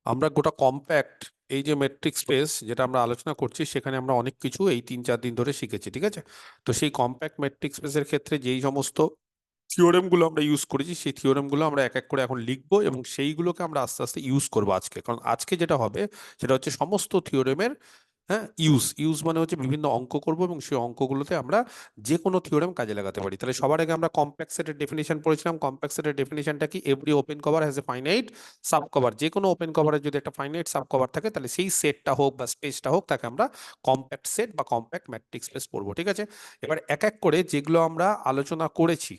আমরা গোটা কম্প্যাক্ট এই যে মেট্রিক স্পেস যেটা আমরা আলোচনা করছি সেখানে আমরা অনেক কিছু এই 3-4 দিন ধরে শিখেছি, ঠিক আছে? তো সেই কম্প্যাক্ট মেট্রিক স্পেসের ক্ষেত্রে যেই সমস্ত থিওরেম গুলো আমরা ইউজ করেছি সেই থিওরেম গুলো আমরা এক এক করে এখন লিখবো এবং সেইগুলোকে আমরা আস্তে আস্তে ইউজ করবো আজকে। কারণ আজকে যেটা হবে সেটা হচ্ছে সমস্ত থিওরেমের, হ্যাঁ, ইউজ ইউজ মানে হচ্ছে বিভিন্ন অঙ্ক করব এবং সেই অঙ্কগুলোতে আমরা যে কোনো থিওরেম কাজে লাগাতে পারি। তাহলে সবার আগে আমরা কম্প্যাক্ট সেটের ডেফিনিশন পড়েছিলাম। কম্প্যাক্ট সেটের ডেফিনিশনটা কি? Every open cover has a finite sub cover. যে কোনো ওপেন কভারের যদি একটা ফাইনাইট সাব কভার থাকে তাহলে সেই সেটটা হোক বা স্পেসটা হোক তাকে আমরা কম্প্যাক্ট সেট বা কম্প্যাক্ট ম্যাট্রিক্স স্পেস পড়বো, ঠিক আছে? এবার এক এক করে যেগুলো আমরা আলোচনা করেছি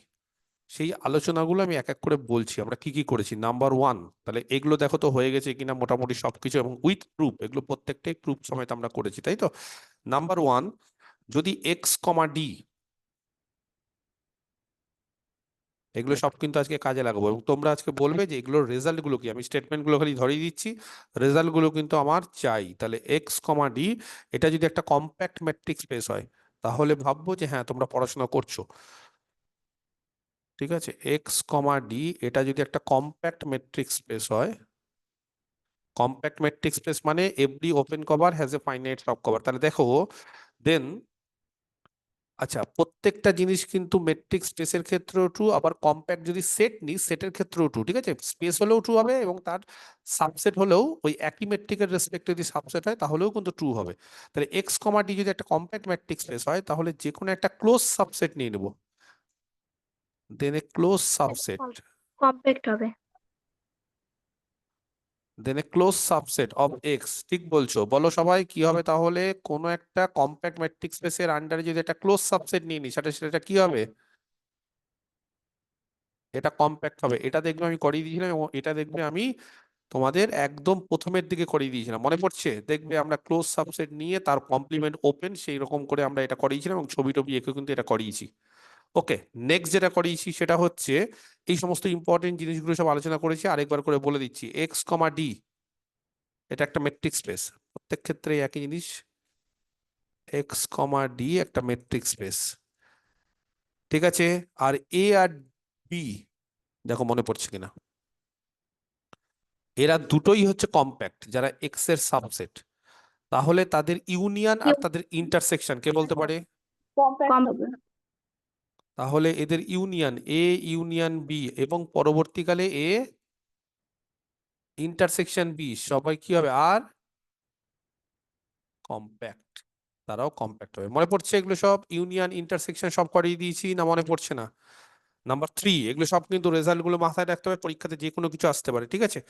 সেই আলোচনাগুলো আমি এক এক করে বলছি আমরা কি কি করেছি। নাম্বার ওয়ান, তাহলে এগুলো দেখো তো হয়ে গেছে কিনা মোটামুটি সবকিছু, এবং উইথ প্রুফ, এগুলো প্রত্যেকটাই প্রুফ সমেত আমরা করেছি, তাই তো? নাম্বার ওয়ান, যদি এক্স কমা ডি, এগুলো সব কিন্তু আজকে কাজে লাগাবো এবং তোমরা আজকে বলবে যে এগুলোর রেজাল্ট গুলো কি। আমি স্টেটমেন্ট গুলো খালি ধরিয়ে দিচ্ছি, রেজাল্ট গুলো কিন্তু আমার চাই। তাহলে এক্স কমা ডি এটা যদি একটা কম্প্যাক্ট ম্যাট্রিক্স স্পেস হয় তাহলে ভাববো যে হ্যাঁ তোমরা পড়াশোনা করছো, ঠিক আছে? এক্স কমা ডি এটা যদি একটা কম্প্যাক্ট ম্যাট্রিক্স স্পেস হয়, কম্প্যাক্ট ম্যাট্রিক্স স্পেস মানে every open cover has a finite sub cover. তাহলে দেখো দেন, আচ্ছা, প্রত্যেকটা জিনিস কিন্তু মেট্রিক স্পেসের ক্ষেত্রেও ট্রু, আবার কম্প্যাক্ট যদি সেট নিই সেটের ক্ষেত্রেও ট্রু, ঠিক আছে? স্পেস হলেও ট্রু হবে এবং তার সাবসেট হলেও ওই একই মেট্রিকের রেসপেক্টে যদি সাবসেট হয় তাহলেও কিন্তু ট্রু হবে। তাহলে এক্স কমা ডি যদি একটা কম্প্যাক্ট ম্যাট্রিক স্পেস হয় তাহলে যে কোনো একটা ক্লোজ সাবসেট নিয়ে নেব, দেন এ ক্লোজ সাবসেট, কম্প্যাক্ট হবে। দেন a close subset of x. ঠিক বলছো, বলো সবাই কি হবে তাহলে? কোনো একটা কম্প্যাক্ট ম্যাট্রিক স্পেসের আন্ডারে যদি একটা ক্লোজ সাবসেট নিয়ে নিই সেটা সেটা কি হবে? এটা কম্প্যাক্ট হবে। এটা দেখবে আমি করিয়ে দিয়েছিলাম এবং এটা দেখবে আমি তোমাদের একদম প্রথমের দিকে করিয়ে দিয়েছিলাম, মনে পড়ছে? দেখবে আমরা ক্লোজ সাবসেট নিয়ে তার কমপ্লিমেন্ট ওপেন সেই রকম করে আমরা এটা করিয়েছিলাম এবং ছবি টবি এঁকে কিন্তু এটা করিয়েছি। ওকে, নেক্সট যেটা করিয়েছি সেটা হচ্ছে এই সমস্ত ইম্পর্টেন্ট জিনিসগুলো সব আলোচনা করেছি, আরেকবার করে বলে দিচ্ছি। এক্স কমা ডি এটা একটা মেট্রিক স্পেস, প্রত্যেক ক্ষেত্রে একই জিনিস। এক্স কমা ডি একটা মেট্রিক স্পেস, ঠিক আছে? আর এ আর বি, দেখো মনে পড়ছে কিনা, এরা দুটোই হচ্ছে কম্প্যাক্ট যারা এক্স এর সাবসেট। তাহলে তাদের ইউনিয়ন আর তাদের ইন্টারসেকশন কে বলতে পারে? কম্প্যাক্ট হবে। তাহলে এদের ইউনিয়ন, এ ইউনিয়ন বি এবং পরবর্তীকালে এ ইন্টারসেকশন বি, সবাই কি হবে? আর কম্প্যাক্ট, তারাও কম্প্যাক্ট হবে। মনে পড়ছে এগুলো সব? ইউনিয়ন ইন্টারসেকশন সব করিয়ে দিয়েছি না? মনে পড়ছে না? নাম্বার থ্রি, এগুলো সব কিন্তু রেজাল্ট গুলো মাথায় রাখতে হবে, পরীক্ষাতে যে কোনো কিছু আসতে পারে, ঠিক আছে?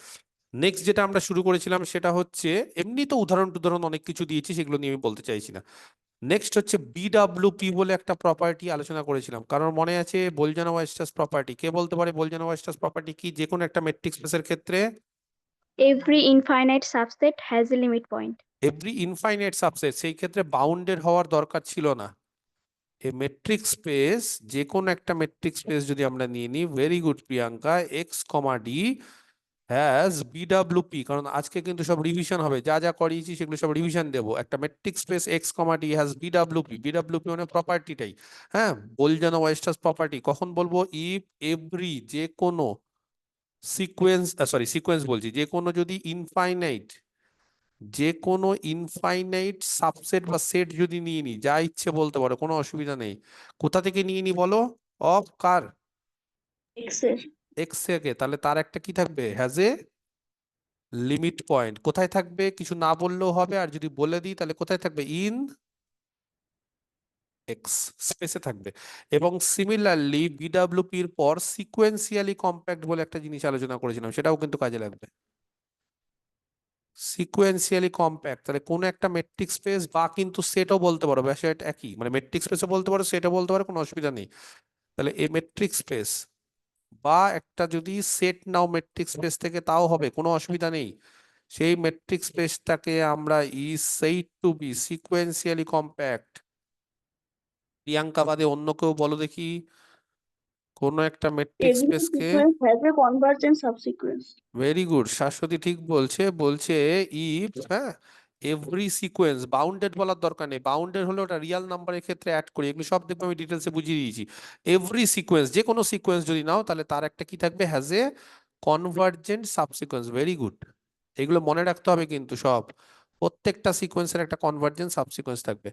নেক্সট যেটা আমরা শুরু করেছিলাম সেটা হচ্ছে, এমনি তো উদাহরণ টুদাহরণ অনেক কিছু দিয়েছি, সেগুলো নিয়ে আমি বলতে চাইছি না। নেক্সট হচ্ছে বিডব্লিউপি বলে একটা প্রপার্টি আলোচনা করেছিলাম, কারণ মনে আছে? বোলজানো-ওয়েস্টার্স প্রপার্টি। কে বলতে পারে বোলজানো-ওয়েস্টার্স প্রপার্টি কি যে কোনো একটা মেট্রিক স্পেসের ক্ষেত্রে? Every infinite subset has a limit point. Every infinite subset সেই ক্ষেত্রে বাউন্ডেড হওয়ার দরকার ছিল না। এ মেট্রিক স্পেস, যে কোনো একটা মেট্রিক স্পেস যদি আমরা নিয়ে নিই, very good Priyanka, X comma D has BWP, কারণ আজকে কিন্তু সব রিভিশন হবে, যা যা করিয়েছি সেগুলো সব রিভিশন দেবো। একটা metric space X comma D has BWP, BWP মানে প্রপার্টিটাই, হ্যাঁ, বোলজানো-ওয়েস্টার্স প্রপার্টি। কখন বলবো? ইফ এভরি, যে কোনো সিকোয়েন্স, সরি সিকোয়েন্স বলছি, যে কোনো যদি ইনফাইনাইট, যে কোনো ইনফাইনাইট সাবসেট বা সেট যদি নিয়ে নি, যা ইচ্ছে বলতে পারো, কোনো অসুবিধা নেই। কোথা থেকে নিয়ে নি বলো? Of car? এক্স এর। এক্স থেকে। তাহলে তার একটা কি থাকবে? Has A limit point. কোথায় থাকবে? কিছু না বললেও হবে, আর যদি বলে দিই তাহলে কোথায় থাকবে? ইন এক্স স্পেসে থাকবে। এবং সিমিলারলি বিডব্লিউপি এর পর সিকোয়েন্সিয়ালি কম্প্যাক্ট বলে একটা জিনিস আলোচনা করেছিলাম, সেটাও কিন্তু কাজে লাগবে। সিকোয়েন্সিয়ালি কম্প্যাক্ট, তাহলে কোন একটা মেট্রিক স্পেস বা কিন্তু সেটও বলতে পারো, ব্যাস এটা একই, মানে মেট্রিক স্পেসও বলতে পারো সেটও বলতে পারো, কোনো অসুবিধা নেই। তাহলে এই মেট্রিক স্পেস বা একটা যদি সেট নাও মেট্রিক স্পেস থেকে তাও হবে, কোনো অসুবিধা নেই। সেই মেট্রিক স্পেসটাকে আমরা is said to be sequentially compact. Priyanka বাদে অন্য কেউ বলো দেখি কোন একটা মেট্রিক এভরি স্পেসকে। Sequence has a convergent subsequence. Very good, Shashwati ঠিক বলছে, বলছে ইফ, হ্যাঁ, এভরি সিকোয়েন্স, বাউন্ডেড বলার দরকার নেই, বাউন্ডেড হলে ওটা রিয়াল নাম্বারের ক্ষেত্রে অ্যাড করি, এগুলো সব দেখবো আমি ডিটেলসে বুঝিয়ে দিয়েছি। এভরি সিকোয়েন্স, যে কোনো সিকোয়েন্স যদি নাও তাহলে তার একটা কি থাকবে? Has a convergent subsequence. Very good, এগুলো মনে রাখতে হবে কিন্তু সব, প্রত্যেকটা সিকোয়েন্সের একটা কনভার্জেন্স সাবসিকোয়েন্স থাকবে।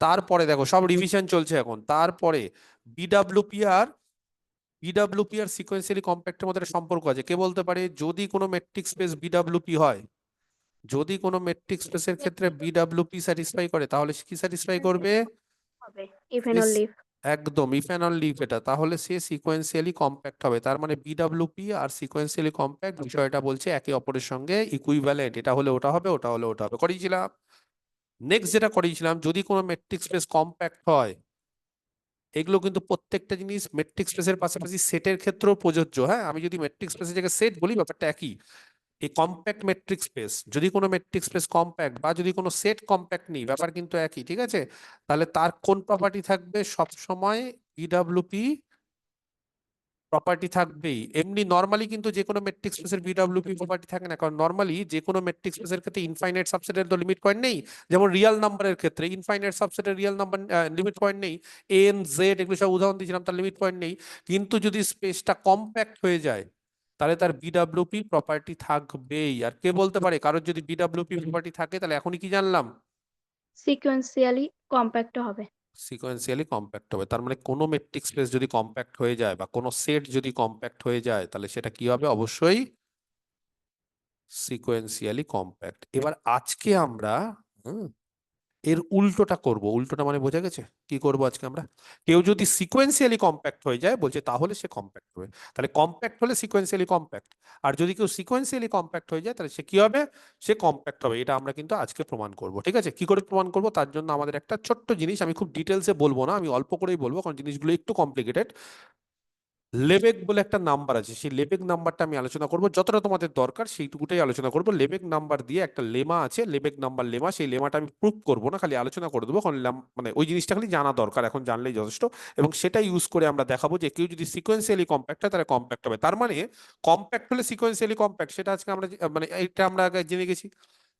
তারপরে দেখো সব রিভিশন চলছে এখন। তারপরে বিডাব্লিউপি আর সিকোয়েন্সিয়ালি কম্প্যাক্টের মধ্যে একটা সম্পর্ক আছে। কে বলতে পারে যদি কোনো মেট্রিক স্পেস বিডাব্লিউপি হয়, যদি কোনো মেট্রিক স্পেসের ক্ষেত্রে বিডাব্লিউপি স্যাটিসফাই করে, তাহলে সে কি স্যাটিসফাই করবে? হবে ইভেন অর লিভ। একদম ইফ অ্যান্ড অনলি ইফ, এটা তাহলে সে সিকোয়েন্সিয়ালি কম্প্যাক্ট হবে। তার মানে বিডাব্লিউপি আর সিকোয়েন্সিয়ালি কম্প্যাক্ট বিষয়টা বলছে একে অপরের সঙ্গে ইকুইভ্যালেন্ট, এটা হলে ওটা হবে, ওটা হলে ওটা হবে। করিয়েছিলাম। নেক্সট যেটা করিয়েছিলাম, যদি কোনো মেট্রিক স্পেস কম্প্যাক্ট হয়, এগুলো কিন্তু প্রত্যেকটা জিনিস মেট্রিক স্পেসের পাশাপাশি সেটের ক্ষেত্রেও প্রযোজ্য। হ্যাঁ, আমি যদি মেট্রিক স্পেসের জায়গায় সেট বলি, ব্যাপারটা একই। এই কম্প্যাক্ট মেট্রিক স্পেস, যদি কোনো মেট্রিক স্পেস কম্প্যাক্ট বা যদি কোনো সেট কম্প্যাক্ট নেই, ব্যাপার কিন্তু একই, ঠিক আছে? তাহলে তার কোন প্রপার্টি থাকবে? সব সময় বিডাব্লিউপি প্রপার্টি থাকবেই। এমনি নরমালি কিন্তু যে কোনো মেট্রিক স্পেসের বিডাব্লিউপি প্রপার্টি থাকে না, কারণ নরমালি যে কোনো মেট্রিক স্পেসের ক্ষেত্রে ইনফাইনাইট সাবসেটের তো লিমিট পয়েন্ট নেই। যেমন রিয়েল নাম্বারের ক্ষেত্রে ইনফাইনাইট সাবসেটের রিয়েল নাম্বার লিমিট পয়েন্ট নেই। এন জেড এগুলো সব উদাহরণ দিয়েছিলাম, তার লিমিট পয়েন্ট নেই। কিন্তু যদি স্পেসটা কম্প্যাক্ট হয়ে যায়, তাহলে তার বিডাব্লিউপি প্রপার্টি থাকবেই। আর কে বলতে পারে কারোর যদি বিডাব্লিউপি প্রপার্টি থাকে? তাহলে এখনই কি জানলাম? সিকোয়েন্সিয়ালি কম্প্যাক্ট হবে। সিকোয়েন্সিয়ালি কম্প্যাক্ট হবে। তার মানে কোনো মেট্রিক স্পেস যদি কম্প্যাক্ট হয়ে যায় বা কোনো সেট যদি কম্প্যাক্ট হয়ে যায়, তাহলে সেটা কি হবে? অবশ্যই সিকোয়েন্সিয়ালি কম্প্যাক্ট। এবার আজকে আমরা হুম, এর উল্টোটা করব। উল্টোটা মানে বোঝা গেছে? কি করব আজকে আমরা? কেউ যদি সিকোয়েন্সিয়ালি কম্প্যাক্ট হয়ে যায়, বলছে তাহলে সে কম্প্যাক্ট হবে। তাহলে কম্প্যাক্ট হলে সিকোয়েন্সিয়ালি কম্প্যাক্ট। আর যদি কেউ সিকোয়েন্সিয়ালি কম্প্যাক্ট হয়ে যায়, তাহলে সে কি হবে? সে কম্প্যাক্ট হবে। এটা আমরা কিন্তু আজকে প্রমাণ করব, ঠিক আছে? কি করে প্রমাণ করব? তার জন্য আমাদের একটা ছোট্ট জিনিস, আমি খুব ডিটেলসে বলবো না, আমি অল্প করেই বলবো, কারণ জিনিসগুলো একটু কমপ্লিকেটেড। লেবেক বলে একটা নাম্বার আছে, সেই লেবেক নাম্বারটা আমি আলোচনা করব, যতটা তোমাদের দরকার সেইটুকুটাই আলোচনা করব। লেবেক নাম্বার দিয়ে একটা লেমা আছে, লেবেক নাম্বার লেমা, সেই লেমাটা আমি প্রুভ করব না, খালি আলোচনা করে দেবো, কারণ মানে ওই জিনিসটা খালি জানা দরকার, এখন জানলেই যথেষ্ট। এবং সেটা ইউজ করে আমরা দেখাবো যে কেউ যদি সিকোয়েন্সিয়ালি কম্প্যাক্ট হয়, তাহলে কম্প্যাক্ট হবে। তার মানে কম্প্যাক্ট হলে সিকোয়েন্সিয়ালি কম্প্যাক্ট, সেটা আজকে আমরা মানে এটা আমরা আগে জেনে গেছি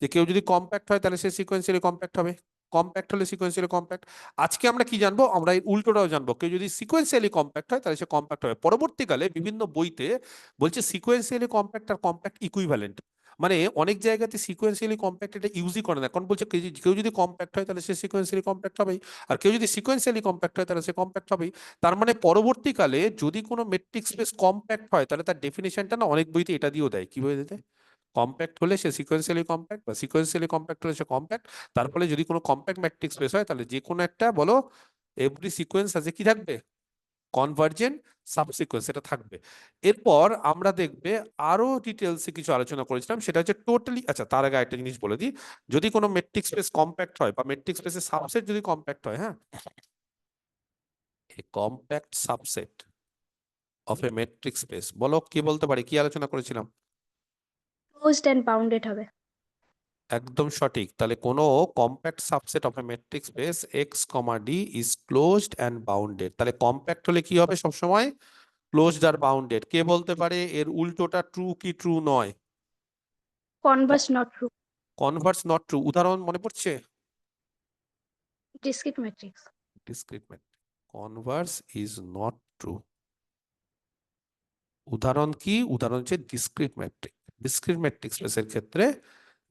যে কেউ যদি কম্প্যাক্ট হয়, তাহলে সে সিকোয়েন্সিয়ালি কম্প্যাক্ট হবে। কম্প্যাক্ট হলে সিকোয়েন্সিয়ালি কম্প্যাক্ট। আজকে আমরা কি জানবো? আমরা এই উল্টোটাও জানবো, কেউ যদি সিকোয়েন্সিয়ালি কম্প্যাক্ট হয়, তাহলে সে কম্প্যাক্ট হবে। পরবর্তীকালে বিভিন্ন বইতে বলছে সিকোয়েন্সিয়ালি কম্প্যাক্ট আর কম্প্যাক্ট ইকুইভ্যালেন্ট। মানে অনেক জায়গাতে সিকোয়েন্সিয়ালি কম্প্যাক্ট এটা ইউজই করে না, কারণ বলছে কেউ যদি কম্প্যাক্ট হয়, তাহলে সে সিকোয়েন্সিয়ালি কম্প্যাক্ট হবেই। আর কেউ যদি সিকোয়েন্সিয়ালি কম্প্যাক্ট হয়, তাহলে সে কম্প্যাক্ট হবেই। তার মানে পরবর্তীকালে যদি কোনো মেট্রিক স্পেস কম্প্যাক্ট হয়, তাহলে তার ডেফিনেশনটা না অনেক বইতে এটা দিয়েও দেয়। কি বলে দেয়? কম্প্যাক্ট হলে সে সিকোয়েন্সিয়ালি কম্প্যাক্ট, বা সিকোয়েন্সিয়ালি কম্প্যাক্ট হলে সে কম্প্যাক্ট। তার ফলে যদি কোনো কম্প্যাক্ট ম্যাট্রিক্স স্পেস হয়, তাহলে যে কোনো একটা বলো, এভরি সিকোয়েন্স আছে কি থাকবে? কনভার্জেন্ট সাবসিকোয়েন্স, এটা থাকবে। এরপর আমরা দেখবে আরো ডিটেলসে কিছু আলোচনা করেছিলাম, সেটা হচ্ছে টোটালি। আচ্ছা, তার আগে একটা জিনিস বলে দিই, যদি কোনো মেট্রিক স্পেস কম্প্যাক্ট হয় বা মেট্রিক স্পেসের সাবসেট যদি কম্প্যাক্ট হয়, হ্যাঁ, a compact subset of a metric space, বলো কি বলতে পারি? কি আলোচনা করেছিলাম? ক্লোজড এন্ড বাউন্ডেড হবে। একদম সঠিক। তাহলে কোনো compact subset of a metric space X comma D is closed and bounded. তাহলে কম্প্যাক্ট হলে কি হবে? সবসময় ক্লোজড আর বাউন্ডেড। কে বলতে পারে এর উল্টোটা ট্রু কি ট্রু নয়? Converse not true. Converse not true. উদাহরণ মনে পড়ছে? Discrete matrix. Discrete matrix, Converse is not true. উদাহরণ কি? উদাহরণ হচ্ছে ডিসক্রিট ম্যাট্রিক্স। ডিসক্রিট ম্যাট্রিক্স স্পেসের ক্ষেত্রে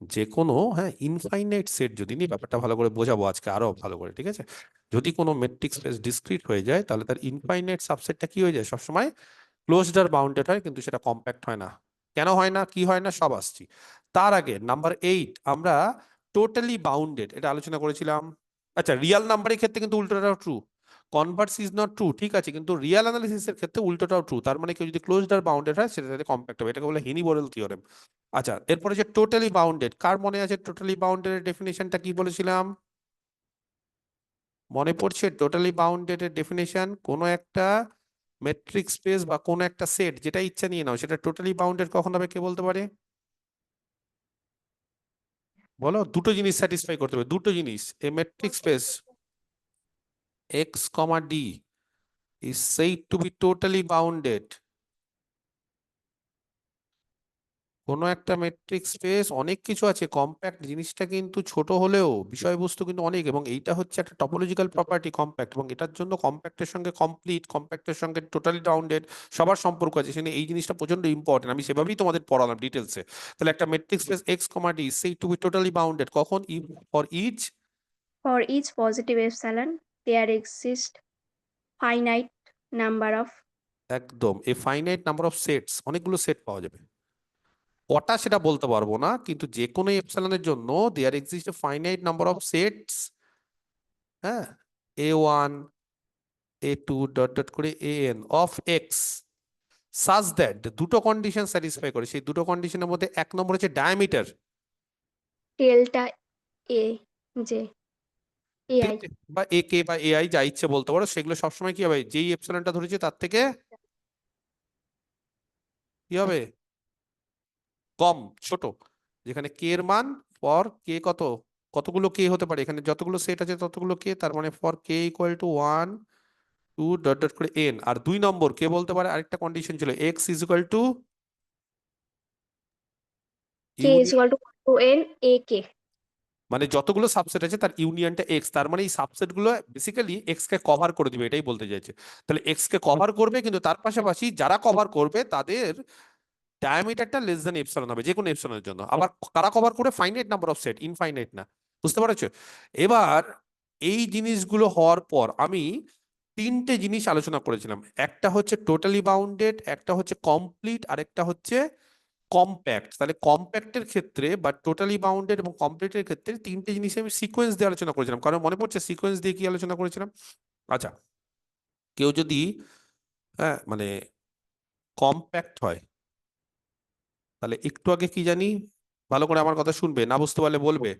যে কোনো, হ্যাঁ, ইনফাইনাইট সেট যদি নিই, ব্যাপারটা ভালো করে বোঝাবো আজকে আরো ভালো করে, ঠিক আছে? যদি কোনো মেট্রিক স্পেস ডিসক্রিট হয়ে যায়, তাহলে তার ইনফাইনাইট সাবসেটটা কি হয়ে যায়? সবসময় ক্লোজড আর বাউন্ডেড হয়, কিন্তু সেটা কম্প্যাক্ট হয় না। কেন হয় না, কি হয় না, সব আসছি। তার আগে নাম্বার 8 আমরা টোটালি বাউন্ডেড এটা আলোচনা করেছিলাম। আচ্ছা, রিয়েল নাম্বারের ক্ষেত্রে কিন্তু উল্টোটাও true. Converse is not true, ঠিক আছে, কিন্তু রিয়েল অ্যানালিসিসের ক্ষেত্রে উল্টোটাও ট্রু। তার মানে কেউ যদি ক্লোজড আর বাউন্ডেড হয়, সেটা কম্প্যাক্ট হবে। এটাকে বলে হেনি-বোরেল থিওরেম। আচ্ছা, এরপরে যে টোটালি বাউন্ডেড, কার মনে আছে টোটালি বাউন্ডেড এর ডেফিনেশনটা কি বলেছিলাম? মনে পড়ছে টোটালি বাউন্ডেড এর ডেফিনেশন? কোনো একটা মেট্রিক স্পেস বা কোনো একটা সেট, যেটা ইচ্ছা নিয়ে নাও, সেটা টোটালি বাউন্ডেড কখন হবে? কে বলতে পারে? বলো। দুটো জিনিস স্যাটিসফাই করতে হবে, দুটো জিনিস। A metric space X comma D is said to be totally bounded কোনো একটা মেট্রিক স্পেস অনেক কিছু আছে, কম্প্যাক্ট জিনিসটা কিন্তু ছোট হলেও বিষয়বস্তু কিন্তু অনেক, এবং এইটা হচ্ছে একটা টপোলজিক্যাল প্রপার্টি কম্প্যাক্ট, এবং এটার জন্য কম্প্যাক্টের সঙ্গে কমপ্লিট, কম্প্যাক্টের সঙ্গে টোটালি রাউন্ডেড সবার সম্পর্ক আছে, সেখানে এই জিনিসটা প্রচন্ড ইম্পর্টেন্ট, আমি সেভাবেই তোমাদের পড়ালাম ডিটেলসে। তাহলে একটা metric space X comma D সেই টু বি টোটালি বাউন্ডেড কখন, for each, For each positive epsilon, there exists finite number of একদম এ ফাইনাইট নাম্বার অফ সেটস, অনেকগুলো সেট পাওয়া যাবে, কটা সেটা বলতে পারবো না, কিন্তু যে কোনো এপসাইলনের জন্য there exist a finite number of sets, হ্যাঁ, a1 a2 ডট ডট করে an of X such that, দুটো কন্ডিশন স্যাটিসফাই করে, সেই দুটো কন্ডিশনের মধ্যে এক নম্বর হচ্ছে ডায়ামিটার, delta A J ঠিক AI আছে, বা এ কে বা এআই যা ইচ্ছে বলতে পারো, সেগুলো সবসময় কি হবে, যেই এপসাইলনটা ধরেছে তার থেকে কি হবে, কম, ছোট, যেখানে কে এর মান ফর কে কত, কতগুলো কে হতে পারে, এখানে যতগুলো সেট আছে ততগুলো কে, তার মানে for K equal to 1 2 dot dot করে এন, আর দুই নম্বর কে বলতে পারে আরেকটা কন্ডিশন ছিল, x is equal to K is equal to 2n AK. মানে যতগুলো সাবসেট আছে তার ইউনিয়নটা এক্স, তার মানে এই সাবসেট গুলো বেসিক্যালি এক্স কে কভার করে দিবে, এটাই বলতে চাইছে। তাহলে এক্স কে কভার করবে, কিন্তু তার পাশাপাশি যারা কভার করবে তাদের ডায়ামিটারটা লেস দেন এপসিলন হবে যে কোনো এপসিলনের জন্য, আবার কারা কভার করে, finite number of set, infinite না, বুঝতে পারছো? এবার এই জিনিসগুলো হওয়ার পর আমি তিনটে জিনিস আলোচনা করেছিলাম, একটা হচ্ছে টোটালি বাউন্ডেড, একটা হচ্ছে কমপ্লিট, আর একটা হচ্ছে কম্প্যাক্ট। তাহলে কম্প্যাক্টের ক্ষেত্রে বা টোটালি বাউন্ডেড এবং কমপ্লিটের ক্ষেত্রে তিনটে জিনিস আমি সিকোয়েন্স দিয়ে আলোচনা করেছিলাম, কারণ মনে পড়ছে সিকোয়েন্স দিয়ে কি আলোচনা করেছিলাম? আচ্ছা, কেউ যদি, হ্যাঁ মানে কম্প্যাক্ট হয়, তাহলে একটু আগে কি জানি, ভালো করে আমার কথা শুনবে, না বুঝতে পারলে বলবে।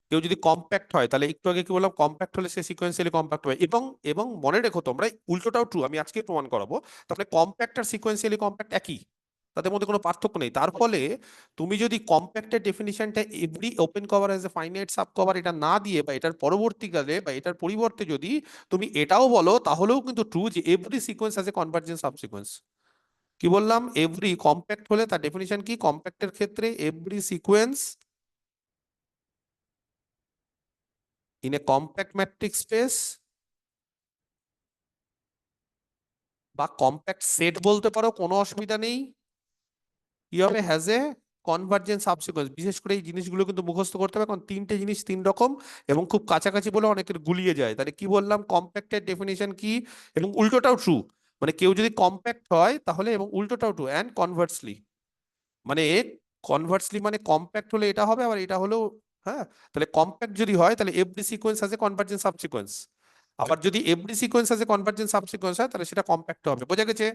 কেউ যদি কম্প্যাক্ট হয়, তাহলে একটু আগে কি বললাম, কম্প্যাক্ট হলে সে সিকোয়েন্সিয়ালি কম্প্যাক্ট হয়, এবং এবং মনে রেখো তোমরা উল্টোটাও ট্রু, আমি আজকে প্রমাণ করাবো। তাহলে কম্প্যাক্ট আর সিকোয়েন্সিয়ালি কম্প্যাক্ট একই, তাদের মধ্যে কোনো পার্থক্য নেই। তার ফলে তুমি যদি কম্প্যাক্টের ডেফিনিশনটা every open cover as a finite sub cover এটা না দিয়ে, বা এটার পরবর্তীকালে বা এটার পরিবর্তে যদি তুমি এটাও বলো, তাহলেও কিন্তু ট্রু যে every sequence as a convergence সাবসিকোয়েন্স। কি বললাম, এভরি কম্প্যাক্ট হলে তার ডেফিনিশন কি, কম্প্যাক্টের ক্ষেত্রে every sequence in a compact matrix space বা কম্প্যাক্ট সেট বলতে পারো, কোনো অসুবিধা নেই, কি হবে, হ্যাজ এ কনভার্জেন্স সাবসিকোয়েন্স। বিশেষ করে এই জিনিসগুলো কিন্তু মুখস্থ করতে হবে, কারণ তিনটে জিনিস তিন রকম এবং খুব কাছাকাছি বলে অনেকের গুলিয়ে যায়। তাহলে কি বললাম, কম্প্যাক্টের ডেফিনিশন কি, এবং উল্টোটাও ট্রু, মানে কেউ যদি কম্প্যাক্ট হয় তাহলে, এবং উল্টোটাও ট্রু, অ্যান্ড কনভার্সলি, মানে কনভার্সলি মানে কম্প্যাক্ট হলে এটা হবে, আবার এটা হলেও, হ্যাঁ, তাহলে কম্প্যাক্ট যদি হয় তাহলে এভরি সিকোয়েন্স আছে কনভার্জেন্স সাবসিকোয়েন্স, আবার যদি এভরি সিকোয়েন্স আছে কনভার্জেন্স সাবসিকোয়েন্স হয় তাহলে সেটা কম্প্যাক্ট হবে। বোঝা গেছে?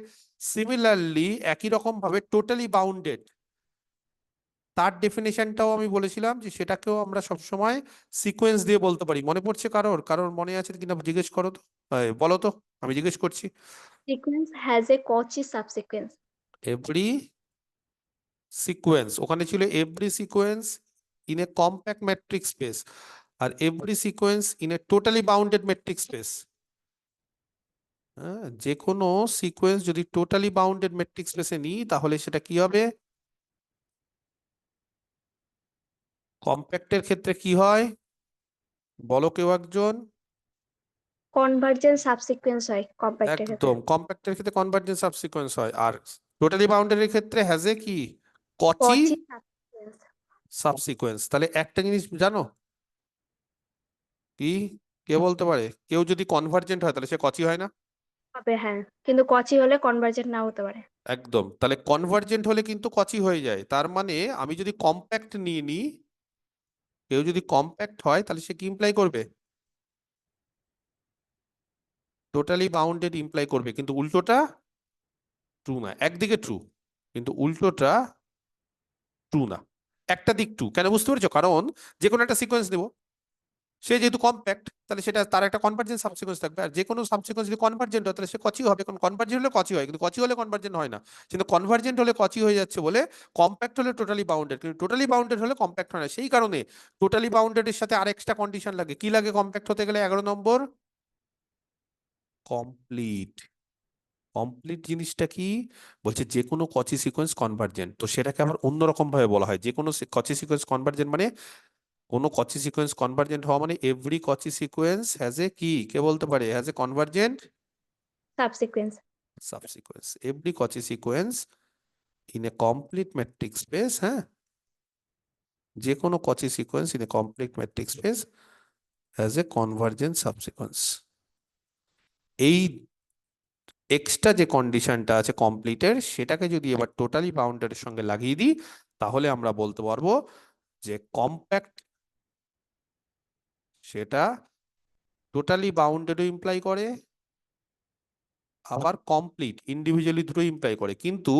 সিমিলারলি একই রকম ভাবে টোটালি বাউন্ডেড, তার ডেফিনেশনটাও আমি বলেছিলাম যে সেটাকেও আমরা সবসময় সিকোয়েন্স দিয়ে বলতে পারি। মনে পড়ছে কারোর, কারোর মনে আছে কিনা জিজ্ঞেস করো তো, বলো তো, আমি জিজ্ঞেস করছি। sequence has a Cauchy subsequence. Every sequence, ওখানে ছিল every sequence in a compact metric space, আর every sequence in a totally bounded metric space. হ্যাঁ, যে কোনো সিকোয়েন্স যদি টোটালি বাউন্ডেড ম্যাট্রিক স্পেসে নিই তাহলে সেটা কি হবে, কম্প্যাক্টের ক্ষেত্রে কি হয় বলো কেউ একজন? Convergent subsequence হয় কম্প্যাক্টের ক্ষেত্রে। একদম, কম্প্যাক্টের ক্ষেত্রে কনভার্জেন্স সাবসিকোয়েন্স হয়, আর টোটালি বাউন্ডারির ক্ষেত্রে হ্যাজ এ কি, কচি Cauchy subsequence সাবসিকোয়েন্স। তাহলে একটা জিনিস জানো কি, কে বলতে পারে, কেউ যদি কনভার্জেন্ট হয় তাহলে সে কচি হয় না? হবে, হ্যাঁ, কিন্তু Cauchy হলে কনভার্জেন্ট নাও হতে পারে। একদম, তাহলে কনভার্জেন্ট হলে কিন্তু কচি হয়ে যায়, তার মানে আমি যদি কম্প্যাক্ট নিয়ে নিই, কেউ যদি কম্প্যাক্ট হয় তাহলে সে কি ইমপ্লাই করবে, টোটালি বাউন্ডেড ইমপ্লাই করবে, কিন্তু উল্টোটা ট্রু না। একদিকে ট্রু কিন্তু উল্টোটা ট্রু না, একটা দিক ট্রু। কেন বুঝতে পেরেছো? কারণ যে কোনো একটা সিকোয়েন্স নেব, সে যেহেতু কম্প্যাক্ট তাহলে সেটা তার একটা কনভার্জেন্ট সাবসিকোয়েন্স থাকবে, আর যে কোনো সাবসিকোয়েন্স যদি কনভার্জেন্ট হয় তাহলে সে কচি হবে, কারণ কনভার্জেন্ট হলে কচি হয়, কিন্তু কচি হলে কনভার্জেন্ট হয় না। কিন্তু কনভার্জেন্ট হলে কচি হয়ে যাচ্ছে বলে কম্প্যাক্ট হলে টোটালি বাউন্ডেড, কিন্তু টোটালি বাউন্ডেড হলে কম্প্যাক্ট হয় না। সেই কারণে টোটালি বাউন্ডেড এর সাথে আর এক্সট্রা কন্ডিশন লাগে, কি লাগে কম্প্যাক্ট হতে গেলে, 11 নম্বর, কমপ্লিট। কমপ্লিট জিনিসটা কি বলছে? যে কোনো কচি সিকোয়েন্স কনভার্জেন্ট। তো সেটাকে আবার অন্যরকম ভাবে বলা হয়, যে কোনো কচি সিকোয়েন্স কনভার্জেন্ট মানে, কোনো কচি সিকোয়েন্স কনভার্জেন্ট হওয়া মানে every Cauchy sequence has a কি, কে বলতে পারে, has a convergent Subsequence. Subsequence. Every Cauchy sequence in a complete metric space, হ্যাঁ, যে কোনো Cauchy sequence in a complete metric space has a convergent subsequence. এই এক্সট্রা যে কন্ডিশনটা আছে কমপ্লিটের, সেটাকে যদি এবার টোটালি বাউন্ডের সঙ্গে লাগিয়ে দিই, তাহলে আমরা বলতে পারবো যে কম্প্যাক্ট সেটা টোটালি বাউন্ডেডও ইমপ্লাই করে, আবার কমপ্লিট ইন্ডিভিজুয়ালি দুটো ইমপ্লাই করে। কিন্তু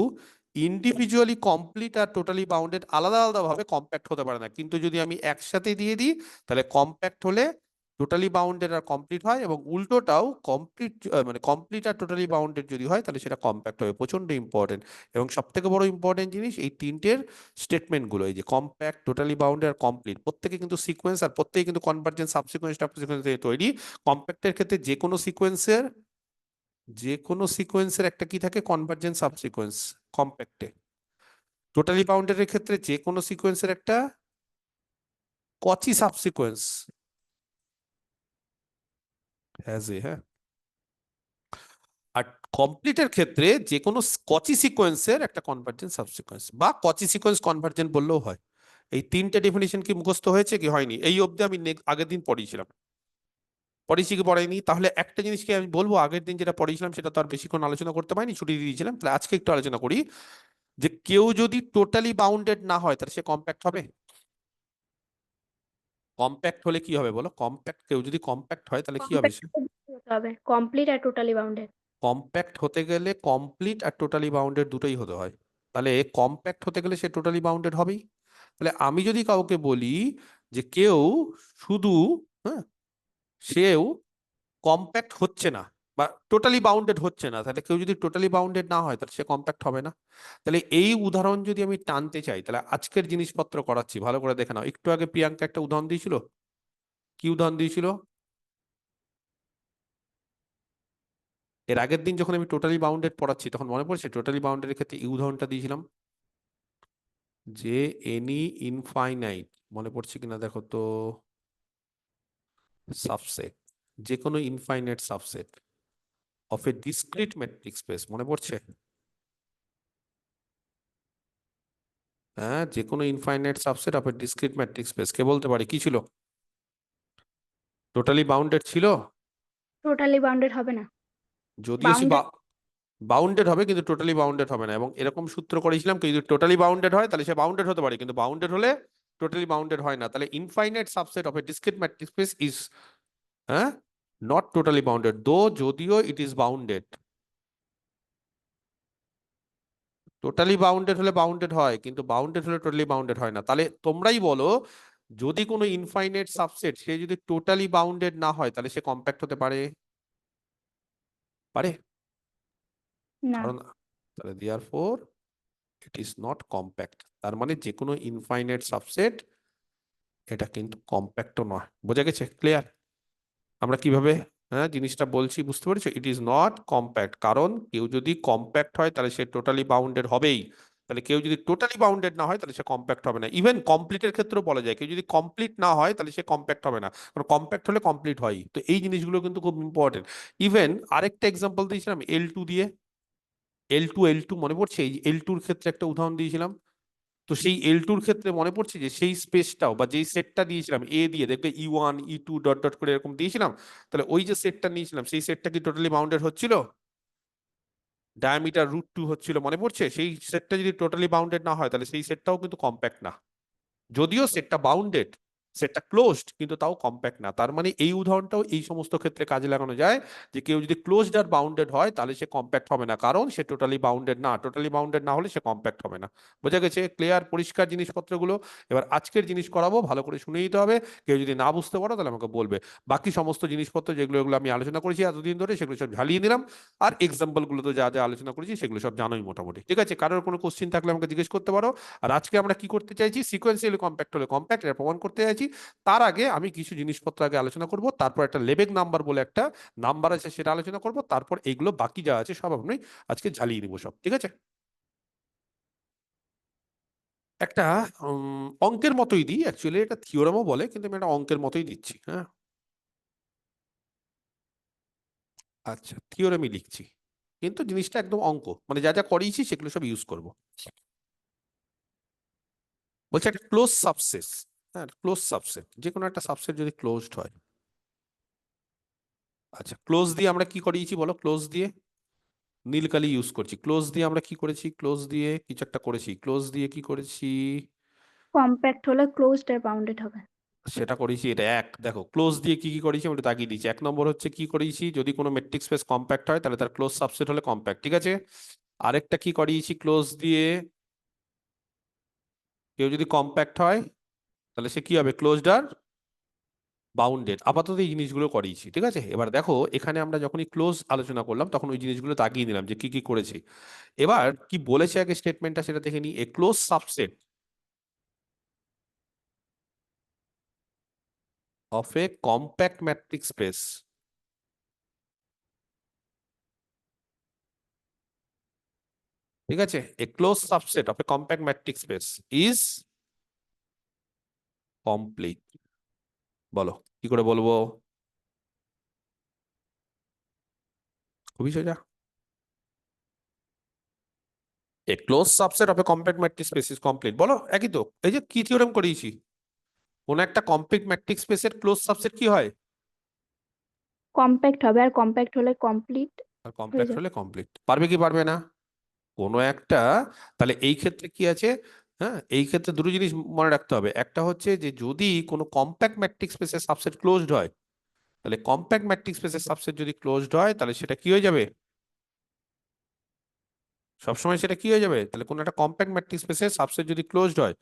ইন্ডিভিজুয়ালি কমপ্লিট আর টোটালি বাউন্ডেড আলাদা আলাদা ভাবে কম্প্যাক্ট হতে পারে না। কিন্তু যদি আমি একসাথে দিয়ে দিই, তাহলে কম্প্যাক্ট হলে টোটালি বাউন্ডেড আর কমপ্লিট হয়, এবং উল্টোটাও কমপ্লিট মানে কমপ্লিট আর টোটালি বাউন্ডেড যদি হয়, তাহলে সেটা কম্প্যাক্ট হবে। প্রচন্ড ইম্পর্টেন্ট। এবং সব থেকে বড় ইম্পর্টেন্ট জিনিস এই তিনটের স্টেটমেন্ট গুলো, এই যে কম্প্যাক্ট, টোটালি বাউন্ডেড আর কমপ্লিট, প্রত্যেকে কিন্তু সিকোয়েন্স, আর প্রত্যেকে কিন্তু কনভার্জেন্ট সাবসিকোয়েন্স সাবসিকোয়েন্স দিয়ে তৈরি। কম্প্যাক্টের ক্ষেত্রে যে কোনো সিকোয়েন্সের একটা কি থাকে, কনভার্জেন্ট সাবসিকোয়েন্স কম্প্যাক্টে। টোটালি বাউন্ডেডের ক্ষেত্রে যে কোনো সিকোয়েন্সের একটা কচি সাবসিকোয়েন্স হ্যাজ এ, হ্যাঁ। আর কমপ্লিটের ক্ষেত্রে যে কোনো কচি সিকোয়েন্সের একটা কনভার্জেন্ট সাবসিকোয়েন্স, বা কচি সিকোয়েন্স কনভার্জেন্ট বললেও হয়। এই তিনটে ডেফিনিশন কি মুখস্থ হয়েছে কি হয়নি? এই অবধি আমি আগের দিন পড়িয়েছিলাম, পড়িয়েছি কি পড়াইনি? তাহলে একটা জিনিস কি আমি বলবো, আগের দিন যেটা পড়িয়েছিলাম সেটা তো আর বেশিক্ষণ আলোচনা করতে পারিনি, ছুটি দিয়ে দিয়েছিলাম, তাহলে আজকে একটু আলোচনা করি। যে কেউ যদি টোটালি বাউন্ডেড না হয়, তাহলে সে কম্প্যাক্ট হবে? কম্প্যাক্ট হলে কি হবে বলো? কম্প্যাক্ট, কেউ যদি কম্প্যাক্ট হয় তাহলে কি হবে Compact সে? হতে হবে। Complete আর totally bounded. কম্প্যাক্ট হতে গেলে কমপ্লিট আর টোটালি বাউন্ডেড দুটোই হতে হয়। তাহলে কম্প্যাক্ট হতে গেলে সে টোটালি বাউন্ডেড হবেই। তাহলে আমি যদি কাউকে বলি যে কেউ শুধু, হ্যাঁ, সেও কম্প্যাক্ট হচ্ছে না বা টোটালি বাউন্ডেড হচ্ছে না, তাহলে কেউ যদি টোটালি বাউন্ডেড না হয়, তাহলে সে কম্প্যাক্ট হবে না। তাহলে এই উদাহরণ যদি আমি টানতে চাই, তাহলে আজকের জিনিসপত্র করাচ্ছি, ভালো করে দেখে নাও। একটু আগে প্রিয়াঙ্কা একটা উদাহরণ দিয়েছিল। কি উদাহরণ দিয়েছিল? এর আগের দিন যখন আমি টোটালি বাউন্ডেড পড়াচ্ছি, তখন মনে পড়ছে টোটালি বাউন্ডেডের ক্ষেত্রে এই উদাহরণটা দিয়েছিলাম, যে এনি ইনফাইনাইট, মনে পড়ছে কিনা দেখো তো, সাবসেট, যে কোনো infinite subset of a discrete metric space, মনে পড়ছে? হ্যাঁ, যে কোনো infinite subset of a discrete metric space, কে বলতে পারে কি ছিল? টোটালি বাউন্ডেড ছিল? Totally bounded হবে না। যদিও সে Bounded বাউন্ডেড হবে, কিন্তু টোটালি বাউন্ডেড হবে না। এবং এরকম সূত্র করেছিলাম, যদি টোটালি বাউন্ডেড হয় তাহলে সে বাউন্ডেড হতে পারে, কিন্তু বাউন্ডেড হলে টোটালি বাউন্ডেড হয় না। তাহলে infinite subset of a discrete metric space is, হ্যাঁ, নট টোটালি বাউন্ডেড, দো যদিও it is bounded. Totally bounded হলে বাউন্ডেড হয়, কিন্তু বাউন্ডেড হলে টোটালি বাউন্ডেড হয় না। তাহলে তোমরাই বলো, যদি কোনো ইনফাইনাইট সাবসেট সে যদি টোটালি বাউন্ডেড না হয়, তাহলে সে কম্প্যাক্ট হতে পারে? পারে? না। কারণ, তাহলে therefore it is not compact. তার মানে যে কোনো ইনফাইনাইট সাবসেট এটা কিন্তু কম্প্যাক্টও নয়। বোঝা গেছে? ক্লিয়ার? আমরা কিভাবে, হ্যাঁ, জিনিসটা বলছি বুঝতে পেরেছো? ইট ইজ নট কম্প্যাক্ট, কারণ কেউ যদি কম্প্যাক্ট হয় তাহলে সে টোটালি বাউন্ডেড হবেই। তাহলে কেউ যদি টোটালি বাউন্ডেড না হয়, তাহলে সে কম্প্যাক্ট হবে না। ইভেন কমপ্লিটের ক্ষেত্রেও বলা যায়, কেউ যদি কমপ্লিট না হয় তাহলে সে কম্প্যাক্ট হবে না, কারণ কম্প্যাক্ট হলে কমপ্লিট হয়। তো এই জিনিসগুলো কিন্তু খুব ইম্পর্টেন্ট। ইভেন আরেকটা এক্সাম্পল দিয়েছিলাম L2 দিয়ে, L2 মনে পড়ছে? এই L2-র ক্ষেত্রে একটা উদাহরণ দিয়েছিলাম। তো সেই L2-র ক্ষেত্রে মনে পড়ছে যে সেই স্পেসটাও বা যেই সেটটা দিয়েছিলাম এ দিয়ে, দেখবে E1 E2 ডট ডট করে এরকম দিয়েছিলাম, তাহলে ওই যে সেটটা নিয়েছিলাম সেই সেটটা কি টোটালি বাউন্ডেড হচ্ছিল? ডায়ামিটার √2 হচ্ছিল, মনে পড়ছে? সেই সেটটা যদি টোটালি বাউন্ডেড না হয়, তাহলে সেই সেটটাও কিন্তু কম্প্যাক্ট না। যদিও সেটটা বাউন্ডেড, সেটটা ক্লোজড, কিন্তু তাও কম্প্যাক্ট না। তার মানে এই উদাহরণটাও এই সমস্ত ক্ষেত্রে কাজে লাগানো যায়, যে কেউ যদি ক্লোজড আর বাউন্ডেড হয়, তাহলে সে কম্প্যাক্ট হবে না, কারণ সে টোটালি বাউন্ডেড না। টোটালি বাউন্ডেড না হলে সে কম্প্যাক্ট হবে না। বোঝা গেছে? ক্লিয়ার, পরিষ্কার জিনিসপত্রগুলো? এবার আজকের জিনিস করাবো, ভালো করে শুনে নিতে হবে। কেউ যদি না বুঝতে পারো তাহলে আমাকে বলবে। বাকি সমস্ত জিনিসপত্র যেগুলো এগুলো আমি আলোচনা করেছি এতদিন ধরে, সেগুলো সব ঝালিয়ে নিলাম। আর এক্সাম্পল গুলো তো যা যা আলোচনা করেছি সেগুলো সব জানোই মোটামুটি। ঠিক আছে? কারোর কোনো কোশ্চিন থাকলে আমাকে জিজ্ঞেস করতে পারো। আর আজকে আমরা কি করতে চাইছি? সিকোয়েন্সিয়ালি কম্প্যাক্ট হলে কম্প্যাক্ট, এটা প্রমাণ করতে চাইছি। তার আগে আমি কিছু জিনিসপত্র আগে আলোচনা করব, তারপর একটা লেবেক নাম্বার বলে একটা নাম্বার আছে সেটা আলোচনা করব, তারপর এইগুলো বাকি যা আছে সব আমি আজকে ঝালিয়ে নিব সব, ঠিক আছে? একটা অঙ্কের মতোই দিই, অ্যাকচুয়ালি এটা থিওরামও বলে, কিন্তু আমি একটা অঙ্কের মতোই দিচ্ছি, হ্যাঁ? আচ্ছা, থিওরেমই লিখছি, কিন্তু জিনিসটা একদম অঙ্ক, মানে যা যা করিয়েছি সেগুলো সব ইউজ করব। বলছে একটা ক্লোজ সাবসেট, হ্যাঁ ক্লোজ সাবসেট, যে কোনো একটা সাবসেট যদি ক্লোজড হয়। আচ্ছা, ক্লোজ দিয়ে আমরা কি করিয়েছি বলো? ক্লোজ দিয়ে নীল কালি ইউজ করছি। ক্লোজ দিয়ে আমরা কি করেছি? ক্লোজ দিয়ে কিছু একটা করেছি, ক্লোজ দিয়ে কি করেছি? কম্প্যাক্ট হলে ক্লোজড আর বাউন্ডেড হবে। সেটা করেছি, এটা এক। দেখো ক্লোজ দিয়ে কি কি করেছি আমি একটু তাকিয়ে দিচ্ছি। এক নম্বর হচ্ছে কি করেছি, যদি কোনো মেট্রিক স্পেস কম্প্যাক্ট হয় তাহলে তার ক্লোজ সাবসেট হলে কম্প্যাক্ট, ঠিক আছে? আরেকটা কি করিয়েছি ক্লোজ দিয়ে, কেউ যদি কম্প্যাক্ট হয় তাহলে সে কি হবে? ক্লোজড আর বাউন্ডেড। আপাতত এই জিনিসগুলো করিয়েছি, ঠিক আছে? এবার দেখো এখানে আমরা যখনই ক্লোজ আলোচনা করলাম তখন ওই জিনিসগুলো তাকিয়ে নিলাম যে কি কি করেছি। এবার কি বলেছে আগে স্টেটমেন্টটা সেটা দেখে নিই। A close subset of a compact metric space, ঠিক আছে? A close subset of a compact metric space is complete. বলো কি করে বলবো? খুবই সোজা। A close subset of a compact metric space is complete. বলো একই তো, এই যে কি থিওরেম করিয়েছি, কোন একটা কমপ্লিট ম্যাট্রিক স্পেসের ক্লোজ সাবসেট কি হয়? কম্প্যাক্ট হবে, আর কম্প্যাক্ট হলে কমপ্লিট আর হয়ে কমপ্যাক্ট যাবে। হলে কমপ্লিট। পারবে কি পারবে না? কোনো একটা, তাহলে এই ক্ষেত্রে কি আছে? হ্যাঁ, এই ক্ষেত্রে দুটো জিনিস মনে রাখতে হবে। একটা হচ্ছে যে যদি কোনো কম্প্যাক্ট ম্যাট্রিক স্পেসের সাবসেট ক্লোজড হয়, তাহলে কম্প্যাক্ট ম্যাট্রিক স্পেসের সাবসেট যদি ক্লোজড হয় তাহলে সেটা কি হয়ে যাবে? সবসময় সেটা কি হয়ে যাবে? তাহলে কোনো একটা কম্প্যাক্ট ম্যাট্রিক স্পেসের সাবসেট যদি ক্লোজড হয়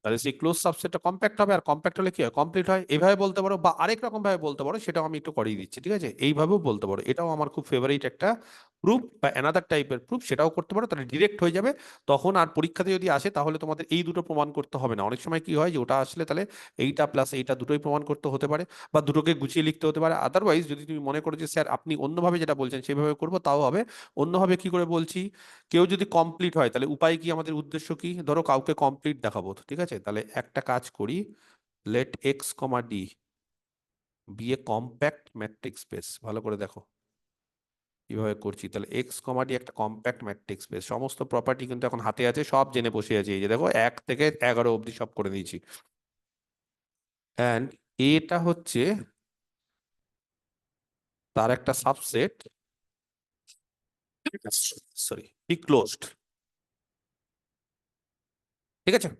তাহলে সেই ক্লোজ সাবসেটটা কম্প্যাক্ট হবে, আর কম্প্যাক্ট হলে কি হয়? কমপ্লিট হয়। এইভাবে বলতে পারো, বা আরেক রকম ভাবে বলতে পারো, সেটাও আমি একটু করিয়ে দিচ্ছি, ঠিক আছে? এইভাবেও বলতে পারো, এটাও আমার খুব ফেভারিট একটা প্রুফ বা অ্যানাদার টাইপের প্রুফ, সেটাও করতে পারো, তাহলে ডিরেক্ট হয়ে যাবে। তখন আর পরীক্ষাতে যদি আসে তাহলে তোমাদের এই দুটো প্রমাণ করতে হবে না। অনেক সময় কি হয় যে ওটা আসলে তাহলে এইটা প্লাস এইটা দুটোই প্রমাণ করতে হতে পারে, বা দুটোকে গুছিয়ে লিখতে হতে পারে। আদারওয়াইজ যদি তুমি মনে করো যে স্যার আপনি অন্যভাবে যেটা বলছেন সেভাবে করবো, তাও হবে। অন্যভাবে কি করে বলছি, কেউ যদি কমপ্লিট হয় তাহলে উপায় কি, আমাদের উদ্দেশ্য কি? ধরো কাউকে কমপ্লিট দেখাবো, ঠিক আছে? তাহলে একটা কাজ করি, late X comma D be A compact metric space. ভালো করে দেখো কিভাবে করছি। তাহলে এক্স কমা ডি একটা কম্প্যাক্ট ম্যাট্রিক স্পেস, সমস্ত প্রপার্টি কিন্তু এখন হাতে আছে, সব জেনে বসে আছে। এই যে দেখো 1 থেকে 11 অবধি সব করে দিয়েছি। অ্যান্ড এটা হচ্ছে তার একটা সাবসেট, সরি, বি ক্লোজড, ঠিক আছে?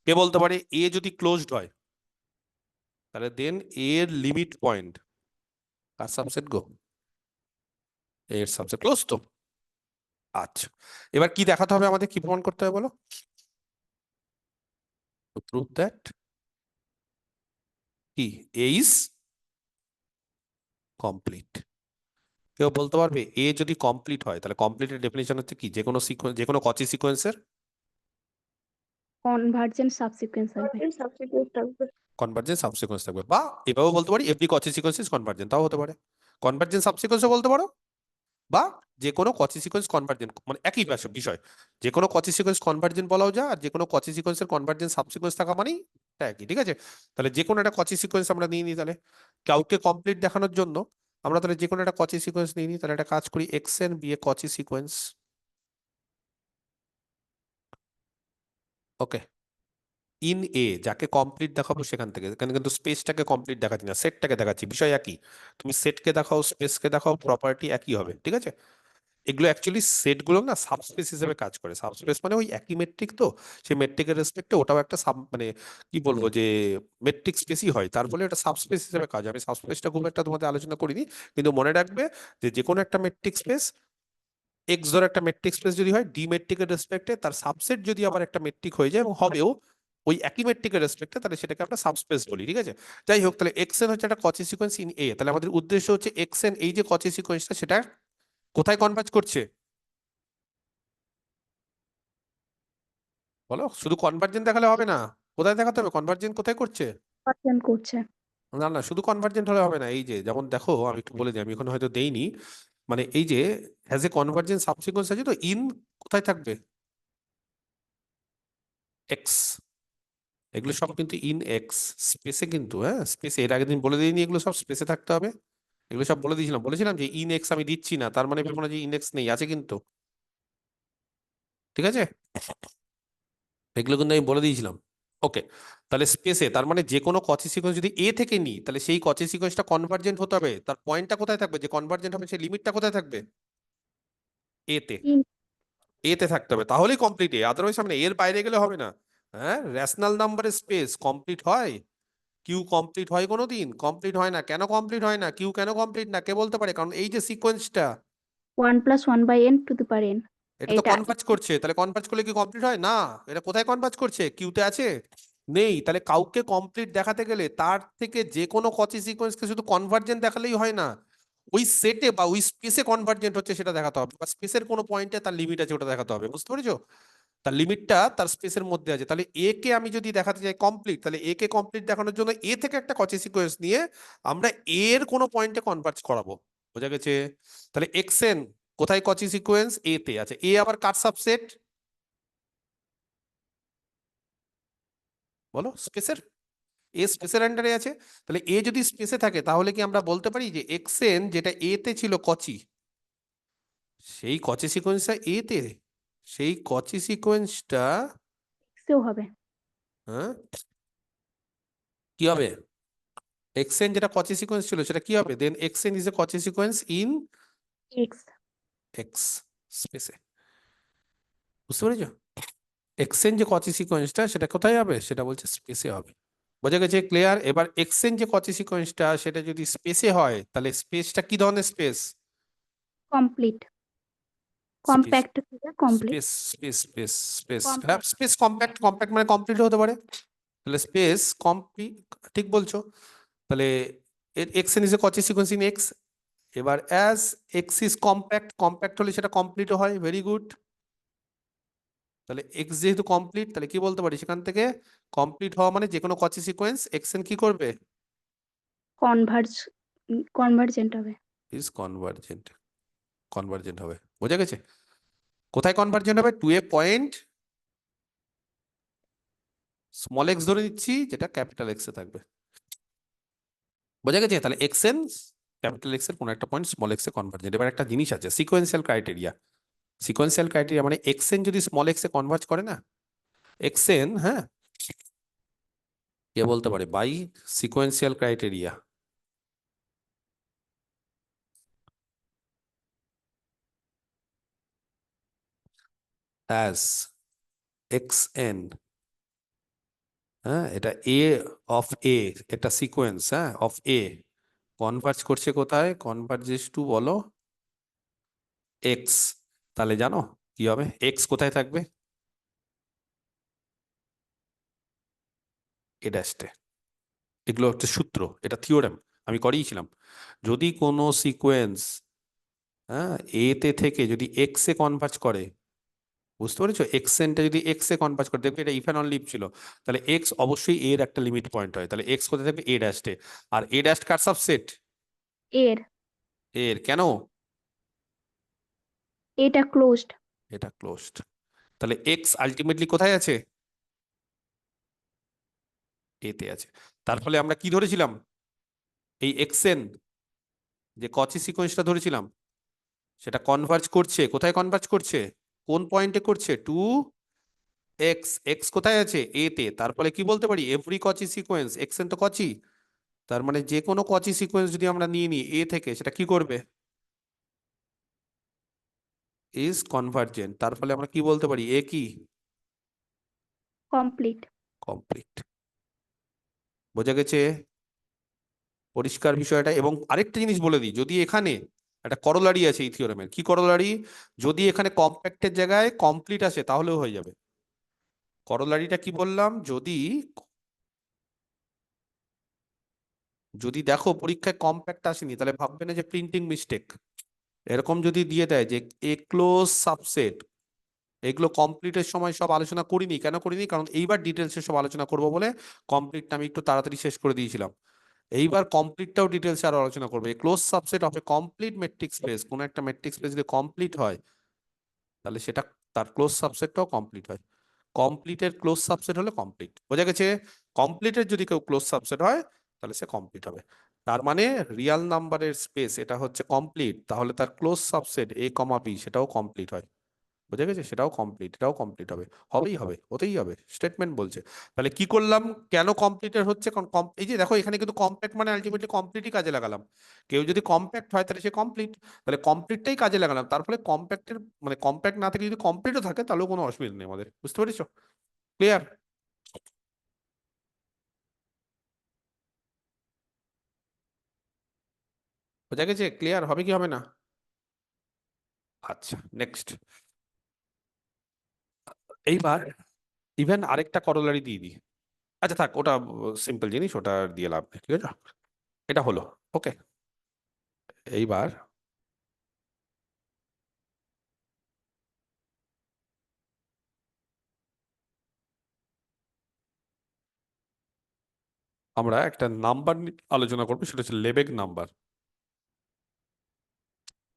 কে বলতে পারে এ যদি ক্লোজড হয় তাহলে দেন এর লিমিট পয়েন্ট কার সাবসেট গো? এর সাবসেট ক্লোজ তো। আচ্ছা, এবার কি দেখাতে হবে আমাদের, কি প্রমাণ করতে হবে বলো? প্রুভ দ্যাট কি এ ইজ কমপ্লিট। কেউ বলতে পারবে এ যদি কমপ্লিট হয় তাহলে কমপ্লিটের ডেফিনেশন হচ্ছে কি? যে কোনো সিকোয়েন্স, যে কোনো কচি সিকোয়েন্সের কনভার্জেন্ট সাবসিকুয়েন্স থাকবে। কনভার্জেন্ট সাবসিকোয়েন্স থাকবে। বা এভাবেও বলতে পারি এফডি কচি সিকোয়েন্স ইজ কনভার্জেন্ট, তাও হতে পারে। কনভার্জেন্ট সাবসিকোয়েন্সও বলতে পারো, বা যে কোনো কচি সিকোয়েন্স কনভার্জেন্ট, মানে একই বিষয়। যে কোনো কচি সিকোয়েন্স কনভার্জেন্ট বলাও যায়, আর যে কোনো কচি সিকোয়েন্সের কনভার্জেন্ট সাবসিকোয়েন্স থাকা মানেই এটা একই, ঠিক আছে? তাহলে যে কোনো একটা কচি সিকোয়েন্স আমরা নিয়ে নিই, তাহলে কাউকে কমপ্লিট দেখানোর জন্য আমরা তাহলে যে কোনো একটা কচি সিকোয়েন্স নিয়ে নিই। তাহলে একটা কাজ করি, এক্স এন বি এ কচি সিকোয়েন্স, ওকে? ইন এ যাকে কমপ্লিট দেখাবো সেখান থেকে, এখানে কিন্তু স্পেসটাকে কমপ্লিট দেখাচ্ছি না, সেটটাকে দেখাচ্ছি, বিষয় একই। তুমি সেটকে দেখাও স্পেসকে দেখাও, প্রপার্টি একই হবে, ঠিক আছে? এগুলো অ্যাকচুয়ালি সেটগুলো না সাবস্পেস হিসেবে কাজ করে। সাবস্পেস মানে ওই একই মেট্রিক তো, সেই মেট্রিকের রেসপেক্টে ওটাও একটা সাব, মানে কি বলবো, যে মেট্রিক স্পেসই হয়, তার ফলে এটা সাবস্পেস হিসেবে কাজ। আমি সাবস্পেসটা খুব একটা তোমাদের আলোচনা করিনি, কিন্তু মনে রাখবে যে যে কোনো একটা মেট্রিক স্পেস, এক্স ধর একটা মেট্রিক স্পেস যদি হয় ডি মেট্রিকের রেসপেক্টে, তার সাবসেট যদি আবার একটা মেট্রিক হয়ে যায় এবং হবেও ওই একই মেট্রিকের রেসপেক্টে, তাহলে সেটাকে আমরা সাবস্পেস বলি, ঠিক আছে? যাই হোক, তাহলে এক্স এন হচ্ছে একটা কচি সিকোয়েন্স ইন এ। তাহলে আমাদের উদ্দেশ্য হচ্ছে এক্স এন, এই যে কচি সিকোয়েন্সটা, সেটা কোথায় কনভার্জ করছে বলো? শুধু কনভার্জেন্ট দেখালে হবে না, কোথায় দেখাতে হবে কনভার্জেন্ট কোথায় করছে? কনভার্জেন্ট করছে। না না, শুধু কনভার্জেন্ট হলে হবে না। এই যে যেমন দেখো, আমি একটু বলে দিই, আমি এখন হয়তো দেইনি, মানে এই যে হ্যাজ এ কনভার্জেন্ট সাবসিকোয়েন্স আছে, তো ইন কোথায় থাকবে? এক্স। এগুলো সব কিন্তু ইন এক্স স্পেসে, কিন্তু হ্যাঁ স্পেসে। এর আগের দিন বলে দিইনি এগুলো সব স্পেসে থাকতে হবে? এগুলো সব বলে দিয়েছিলাম, বলেছিলাম যে ইন এক্স আমি দিচ্ছি না, তার মানে ভেবো না যে ইন এক্স নেই, আছে কিন্তু। ঠিক আছে, এগুলো কিন্তু আমি বলে দিয়েছিলাম। ওকে, তাহলে স্পেসে, তার মানে যে কোনো কচি সিকোয়েন্স যদি এ থেকে নিই, তাহলে সেই কচি সিকোয়েন্সটা কনভার্জেন্ট হতে হবে। তার পয়েন্টটা কোথায় থাকবে? যে কনভার্জেন্ট হবে সেই লিমিটটা কোথায় থাকবে? এ তে। ইন এ তে থাকতে হবে, তাহলেই কমপ্লিট। আদারওয়াইজ সামনে এর বাইরে গেলে হবে না। হ্যাঁ, রেশনাল নাম্বারের স্পেস কমপ্লিট হয়? কিউ কমপ্লিট হয় কোনোদিন? কমপ্লিট হয় না। কেন কমপ্লিট হয় না? কিউ কেন কমপ্লিট না, কে বলতে পারে? কারণ এই যে সিকোয়েন্সটা, 1 + 1/n⁴ এটা তো এটা কনভার্জ করছে। তাহলে কনভার্জ করলে কি কমপ্লিট হয় না? এটা কোথায় কনভার্জ করছে? কিউতে আছে? নেই। তাহলে কাউকে কমপ্লিট দেখাতে গেলে তার থেকে যে কোনো কচি সিকোয়েন্সকে শুধু কনভার্জেন্ট দেখালেই হয় না, ওই সেটে বা ওই স্পেসে কনভার্জেন্ট হচ্ছে সেটা দেখাতে হবে, বা স্পেসের কোনো পয়েন্টে তার লিমিট আছে ওটা দেখাতে হবে। বুঝতে পেরেছো? তার লিমিটটা তার স্পেসের মধ্যে আছে। তাহলে এ কে আমি যদি দেখাতে চাই কমপ্লিট, তাহলে এ কে কমপ্লিট দেখানোর জন্য এ থেকে একটা কচি সিকোয়েন্স নিয়ে আমরা এর কোনো পয়েন্টে কনভার্জ করাবো। বোঝা গেছে? তাহলে এক্সএন কোথায় কচি সিকোয়েন্স? এ তে আছে। এ আবার কার সাবসেট? বলো, স্পেসের। এ স্পেসের আন্ডারে আছে। তাহলে এ যদি স্পেসে থাকে, তাহলে কি আমরা বলতে পারি যে এক্সএন যেটা এ তে ছিল কচি, সেই কচি সিকোয়েন্সটা এ তে, সেই কচি সিকোয়েন্সটা, এক্সেও হবে। হ্যাঁ কি হবে? এক্সএন যেটা কচি সিকোয়েন্স ছিল সেটা কি হবে? দেন এক্সএন ইজ এ কচি সিকোয়েন্স ইন এক্স এক্স স্পেসে। বুঝতে পেরেছো? এক্সএন যে কচি সিকোয়েন্সটা সেটা কোথায় হবে? সেটা বলছে স্পেসে হবে। বোঝা গেছে? ক্লিয়ার? এবার এক্সএন যে কচি সিকোয়েন্সটা সেটা যদি স্পেসে হয়, তাহলে স্পেসটা কি ধরনের স্পেস? কমপ্লিট। স্পেস কম্প্যাক্ট থেকে complete. Space space space space, হ্যাঁ কম্প্যাক্ট। Space compact. কম্প্যাক্ট মানে কমপ্লিট হতে পারে। তাহলে স্পেস কমপ্লিট, ঠিক বলছো। তাহলে এক্সএন ইজ এ কচি সিকোয়েন্স ইন এক্স। এবার as x is compact, compact হলে সেটা কমপ্লিটও হয়। Very good. তাহলে এক্স যেহেতু কমপ্লিট, তাহলে কি বলতে পারি সেখান থেকে? কমপ্লিট হওয়া মানে যে কোনো কচি সিকোয়েন্স এক্সএন কি করবে? কনভার্জ কনভার্জেন্ট হবে। Is convergent. কনভার্জেন্ট হবে। বোঝা গেছে? কোথায় কনভার্জেন্ট হবে? টু এ পয়েন্ট স্মল এক্স ধরে নিচ্ছি, যেটা ক্যাপিটাল এক্স এ থাকবে। বোঝা গেছে? তাহলে এক্সএন ক্যাপিটাল এক্স এর কোনো একটা পয়েন্ট স্মল এক্স এ কনভার্জেন্ট। এবার একটা জিনিস আছে, সিকোয়েন্সিয়াল ক্রাইটেরিয়া। সিকোয়েন্সিয়াল ক্রাইটেরিয়া মানে এক্সএন যদি স্মল এক্স এ কনভার্জ করে না, এক্সএন, হ্যাঁ, কে বলতে পারে? By sequential criteria, as X N, হ্যাঁ, এটা এ অফ এ, একটা সিকোয়েন্স, হ্যাঁ, অফ এ কনভার্জ করছে কোথায়? কনভার্জেস টু, বলো, এক্স। তাহলে জানো কি হবে? এক্স কোথায় থাকবে? এ ড্যাশে। এগুলো হচ্ছে সূত্র, এটা থিওরেম, আমি করিয়েছিলাম। যদি কোনো সিকোয়েন্স, হ্যাঁ, এ তে থেকে যদি এক্স এ কনভার্জ করে, বুঝতে পেরেছো? এক্সেনটা যদি এক্স এ কনভার্জ করে, দেখবে এটা ইফ অ্যান্ড অনলি ইফ ছিল, তাহলে এক্স অবশ্যই এর একটা লিমিট পয়েন্ট হয়। তাহলে এক্স কোথায় থাকবে? এ ড্যাশে। আর এ ড্যাশ কার সাবসেট? এর এর। কেন? এটা ক্লোজড। এটা ক্লোজড। তাহলে এক্স আলটিমেটলি কোথায় আছে? এতে আছে। তার ফলে আমরা কি ধরেছিলাম? এই এক্সেন যে কচি সিকোয়েন্সটা ধরেছিলাম, সেটা কনভার্জ করছে কোথায়? কনভার্জ করছে কোন পয়েন্টে করছে? Two x. এক্স কোথায় আছে? এ তে। তার ফলে কি বলতে পারি? এভরি কচি সিকোয়েন্স, এক্সেন তো কচি, তার মানে যে কোনো কচি সিকোয়েন্স যদি আমরা নিয়ে নিই এ থেকে, সেটা কি করবে? Is convergent. তার ফলে আমরা কি বলতে পারি? এ কি? কমপ্লিট। কমপ্লিট। বোঝা গেছে? পরিষ্কার বিষয়টা। এবং আরেকটা জিনিস বলে দিই, যদি এখানে একটা করোলারি আছে এই থিওরেমের। কি করোলারি? যদি এখানে কম্প্যাক্টের জায়গায় কমপ্লিট আসে, তাহলেও হয়ে যাবে। করোলারিটা কি বললাম? যদি যদি দেখো পরীক্ষায় কম্প্যাক্ট আসেনি, তাহলে ভাববে না যে প্রিন্টিং মিস্টেক। এরকম যদি দিয়ে দেয় যে এ ক্লোজ সাবসেট এগুলো কমপ্লিটের সময় সব আলোচনা করিনি, কেন করিনি, কারণ এইবার ডিটেলসে সব আলোচনা করবো বলে কমপ্লিটটা আমি একটু তাড়াতাড়ি শেষ করে দিয়েছিলাম। এইবার কমপ্লিটটাও ডিটেলসে আরো আলোচনা করবে। Close subset of A complete metric space, কোন একটা মেট্রিক স্পেস যদি কমপ্লিট হয় তাহলে সেটা তার ক্লোজ সাবসেটটাও কমপ্লিট হয়। কমপ্লিটের ক্লোজ সাবসেট হলে কমপ্লিট, বোঝা গেছে? কমপ্লিটের যদি কেউ ক্লোজ সাবসেট হয় তাহলে সে কমপ্লিট হবে। তার মানে রিয়াল নাম্বারের স্পেস এটা হচ্ছে কমপ্লিট, তাহলে তার close subset A comma B সেটাও কমপ্লিট হয়। বোঝা গেছে? সেটাও কমপ্লিট, এটাও কমপ্লিট হবে, হবেই হবে, হতেই হবে, স্টেটমেন্ট বলছে। তাহলে কি করলাম, কেন কমপ্লিটের হচ্ছে, কারণ এই যে দেখো এখানে কিন্তু কম্প্যাক্ট মানে আলটিমেটলি কমপ্লিটই কাজে লাগালাম। কেউ যদি কম্প্যাক্ট হয় তাহলে সে কমপ্লিট, তাহলে কমপ্লিটটাই কাজে লাগালাম, তার ফলে কম্প্যাক্টের মানে কম্প্যাক্ট না থেকে যদি কমপ্লিটও থাকে তাহলেও কোনো অসুবিধা নেই আমাদের, বুঝতে পেরেছো? ক্লিয়ার? বোঝা গেছে? ক্লিয়ার হবে কি হবে না? আচ্ছা, নেক্সট। এইবার ইভেন আরেকটা করোলারি দিয়ে দিই। আচ্ছা থাক, ওটা সিম্পল জিনিস, ওটা দিয়ে লাভ নেই, ঠিক আছে? এটা হলো ওকে। এইবার আমরা একটা নাম্বার আলোচনা করবো, সেটা হচ্ছে লেবেগ নাম্বার।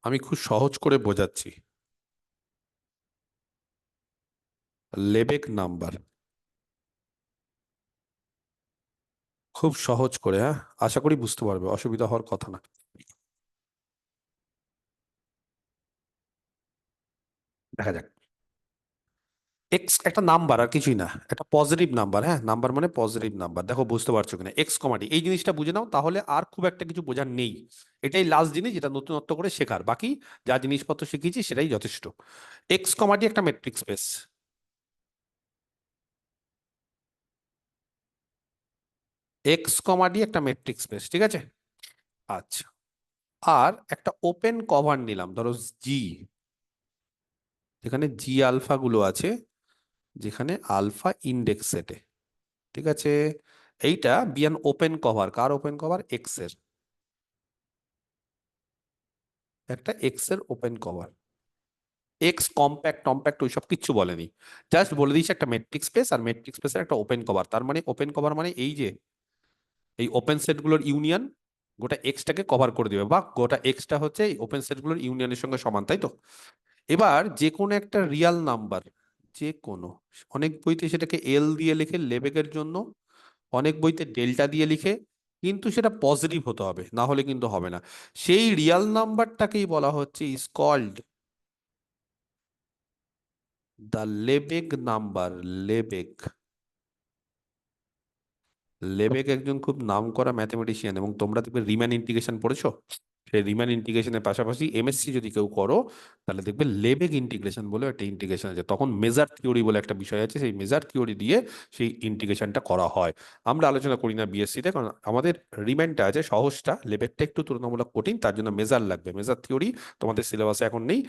আমি খুব সহজ করে বোঝাচ্ছি। লেবেগ নাম্বার খুব সহজ করে, হ্যাঁ, আশা করি বুঝতে পারবে, অসুবিধা হওয়ার কথা না। দেখা যাক। এক্স একটা নাম্বার, আর কিছুই না, একটা পজিটিভ নাম্বার। হ্যাঁ, নাম্বার মানে পজিটিভ নাম্বার। দেখো বুঝতে পারছো কিনা, এক্স কমাডি এই জিনিসটা বুঝে নাও, তাহলে আর খুব একটা কিছু বোঝার নেই। এটাই লাস্ট জিনিস যেটা নতুনত্ব করে শেখার, বাকি যা জিনিসপত্র শিখিয়েছি সেটাই যথেষ্ট। এক্স কমাডি একটা মেট্রিক স্পেস। এক্স কমাডি একটা মেট্রিক স্পেস, ঠিক আছে? আচ্ছা, আর একটা ওপেন কভার নিলাম, ধরো জি, যেখানে জি আলফা গুলো আছে, যেখানে আলফা ইন্ডেক্স সেটে, ঠিক আছে? এইটা বিয়ান ওপেন কভার, কার ওপেন কভার? এক্স এর, একটা এক্স এর ওপেন কভার। এক্স কম্প্যাক্ট টম্প্যাক্ট ওইসব কিচ্ছু বলেনি, জাস্ট বলে দিয়েছে একটা মেট্রিক স্পেস, আর মেট্রিক স্পেসের একটা ওপেন কভার। তার মানে ওপেন কভার মানে এই যে এই ওপেন সেটগুলোর ইউনিয়ন গোটা এক্সটাকে কভার করে দিবে, বা গোটা এক্সটা হচ্ছে এই ওপেন সেটগুলোর ইউনিয়নের সঙ্গে সমান, তাই তো? এবার যে কোনো একটা রিয়াল নাম্বার, যে কোনো, অনেক বইতে সেটাকে এল দিয়ে লিখে লেবেকের জন্য, অনেক বইতে ডেল্টা দিয়ে লিখে, কিন্তু সেটা পজিটিভ হতে হবে, না হলে কিন্তু হবে না। সেই রিয়াল নাম্বারটাকেই বলা হচ্ছে ইজ কল্ড দ্য লেবেগ নাম্বার। লেবেগ, লেবেক একজন খুব নামকরা ম্যাথমেটিশিয়ান, এবং তোমরা দেখবে রিম্যান ইন্টিগ্রেশন পড়েছো। সেই রিম্যান ইন্টিগ্রেশনের পাশাপাশি এমএসসি যদি কেউ করো তাহলে দেখবে লেবেক ইন্টিগ্রেশন বলে একটা ইন্টিগ্রেশন আছে, তখন মেজার থিওরি বলে একটা বিষয় আছে, সেই মেজার থিওরি দিয়ে সেই ইন্টিগ্রেশনটা করা হয়। আমরা আলোচনা করি না বিএসসি তে, কারণ আমাদের রিম্যানটা আছে সহজটা, লেবেকটা একটু তুলনামূলক কঠিন, তার জন্য মেজার লাগবে। মেজার থিওরি তোমাদের সিলেবাসে এখন নেই,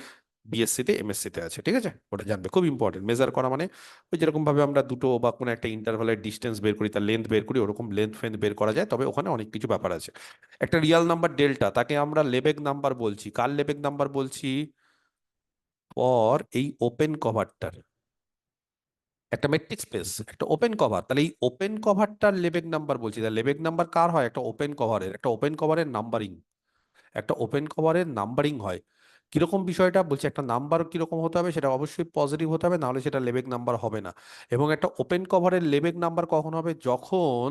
বিএসসি তে এমএসসি তে আছে, ঠিক আছে? ওটা জানবে, খুব ইম্পর্টেন্ট। মেজার করা মানে ওই যেরকম ভাবে আমরা দুটো বা কোনো একটা ইন্টারভালের ডিস্টেন্স বের করি, তার লেন্থ বের করি, ওরকম লেন্থ ফেন্থ বের করা যায়, তবে ওখানে অনেক কিছু ব্যাপার আছে। একটা রিয়াল নাম্বার ডেল্টা, তাকে আমরা লেবেগ নাম্বার বলছি। কার লেবেগ নাম্বার বলছি? ফর এই ওপেন কভারটার, একটা মেট্রিক স্পেস, একটা ওপেন কভার, তাহলে এই ওপেন কভারটার লেবেগ নাম্বার বলছি। তাহলে লেবেগ নাম্বার কার হয়? একটা ওপেন কভারের, একটা ওপেন কভারের নাম্বারিং, একটা ওপেন কভারের নাম্বারিং হয়। কিরকম বিষয়টা বলছি, একটা নাম্বার কিরকম হতে হবে, সেটা অবশ্যই পজিটিভ হতে হবে, নাহলে সেটা লেবেগ নাম্বার হবে না। এবং একটা ওপেন কভারের লেবেগ নাম্বার কখন হবে? যখন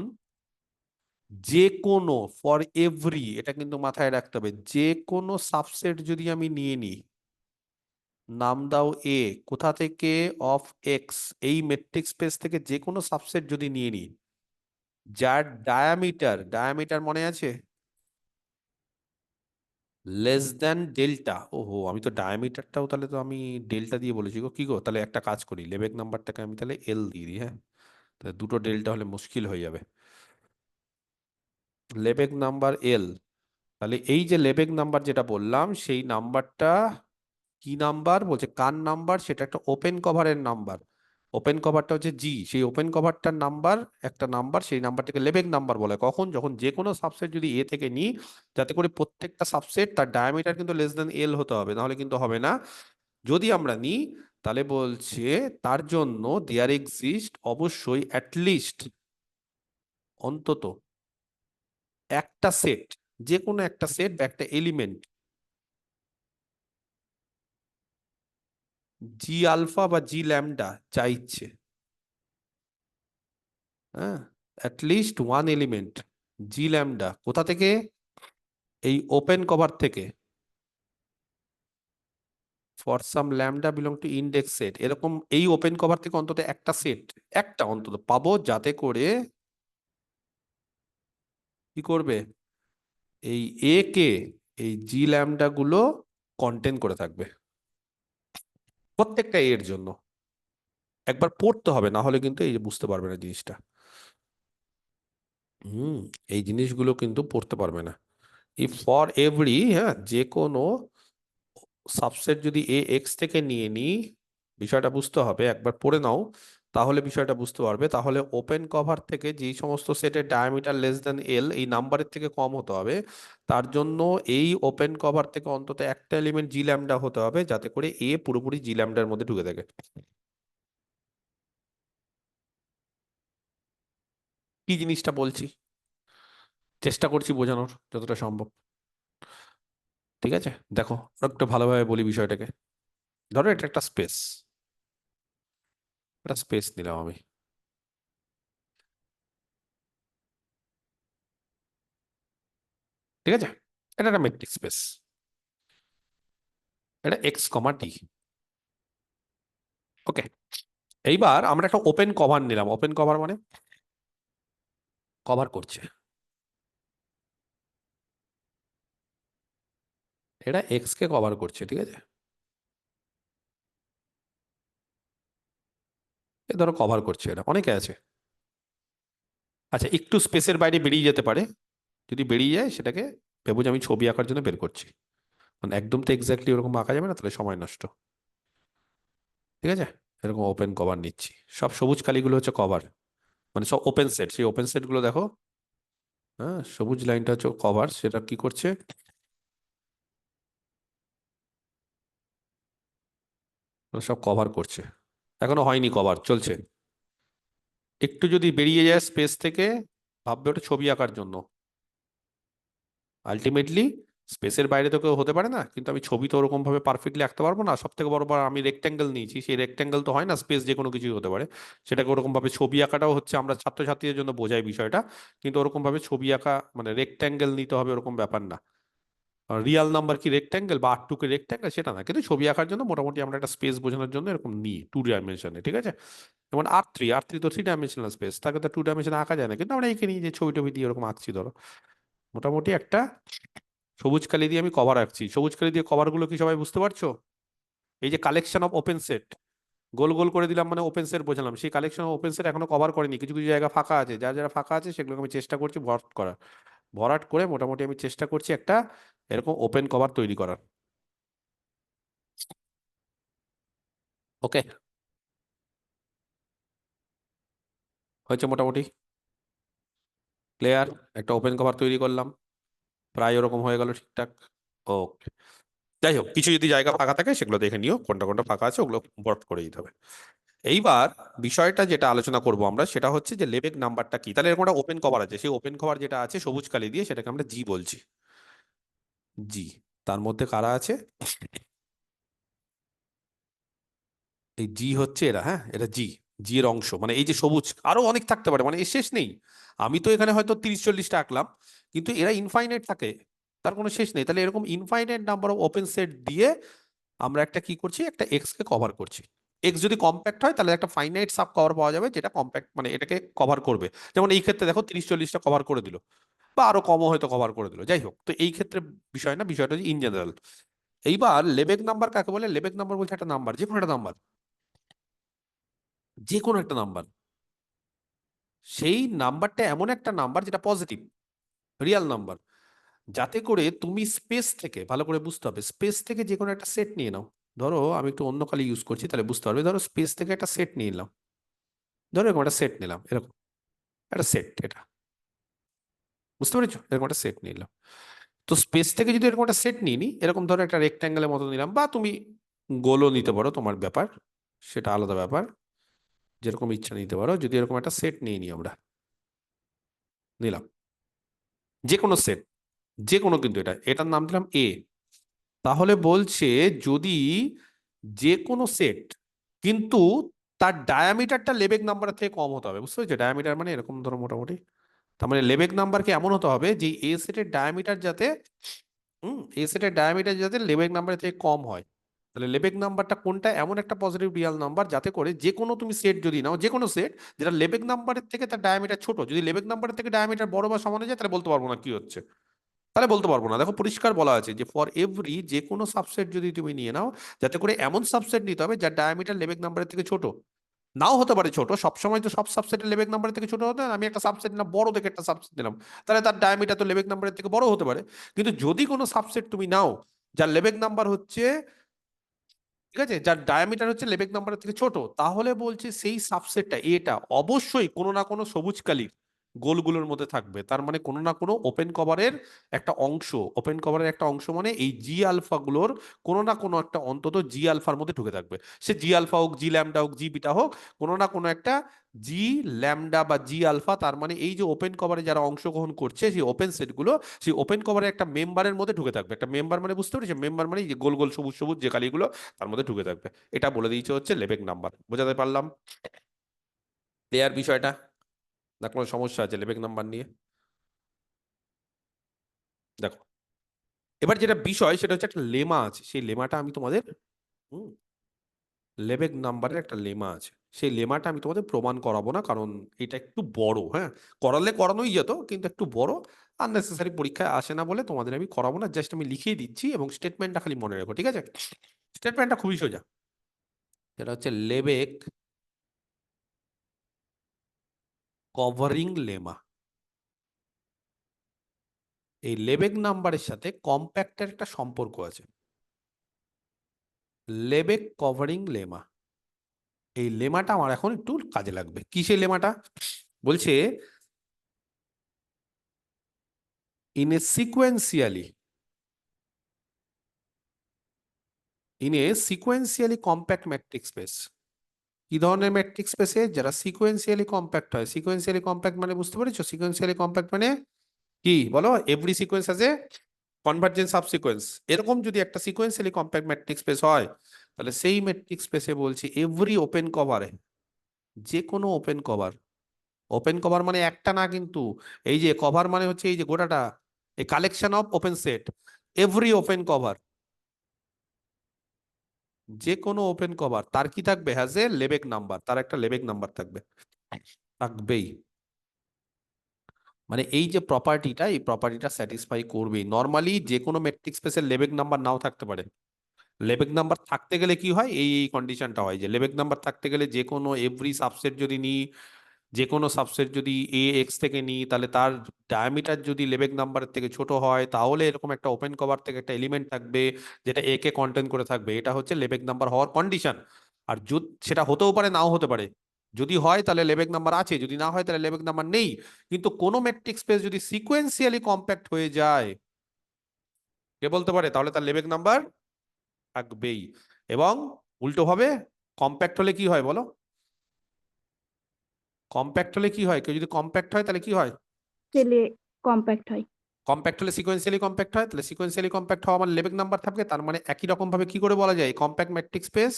যে কোনো, ফর এভরি, এটা কিন্তু মাথায় রাখতে হবে, যে কোনো সাবসেট যদি আমি নিয়ে নিই, নাম দাও এ, কোথা থেকে? অফ এক্স, এই মেট্রিক স্পেস থেকে যে কোনো সাবসেট যদি নিয়ে নিই, যার ডায়ামিটার, ডায়ামিটার মনে আছে, লেস দ্যান ডেল্টা। ওহো, আমি তো ডায়ামিটারটাও তাহলে তো আমি ডেল্টা দিয়ে বলেছি গো, কি গো? তাহলে একটা কাজ করি, লেবেক নাম্বারটাকে আমি তাহলে এল দিয়ে দিই, হ্যাঁ। তাহলে দুটো ডেল্টা হলে মুশকিল হয়ে যাবে। লেবেক নাম্বার এল, তাহলে এই যে লেবেক নাম্বার যেটা বললাম, সেই নাম্বারটা কি নাম্বার বলছে, কার নাম্বার? সেটা একটা ওপেন কভারের নাম্বার। ওপেন কভারটা হচ্ছে জি, সেই ওপেন কভারটার নাম্বার, একটা নাম্বার, সেই নাম্বারটাকে লেবেক নাম্বার বলে। কখন? যখন যে কোনো সাবসেট যদি এ থেকে নিই, যাতে করে প্রত্যেকটা সাবসেট তার ডায়ামিটার কিন্তু লেস দেন এল হতে হবে, নাহলে কিন্তু হবে না। যদি আমরা নিই তাহলে বলছে তার জন্য দেয়ার এক্সিস্ট অবশ্যই অ্যাটলিস্ট অন্তত একটা সেট, যে কোনো একটা সেট বা একটা এলিমেন্ট জি আলফা বা জি ল্যামডা যা ইচ্ছে, হ্যাঁ, অ্যাটলিস্ট ওয়ান এলিমেন্ট জি ল্যামডা কোথা থেকে, এই ওপেন কভার থেকে, for some lambda belong to index set, এরকম এই ওপেন কভার থেকে অন্তত একটা সেট, একটা অন্তত পাবো, যাতে করে কি করবে, এই এ কে এই জি ল্যামডা গুলো কন্টেন করে থাকবে প্রত্যেকটা এর জন্য। একবার পড়তে হবে, না হলে কিন্তু এই যে বুঝতে পারবে না জিনিসটা। হুম, এই জিনিসগুলো কিন্তু পড়তে পারবে না। ইফ ফর এভরি, হ্যাঁ, যে কোনো সাবসেট যদি এ এক্স থেকে নিয়ে নিই, বিষয়টা বুঝতে হবে, একবার পড়ে নাও তাহলে বিষয়টা বুঝতে পারবে। তাহলে ওপেন কভার থেকে যেই সমস্ত সেটের ডায়ামিটার লেস দেন এল এই নাম্বারের থেকে কম হতে হবে, তার জন্য এই ওপেন কভার থেকে অন্তত একটা এলিমেন্ট জি ল্যামডা হতে হবে, যাতে করে এ পুরোপুরি জি ল্যামডার মধ্যে ঢুকে থাকে। কি জিনিসটা বলছি, চেষ্টা করছি বোঝানোর যতটা সম্ভব। ঠিক আছে, দেখো আর একটু ভালোভাবে বলি বিষয়টাকে। ধরো এটা একটা স্পেস, একটা স্পেস নিলাম আমি, ঠিক আছে, এটা একটা মেট্রিক স্পেস, এটা এক্স কমা টি। ওকে, এইবার আমরা একটা ওপেন কভার নিলাম, ওপেন কভার মানে কভার করছে, এটা এক্স কে কভার করছে, ঠিক আছে, এ ধরো কভার করছে, এটা অনেকে আছে। আচ্ছা, একটু স্পেসের বাইরে বেরিয়ে যেতে পারে, যদি বেরিয়ে যায় সেটাকে ভেবো যে আমি ছবি আঁকার জন্য বের করছি, মানে একদম তো এক্স্যাক্টলি ওরকম আঁকা যাবে না, তাহলে সময় নষ্ট। ঠিক আছে, এরকম ওপেন কভার নিচ্ছি, সব সবুজ কালিগুলো হচ্ছে কভার, মানে সব ওপেন সেট, সেই ওপেন সেট গুলো দেখো, হ্যাঁ, সবুজ লাইনটা হচ্ছে কভার, সেটা কি করছে, সব কভার করছে, এখনো হয়নি কভার, চলছে। একটু যদি বেরিয়ে যায় স্পেস থেকে, ভাববে ওটা ছবি আঁকার জন্য, আলটিমেটলি স্পেসের বাইরে তো কেউ হতে পারে না, কিন্তু আমি ছবি তো ওরকম ভাবে পারফেক্টলি আঁকতে পারবো না, সব থেকে বড় আমি রেক্ট্যাঙ্গেল নিয়েছি, সেই রেক্ট্যাঙ্গেল তো হয় না, স্পেস যে কোনো কিছুই হতে পারে, সেটাকে ওরকম ভাবে ছবি আঁকাটাও হচ্ছে, আমরা ছাত্রছাত্রীদের জন্য বোঝাই বিষয়টা, কিন্তু ওরকম ভাবে ছবি আঁকা মানে রেক্ট্যাঙ্গেল নিতে হবে ওরকম ব্যাপার না। রিয়াল নাম্বার কি রেক্ট্যাঙ্গেল বা আর টু কে রেক্ট্যাঙ্গেল সেটা না, কিন্তু ছবি আঁকার জন্য মোটামুটি আমরা একটা স্পেস বোঝানোর জন্য এরকম নিই টু ডাইমেনশনে, ঠিক আছে। যেমন আর থ্রি তো থ্রি ডাইমেনশনাল স্পেস, তাকে তো টু ডাইমেনশনে আঁকা যায় না, কিন্তু আমরা এঁকে নিই যে ছবি টবি দিয়ে ওরকম আঁকছি, ধরো মোটামুটি একটা সবুজ কালি দিয়ে আমি কভার আঁকছি, সবুজ কালি দিয়ে কভার গুলো কি সবাই বুঝতে পারছো, এই যে কালেকশন অফ ওপেন সেট, গোল গোল করে দিলাম মানে ওপেন সেট বোঝালাম, সেই কালেকশন অফ ওপেন সেট এখনো কভার করেনি, কিছু কিছু জায়গা ফাঁকা আছে, যারা যারা ফাঁকা আছে সেগুলোকে আমি চেষ্টা করছি ভরাট করার, ভরাট করে মোটামুটি আমি চেষ্টা করছি একটা এরকম ওপেন কভার তৈরি করার। ওকে, হয়েছে মোটামুটি ক্লিয়ার, একটা ওপেন কভার তৈরি করলাম, প্রায় ওরকম হয়ে গেল ঠিকঠাক। ওকে, যাই হোক, কিছু যদি জায়গা ফাঁকা থাকে সেগুলো দেখে নিও, কোনটা কোনটা ফাঁকা আছে ওগুলো ভরাট করে দিতে হবে। এইবার বিষয়টা যেটা আলোচনা করব আমরা সেটা হচ্ছে যে লেবেক নাম্বারটা কি, তাহলে এরকম একটা ওপেন কভার আছে, সেই ওপেন কভার যেটা আছে সবুজ কালি দিয়ে সেটাকে আমরা জি বলছি, জি, তার মধ্যে কারা আছে, এই জি হচ্ছে এরা, হ্যাঁ, এটা জি, জি এর অংশ, মানে এই যে সবুজ আরো অনেক থাকতে পারে, মানে এর শেষ নেই, আমি তো এখানে হয়তো 30-40টা আঁকলাম, কিন্তু এরা ইনফাইনাইট থাকে, তার কোনো শেষ নেই, তাহলে এরকম infinite number of open set দিয়ে আমরা একটা কি করছি, একটা এক্স কে কভার করছি। এক্স যদি কম্প্যাক্ট হয় তাহলে একটা ফাইনাইট সাব কভার পাওয়া যাবে যেটা কম্প্যাক্ট, মানে এটাকে কভার করবে, যেমন এই ক্ষেত্রে দেখো 30-40টা কভার করে দিল, বা আরো কমও হয়তো কভার করে দিল, যাই হোক, তো এই ক্ষেত্রে বিষয় না, বিষয়টা হচ্ছে ইন জেনারেল। এইবার লেবেক নাম্বার কাকে বলে, লেবেক নাম্বার বলছে একটা নাম্বার, যে কোনো একটা নাম্বার, যে কোনো একটা নাম্বার, সেই নাম্বারটা এমন একটা নাম্বার যেটা পজিটিভ, রিয়াল নাম্বার, যাতে করে তুমি স্পেস থেকে, ভালো করে বুঝতে হবে, স্পেস থেকে যে কোনো একটা সেট নিয়ে নাও, ধরো আমি একটু অন্য কালি ইউজ করছি তাহলে বুঝতে পারবে, ধরো স্পেস থেকে একটা সেট নিয়ে নিলাম, ধরো এরকম একটা সেট নিলাম, এরকম একটা সেট, এটা বুঝতে পেরেছো, এরকম একটা সেট নিলাম, তো স্পেস থেকে যদি এরকম একটা সেট নিয়ে নি, এরকম ধরো একটা রেক্ট্যাঙ্গেলের মতো নিলাম, বা তুমি গোলও নিতে পারো, তোমার ব্যাপার, সেটা আলাদা ব্যাপার, যেরকম ইচ্ছা নিতে পারো। যদি এরকম একটা সেট নিয়ে নিই, আমরা নিলাম যে কোনো সেট, যে কোনো, কিন্তু এটার নাম দিলাম এ। তাহলে বলছে যদি যে কোনো সেট, কিন্তু তার ডায়ামিটারটা লেবেক নাম্বারের থেকে কম হতে হবে। বুঝতে পেরেছো? ডায়ামিটার মানে এরকম ধরো মোটামুটি, তার মানে লেবেক নাম্বারকে এমন হতে হবে যে এ সেটের ডায়ামিটার যাতে, এ সেটের ডায়ামিটার যাতে লেবেক নাম্বারের থেকে কম হয়। তাহলে লেবেক নাম্বারটা কোনটা? এমন একটা পজিটিভ রিয়াল নাম্বার যাতে করে যে কোনো তুমি সেট যদি নাও, যে কোনো সেট যেটা লেবেক নাম্বারের থেকে তার ডায়ামিটার ছোট, যদি লেবেক নাম্বারের থেকে ডায়ামিটার বড় বা সমান হয়ে যায়, তাহলে বলতে পারবো না কি হচ্ছে। তাহলে বলতে পারবো না। দেখো পরিষ্কার বলা আছে যে ফর এভরি, যে কোনো সাবসেট যদি তুমি নিয়ে নাও, যাতে করে এমন সাবসেট নিতে হবে যার ডায়ামিটার লেবেক নাম্বারের থেকে ছোট। নাও হতে পারে ছোট, সবসময় তো সব সাবসেটের লেবেক নাম্বারের থেকে ছোট হতে হয় না। আমি একটা সাবসেট নিলাম, বড় দেখে একটা সাবসেট নিলাম, তাহলে তার ডায়ামিটার তো লেবেক নাম্বারের থেকে বড় হতে পারে। কিন্তু যদি কোনো সাবসেট তুমি নাও যার লেবেক নাম্বার হচ্ছে, ঠিক আছে, যার ডায়ামিটার হচ্ছে লেবেক নাম্বারের থেকে ছোট, তাহলে বলছে সেই সাবসেটটা এটা অবশ্যই কোনো না কোনো সবুজ কালির গোলগুলোর মধ্যে থাকবে। তার মানে কোনো না কোনো ওপেন কভারের একটা অংশ, ওপেন কভারের একটা অংশ মানে এই জি আলফা গুলোর কোনো না কোনো একটা অন্তত জি আলফার মধ্যে ঢুকে থাকবে। সে জি আলফা হোক, জি ল্যামডা হোক, জি বিটা হোক, কোনো না কোনো একটা জি ল্যামডা বা জি আলফা, তার মানে এই যে ওপেন কভারে যারা অংশগ্রহণ করছে সেই ওপেন সেটগুলো, সেই ওপেন কভারের একটা মেম্বারের মধ্যে ঢুকে থাকবে। একটা মেম্বার মানে বুঝতে পেরেছো? মেম্বার মানে এই যে গোল গোল সবুজ সবুজ যে কালিগুলো, তার মধ্যে ঢুকে থাকবে। এটা বলে দিয়েছে হচ্ছে লেবেক নাম্বার। বোঝাতে পারলাম ক্লিয়ার বিষয়টা? না কোনো সমস্যা আছে লেবেক নাম্বার নিয়ে? দেখো, এবার যেটা বিষয় সেটা হচ্ছে একটা লেমা আছে, সেই লেমাটা আমি তোমাদের, হুম, লেবেক নাম্বারের একটা লেমা আছে, সেই লেমাটা আমি তোমাদের প্রমাণ করাবো না, কারণ এটা একটু বড়। হ্যাঁ, করালে করানোই যেত, কিন্তু একটু বড়, আননেসেসারি পরীক্ষায় আসে না বলে তোমাদের আমি করাবো না। জাস্ট আমি লিখিয়ে দিচ্ছি এবং স্টেটমেন্টটা খালি মনে রাখো, ঠিক আছে? স্টেটমেন্টটা খুবই সোজা, সেটা হচ্ছে লেবেক কভারিং লেমা। এই লেবেক নাম্বারের সাথে কম্প্যাক্টের একটা সম্পর্ক আছে। লেবেক কভারিং লেমা, এই লেমাটা আমার এখন একটু কাজে লাগবে। কি সেই লেমাটা? বলছে in a sequentially, compact matrix space. কি ধরনের ম্যাট্রিক্স স্পেসে? যারা সিকোয়েন্সিয়ালি কম্প্যাক্ট হয়। সিকোয়েন্সিয়ালি কম্প্যাক্ট মানে বুঝতে পেরেছো? সিকোয়েন্সিয়ালি কম্প্যাক্ট মানে কি বলো? এভরি সিকোয়েন্স আছে কনভার্জেন্ট সাবসিকোয়েন্স। এরকম যদি একটা সিকোয়েন্সিয়ালি কম্প্যাক্ট ম্যাট্রিক্স স্পেস হয়, তাহলে সেই ম্যাট্রিক্স স্পেসে বলছি এভরি ওপেন কভারে, যে কোনো ওপেন কভার, ওপেন কভার মানে একটা না কিন্তু, এই যে কভার মানে হচ্ছে এই যে গোটাটা, এই collection of open set, every open cover, যে কোনো ওপেন কভার তার কি থাকবে? হ্যাজ এ লেবেক নাম্বার, তার একটা লেবেক নাম্বার থাকবে, থাকবেই। মানে এই যে প্রপার্টিটা, এই প্রপার্টিটা স্যাটিসফাই করবে। নর্মালি যে কোনো মেট্রিক স্পেসের লেবেক নাম্বার নাও থাকতে পারে। লেবেক নাম্বার থাকতে গেলে কি হয়? এই কন্ডিশনটা হয় যে লেবেক নাম্বার থাকতে গেলে যে কোনো এভরি সাবসেট যদি নিই, যে কোনো সাবসেট যদি এ এক্স থেকে নিই, তাহলে তার ডায়ামিটার যদি লেবেক নাম্বারের থেকে ছোট হয়, তাহলে এরকম একটা ওপেন কভার থেকে একটা এলিমেন্ট থাকবে যেটা এ কে কন্টেন করে থাকবে। এটা হচ্ছে লেবেক নাম্বার হওয়ার কন্ডিশন। আর যদি সেটা হতেও পারে, নাও হতে পারে। যদি হয় তাহলে লেবেক নাম্বার আছে, যদি না হয় তাহলে লেবেক নাম্বার নেই। কিন্তু কোনো ম্যাট্রিক্স স্পেস যদি সিকোয়েন্সিয়ালি কম্প্যাক্ট হয়ে যায়, কে বলতে পারে? তাহলে তার লেবেক নাম্বার থাকবেই। এবং উল্টো ভাবে কম্প্যাক্ট হলে কি হয় বলো? কম্প্যাক্ট হলে কি হয়? কেউ যদি কম্প্যাক্ট হয় তাহলে কি হয়? পেলে কম্প্যাক্ট হয়। কম্প্যাক্ট হলে সিকোয়েন্সিয়ালি কম্প্যাক্ট হয়, তাহলে সিকোয়েন্সিয়ালি কম্প্যাক্ট হওয়া মানে লেবেক নাম্বার থাকবে। তার মানে একই রকম ভাবে কি করে বলা যায় কম্প্যাক্ট ম্যাট্রিক্স স্পেস?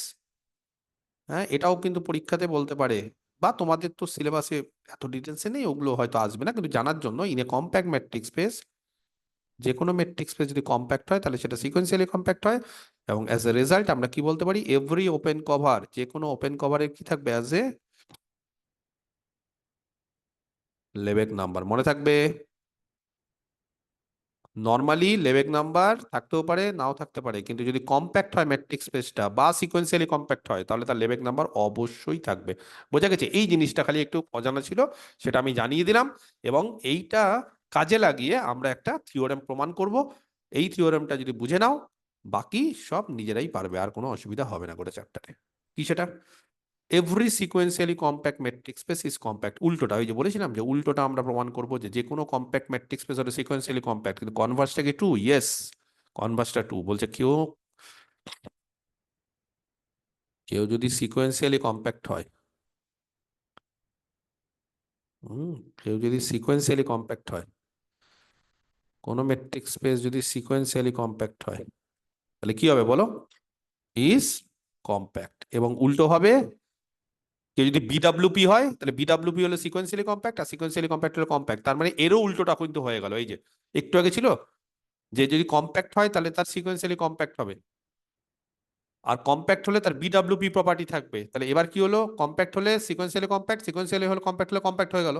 হ্যাঁ, এটাও কিন্তু পরীক্ষাতে বলতে পারে, বা তোমাদের তো সিলেবাসে এত ডিটেলসে নেই, ওগুলো হয়তো আসবে না, কিন্তু জানার জন্য in a compact matrix space, যে কোনো ম্যাট্রিক্স স্পেস যদি কম্প্যাক্ট হয় তাহলে সেটা সিকোয়েন্সিয়ালি কম্প্যাক্ট হয়। এবং অ্যাজ এ রেজাল্ট আমরা কি বলতে পারি? এভরি ওপেন কভার, যে কোনো ওপেন কভারের কি থাকবে? As a Lebesgue number. মনে থাকবে, নর্মালি লেবেক নাম্বার থাকতেও পারে, নাও থাকতে পারে, কিন্তু যদি কম্প্যাক্ট হয় ম্যাট্রিক্স স্পেসটা বা সিকোয়েন্সিয়ালি কম্প্যাক্ট হয়, তাহলে তার লেবেক নাম্বার অবশ্যই থাকবে। বোঝা গেছে? এই জিনিসটা খালি একটু অজানা ছিল, সেটা আমি জানিয়ে দিলাম। এবং এইটা কাজে লাগিয়ে আমরা একটা থিওরেম প্রমাণ করব। এই থিওরেমটা যদি বুঝে নাও, বাকি সব নিজেরাই পারবে, আর কোনো অসুবিধা হবে না গোটা চ্যাপ্টারে। কি সেটা? Every sequentially compact matrix space is compact. উল্টোটা, ওই যে বলেছিলাম যে উল্টোটা আমরা প্রমাণ করবো, যে যে কোনো কম্প্যাক্ট ম্যাট্রিক্স স্পেস হলো সিকোয়েন্সিয়ালি কম্প্যাক্ট। কিন্তু কনভার্সটা কি ট্রু? Yes, কনভার্সটা true. বলছে কেউ কেউ যদি সিকোয়েন্সিয়ালি কম্প্যাক্ট হয়, কেউ যদি সিকোয়েন্সিয়ালি কম্প্যাক্ট হয়, কোনো মেট্রিক স্পেস যদি সিকোয়েন্সিয়ালি কম্প্যাক্ট হয়, তাহলে কি হবে বলো? Is compact. এবং উল্টো হবে, কেউ যদি বিডব্লিউপি হয়, তাহলে বিডব্লিউপি হলো সিকোয়েন্সিয়ালি কম্প্যাক্ট, আর সিকোয়েন্সিয়ালি কম্প্যাক্ট হলো কম্প্যাক্ট। তার মানে এরও উল্টোটা কিন্তু হয়ে গেল। এই যে একটু আগে ছিল যে যদি কম্প্যাক্ট হয় তাহলে তার সিকোয়েন্সিয়ালি কম্প্যাক্ট হবে, আর কম্প্যাক্ট হলে তার বিডব্লিউপি প্রপার্টি থাকবে। তাহলে এবার কি হলো? কম্প্যাক্ট হলে সিকোয়েন্সিয়ালি কম্প্যাক্ট, সিকোয়েন্সিয়ালি হলো কম্প্যাক্ট হলে কম্প্যাক্ট হয়ে গেল,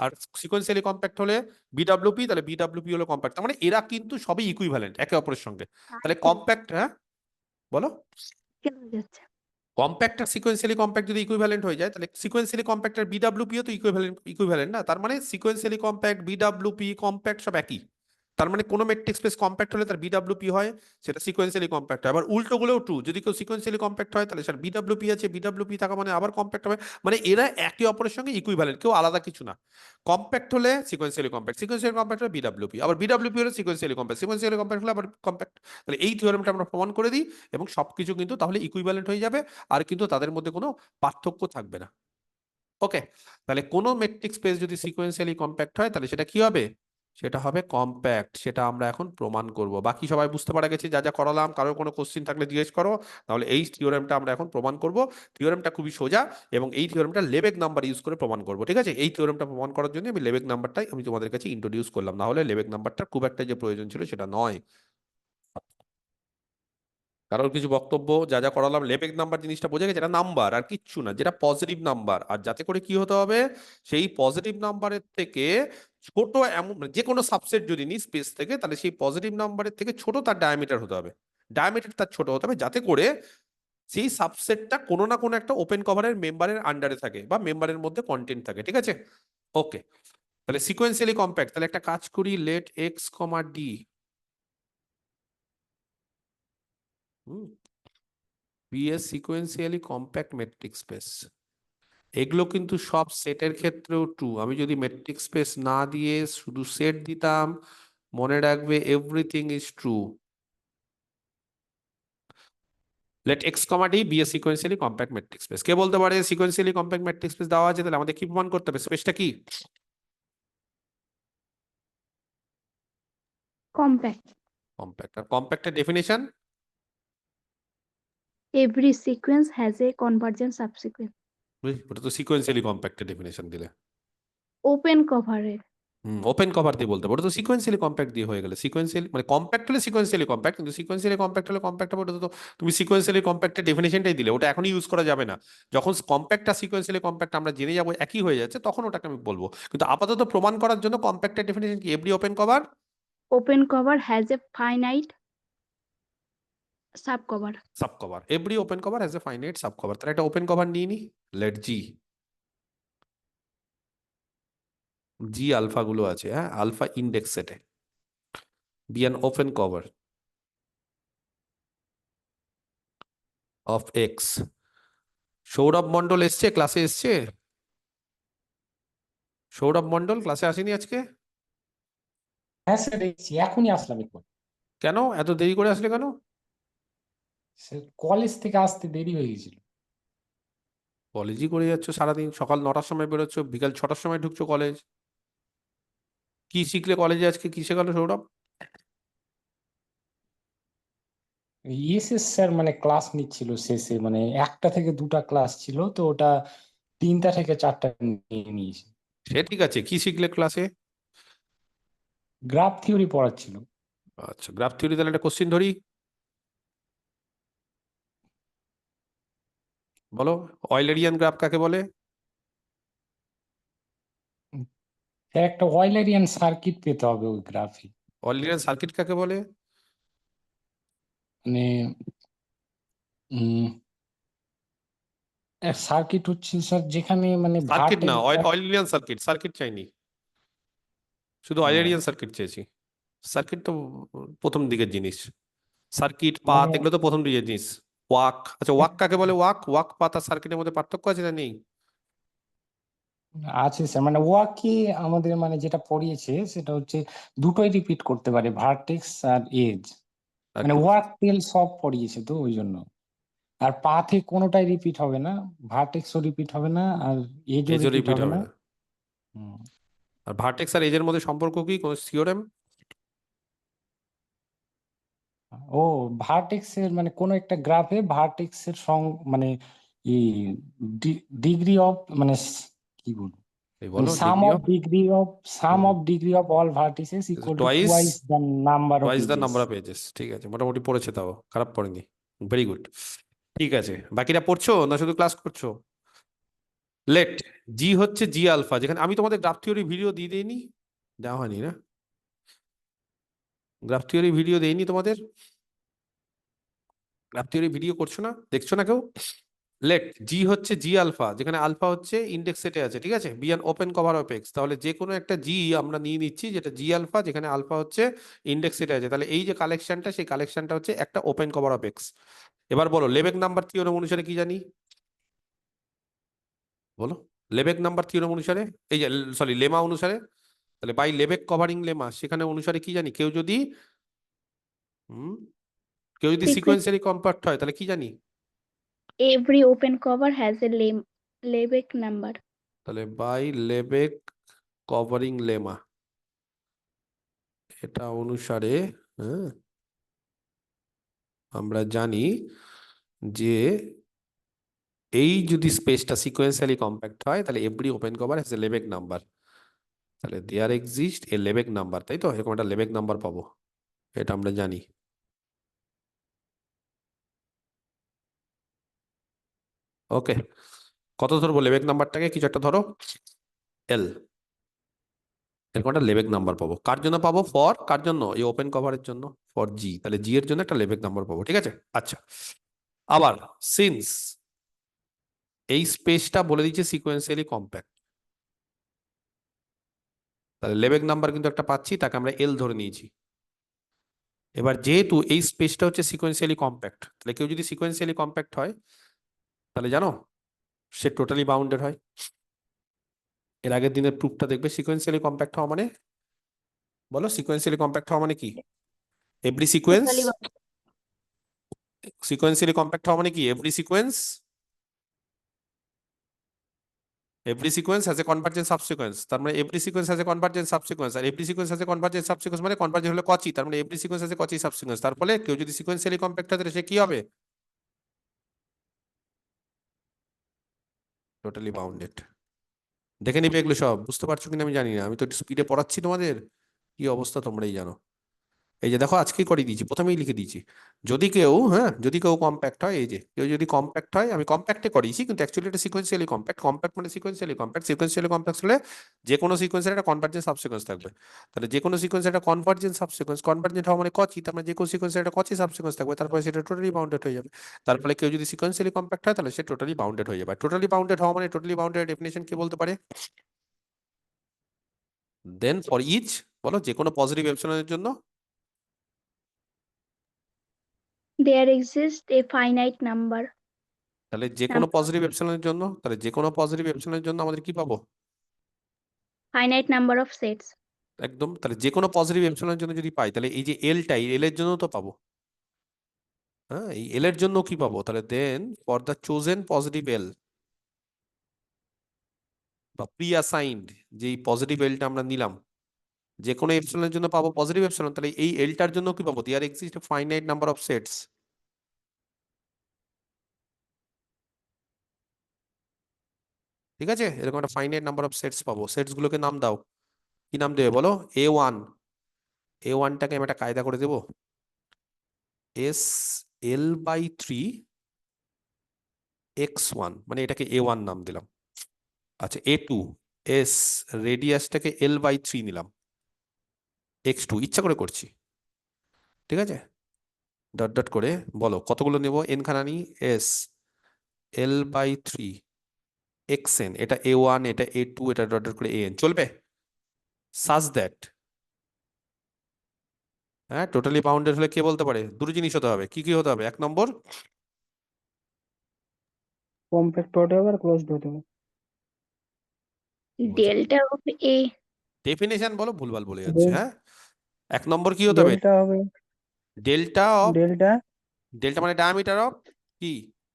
আর সিকোয়েন্সিয়ালি কম্প্যাক্ট হলে বিডব্লিউপি, তাহলে বিডব্লিউপি হলো কম্প্যাক্ট। তার মানে এরা কিন্তু সবই ইকুইভ্যালেন্ট একে অপরের সঙ্গে। তাহলে কম্প্যাক্ট, হ্যাঁ বলো। কেন হয়ে যাচ্ছে? কম্প্যাক্ট আর সিকোয়েন্সিয়ালি কম্প্যাক্ট যদি ইকুইভ্যালেন্ট হয়ে যায়, তাহলে সিকোয়েন্সিয়ালি কম্প্যাক্ট আর বিডব্লিউপিও তো ইকুইভ্যালেন্ট না? তার মানে সিকোয়েন্সিয়ালি কম্প্যাক্ট, বিডব্লিউপি, কম্প্যাক্ট সব একই। তার মানে কোনো মেট্রিক স্পেস কম্প্যাক্ট হলে তার বিডব্লিউপি হয়, সেটা সিকোয়েন্সিয়ালি কম্প্যাক্ট হয়। আবার উল্টো গুলোও ট্রু, যদি কেউ সিকোয়েন্সিয়ালি কম্প্যাক্ট হয় তাহলে সেটা বিডব্লিউপি আছে, বিডব্লিউপি থাকা মানে আবার কম্প্যাক্ট হবে। মানে এরা একে অপরের সঙ্গে ইকুইভ্যালেন্ট, কেউ আলাদা কিছু না। কম্প্যাক্ট হলে সিকোয়েন্সিয়ালি কম্প্যাক্ট, সিকোয়েন্সিয়ালি কম্প্যাক্ট হলে বিডব্লিউপি, আবার বিডব্লিউপি হলে সিকোয়েন্সিয়ালি কম্প্যাক্ট, সিকোয়েন্সিয়ালি কম্প্যাক্ট হলে আবার কম্প্যাক্ট। তাহলে এই থিওরেমটা আমরা প্রমাণ করে দিই, এবং সবকিছু কিন্তু তাহলে ইকুইভ্যালেন্ট হয়ে যাবে, আর কিন্তু তাদের মধ্যে কোনো পার্থক্য থাকবে না। ওকে, তাহলে কোনো মেট্রিক স্পেস যদি সিকোয়েন্সিয়ালি কম্প্যাক্ট হয় তাহলে সেটা কি হবে? সেটা হবে কম্প্যাক্ট। সেটা আমরা এখন প্রমাণ করব। বাকি সবাই বুঝতে পারা গেছে যা যা করালাম? কারোর কোনো কোশ্চিন থাকলে জিজ্ঞেস করো, তাহলে এই থিওরেমটা আমরা এখন প্রমাণ করব। থিওরেমটা খুবই সোজা, এবং এই থিওরেমটা লেবেক নাম্বার ইউজ করে প্রমাণ করব। ঠিক আছে, এই থিওরেমটা প্রমাণ করার জন্য আমি লেবেক নাম্বারটাই আমি তোমাদের কাছে ইন্ট্রোডিউস করলাম, না হলে লেবেক নাম্বারটা খুব একটা যে প্রয়োজন ছিল সেটা নয়। কারোর কিছু বক্তব্য? যা যা করালাম, লেবেক নাম্বার জিনিসটা বোঝা গেছে, এটা নাম্বার আর কিচ্ছু না, যেটা পজিটিভ নাম্বার। আর যাতে করে কি হতে হবে, সেই পজিটিভ নাম্বারের থেকে ছোট, এমন মানে যে কোনো সাবসেট যদি নিই স্পেস থেকে, তাহলে সেই পজিটিভ নাম্বারের থেকে ছোট তার ডায়ামিটার হতে হবে। ডায়ামিটার তার ছোট হতে হবে, যাতে করে সেই সাবসেটটা কোনো না কোনো একটা ওপেন কভারের মেম্বারের আন্ডারে থাকে বা মেম্বারের মধ্যে কন্টেন্ট থাকে। ঠিক আছে, ওকে। তাহলে সিকোয়েন্সিয়ালি কম্প্যাক্ট, তাহলে একটা কাজ করি, late X comma D be a sequentially compact metric space. এগুলো কিন্তু সব সেটের ক্ষেত্রেও ট্রু। আমি যদি মেট্রিক স্পেস না দিয়ে শুধু সেট দিতাম, মনে রাখবে everything is true. Let X comma D be a sequentially compact metric space. কে বলতে পারে সিকোয়েন্সিয়ালি কম্প্যাক্ট মেট্রিক স্পেস দেওয়া আছে, তাহলে আমাদের কি প্রমাণ করতে হবে? স্পেসটা কি? কম্প্যাক্ট। কম্প্যাক্ট। আর কম্প্যাক্টের ডেফিনেশন? Every sequence has a convergent subsequence. ওটা তো সিকোয়েন্সিয়ালি কম্প্যাক্টের ডেফিনেশন দিলে। ওপেন কভারের। ওপেন কভার দিয়ে বলতে পারো, ওটা তো সিকোয়েন্সিয়ালি কম্প্যাক্ট দিয়ে হয়ে গেলে। সিকোয়েন্সিয়ালি মানে কম্প্যাক্ট হলে সিকোয়েন্সিয়ালি কম্প্যাক্ট, কিন্তু সিকোয়েন্সিয়ালি কম্প্যাক্ট হলে কম্প্যাক্ট হবে। ওটা তো তুমি সিকোয়েন্সিয়ালি কম্প্যাক্টের ডেফিনেশনটাই দিলে, ওটা এখনই ইউজ করা যাবে না। যখন কম্প্যাক্ট আর সিকোয়েন্সিয়ালি কম্প্যাক্ট আমরা জেনে যাবো একই হয়ে যাচ্ছে, তখন ওটাকে আমি বলবো। কিন্তু আপাতত প্রমাণ করার জন্য কম্প্যাক্টের ডেফিনেশন কি? Every open cover, open cover has a finite sub cover. Sub cover. Every open cover has a finite sub cover. তাহলে একটা ওপেন কভার নিয়ে নি, লেট জি। জি আলফা গুলো আছে, হ্যাঁ, আলফা ইন্ডেক্স সেটে be an open cover of x. Sourav Mondal এসছে ক্লাসে? এসছে সৌরভ মন্ডল? ক্লাসে আসেনি আজকে? হ্যাঁ স্যার, দেখছি এখনই আসলাম একটু। কেন এত দেরি করে আসলে কেন? স্যার কলেজ থেকে আসতে দেরি হয়ে গেছিল। কলেজই করে যাচ্ছ সারাদিন, সকাল 9টার সময় বেরোচ্ছ, বিকাল 6টার সময় ঢুকছো কলেজ। কি শিখলে কলেজে আজকে? কি শেখালো সৌরভ? ইএসএস স্যার মানে ক্লাস নিচ্ছিল শেষে, মানে 1টা থেকে 2টা ক্লাস ছিল, তো ওটা 3টা থেকে 4টা নিয়ে নিয়েছে। সে ঠিক আছে, কি শিখলে ক্লাসে? গ্রাফ থিওরি পড়াচ্ছিল। আচ্ছা, গ্রাফ থিওরি। তাহলে একটা কোশ্চিন ধরি, বলো। অয়েলারিয়ান গ্রাফ কাকে বলে? স্যার একটা ওয়েলারিয়ান সার্কিট পেতে হবে ওই গ্রাফে। অয়েলারিয়ান সার্কিট কাকে বলে? মানে সার্কিট হচ্ছে স্যার যেখানে মানে সার্কিট না, ভার্টেক্স। Eulerian circuit. সার্কিট চাইনি, শুধু অয়েলারিয়ান সার্কিট চেয়েছি। সার্কিট তো প্রথম দিকের জিনিস। সার্কিট, পাথ, মানে এগুলো তো প্রথম দিকের জিনিস। ওয়াক, আচ্ছা ওয়াক কাকে বলে? ওয়াক, ওয়াক পাথ আর সার্কিটের মধ্যে পার্থক্য আছে না নেই? আছে স্যার, মানে ওয়াকি আমাদের মানে যেটা পড়িয়েছে সেটা হচ্ছে দুটোই রিপিট করতে পারে, ভার্টেক্স আর এজ। আর মানে কি? ওয়ার্ক টেল সব পড়িয়েছে তো ওই জন্য। আর পাথে কোনোটাই রিপিট হবে না, ভার্টেক্সও রিপিট হবে না, আর এজও এজও রিপিট রিপিট হবে হবে না। না। হুম। আর ভার্টেক্স আর এজের মধ্যে সম্পর্ক কি, কোন থিওরেম? ও ভার্টেক্স এর মানে কোন একটা গ্রাফে ভার্টেক্স এর মানে এই ডিগ্রি অফ মানে কি বলবো, এই মানে বলো, sum degree of of degree of all vertices equal to twice twice the number of twice the edges. Number of edges. ঠিক আছে, মোটামুটি পড়েছে, তাও খারাপ পড়েনি। Very good. ঠিক আছে, বাকিটা পড়ছো না শুধু ক্লাস করছো? লেট জি হচ্ছে জি আলফা, যেখানে আমি তোমাদের গ্রাফ থিওরি ভিডিও দিয়ে দিইনি, দেওয়া হয়নি না? গ্রাফ থিওরি ভিডিও দেইনি তোমাদের? গ্রাফ থিওরি ভিডিও করছো না, দেখছো না কেউ? লেট জি হচ্ছে জি আলফা, যেখানে আলফা হচ্ছে ইন্ডেক্স সেটে আছে, ঠিক আছে, be an open cover of x. তাহলে যে কোনো একটা জি আমরা নিয়ে নিচ্ছি যেটা জি আলফা, যেখানে আলফা হচ্ছে ইন্ডেক্স সেটে আছে। তাহলে এই যে কালেকশনটা, সেই কালেকশনটা হচ্ছে একটা ওপেন কভার অফ এক্স। এবার বলো লেবেক নাম্বার থিওরেম অনুসারে কি জানি? বলো, লেবেক নাম্বার থিওরেম অনুসারে, এই যে সরি লেমা অনুসারে, তাহলে বাই লেবেক কভারিং লেমা, সেখানে অনুসারে কি জানি? কেউ যদি হুম কেউ যদি সিকোয়েন্সিয়ালি কম্প্যাক্ট হয় তাহলে কি জানি? Every open cover has a Lebesgue number. তাহলে বাই লেবেক কভারিং লেমা, এটা অনুসারে হ্যাঁ আমরা জানি যে এই যদি স্পেসটা সিকোয়েন্সিয়ালি কম্প্যাক্ট হয় তাহলে every open cover has a Lebesgue number. তাহলে there exist A Lebesgue number, তাই তো, এরকম একটা লেবেক নাম্বার পাবো, এটা আমরা জানি। ওকে, কত ধরবো লেবেক নাম্বারটাকে? কিছু একটা ধরো, এল। এরকম একটা লেবেক নাম্বার পাবো, কার জন্য পাবো? ফর কার জন্য? এই ওপেন কভারের জন্য, ফর জি। তাহলে জি এর জন্য একটা লেবেক নাম্বার পাবো, ঠিক আছে। আচ্ছা, আবার সিন্স এই স্পেসটা বলে দিচ্ছে সিকোয়েন্সিয়ালি কম্প্যাক্ট, তাহলে লেবেক নাম্বার কিন্তু একটা পাচ্ছি, তাকে আমরা এল ধরে নিয়েছি। এবার যেহেতু এই স্পেসটা হচ্ছে সিকোয়েন্সিয়ালি কম্প্যাক্ট, তাহলে কেউ যদি সিকোয়েন্সিয়ালি কম্প্যাক্ট হয় তাহলে জানো সে টোটালি বাউন্ডেড হয়। এর আগের দিনের প্রুফটা দেখবে, সিকোয়েন্সিয়ালি কম্প্যাক্ট হওয়া মানে, বলো সিকোয়েন্সিয়ালি কম্প্যাক্ট হওয়া মানে কি? Every sequence, Totally bounded. Sequentially compact হওয়া মানে কি? Every sequence has a convergent subsequence, তার মানে every sequence has a convergent subsequence, আর every sequence has a convergent subsequence মানে কনভার্জেন্ট হলো কচি, তার মানে এভরি সিকোয়েন্স হ্যাজ এ কচি সাবসিকোয়েন্স। তার ফলে কেউ যদি সিকোয়েন্সিয়ালি কম্প্যাক্ট হয় তাহলে সে কি হবে? Totally bounded. দেখে নিবে এগুলো সব, বুঝতে পারছো কিনা আমি জানি না, আমি তো একটু স্পিডে পড়াচ্ছি তোমাদের, কি অবস্থা তোমরাই জানো। এই যে দেখো আজকেই করে দিয়েছি, প্রথমেই লিখে দিয়েছি, যদি কেউ কম্প্যাক্ট হয়, এই যে কেউ যদি কম্প্যাক্ট হয়, আমি কম্প্যাক্টে করিয়েছি কিন্তু অ্যাকচুয়ালি এটা সিকোয়েন্সিয়ালি কম্প্যাক্ট। কম্প্যাক্ট মানে সিকোয়েন্সিয়ালি কম্প্যাক্ট হলে যে কোনো সিকোয়েন্সের একটা কনভার্জেন্ট সাবসিকোয়েন্স থাকবে। তাহলে যে কোনো সিকোয়েন্সের একটা কনভার্জেন্ট সাবসিকোয়েন্স, কনভার্জেন্ট হওয়া মানে কচি, তার মানে যে কোনো সিকোয়েন্সের একটা কচি সাবসিকোয়েন্স থাকবে, তারপরে সেটা টোটালি বাউন্ডেড হয়ে যাবে। তার ফলে কেউ যদি সিকোয়েন্সিয়ালি কম্প্যাক্ট হয় তাহলে সে টোটালি বাউন্ডেড হয়ে যাবে। টোটালি বাউন্ডেড হওয়া মানে, টোটালি বাউন্ডেড ডেফিনেশন কি বলতে পারে? দেন ফর ইচ, বলো যে কোনো পজিটিভ এপসিলনের জন্য, There exists a finite number. তাহলে যে কোনো পজিটিভ এপসিলনের জন্য, তাহলে যে কোনো পজিটিভ এপসিলনের জন্য আমাদের কি পাবো? Finite number of sets. একদম, তাহলে যে কোনো পজিটিভ এপসিলনের জন্য যদি পাই তাহলে এই যে এলটাই, এল এর জন্য তো পাবো। হ্যাঁ, এই এল এর জন্য কি পাবো? তাহলে দেন ফর দ্য চোজেন পজিটিভ এল বা প্রি অ্যাসাইন্ড, যেই পজিটিভ এলটা আমরা নিলাম, যে কোনো এপসিলনের জন্য পাবো পজিটিভ এপসিলন, তাহলে এই এলটার জন্য কি পাবো? There exist a finite number of sets. ঠিক আছে, এরকম একটা ফাইনাইট নাম্বার অফ সেটস পাবো। সেটস গুলোকে নাম দাও, কি নাম দেবে বলো? A1, A1টাকে আমি একটা কায়দা করে দেবো, এস L/3 x1, মানে এটাকে A1 নাম দিলাম। আচ্ছা, A2, এস রেডিয়াসটাকে L/3 নিলাম, x2 ইচ্ছা করে করছি, ঠিক আছে, ডট ডট করে বলো কতগুলো নেব? n খানা নি, এস L/3 xn, এটা A1, এটা A2, এটা ডট ডট করে an, চলবে? সাজ দ্যাট, হ্যাঁ, টোটালি বাউন্ডেড হলে কে বলতে পারে? দুটো জিনিস হতে হবে, কি কি হতে হবে? 1 নম্বর, কম্প্যাক্ট হতে হবে আর ক্লোজড হতে হবে। Delta of A. ডেফিনেশন বলো, ভুলভাল বলে যাচ্ছে, হ্যাঁ। 1 নম্বর কি হতে হবে? ডেল্টা হবে ডেল্টা অফ, ডেল্টা ডেল্টা মানে ডায়ামিটার অফ কি?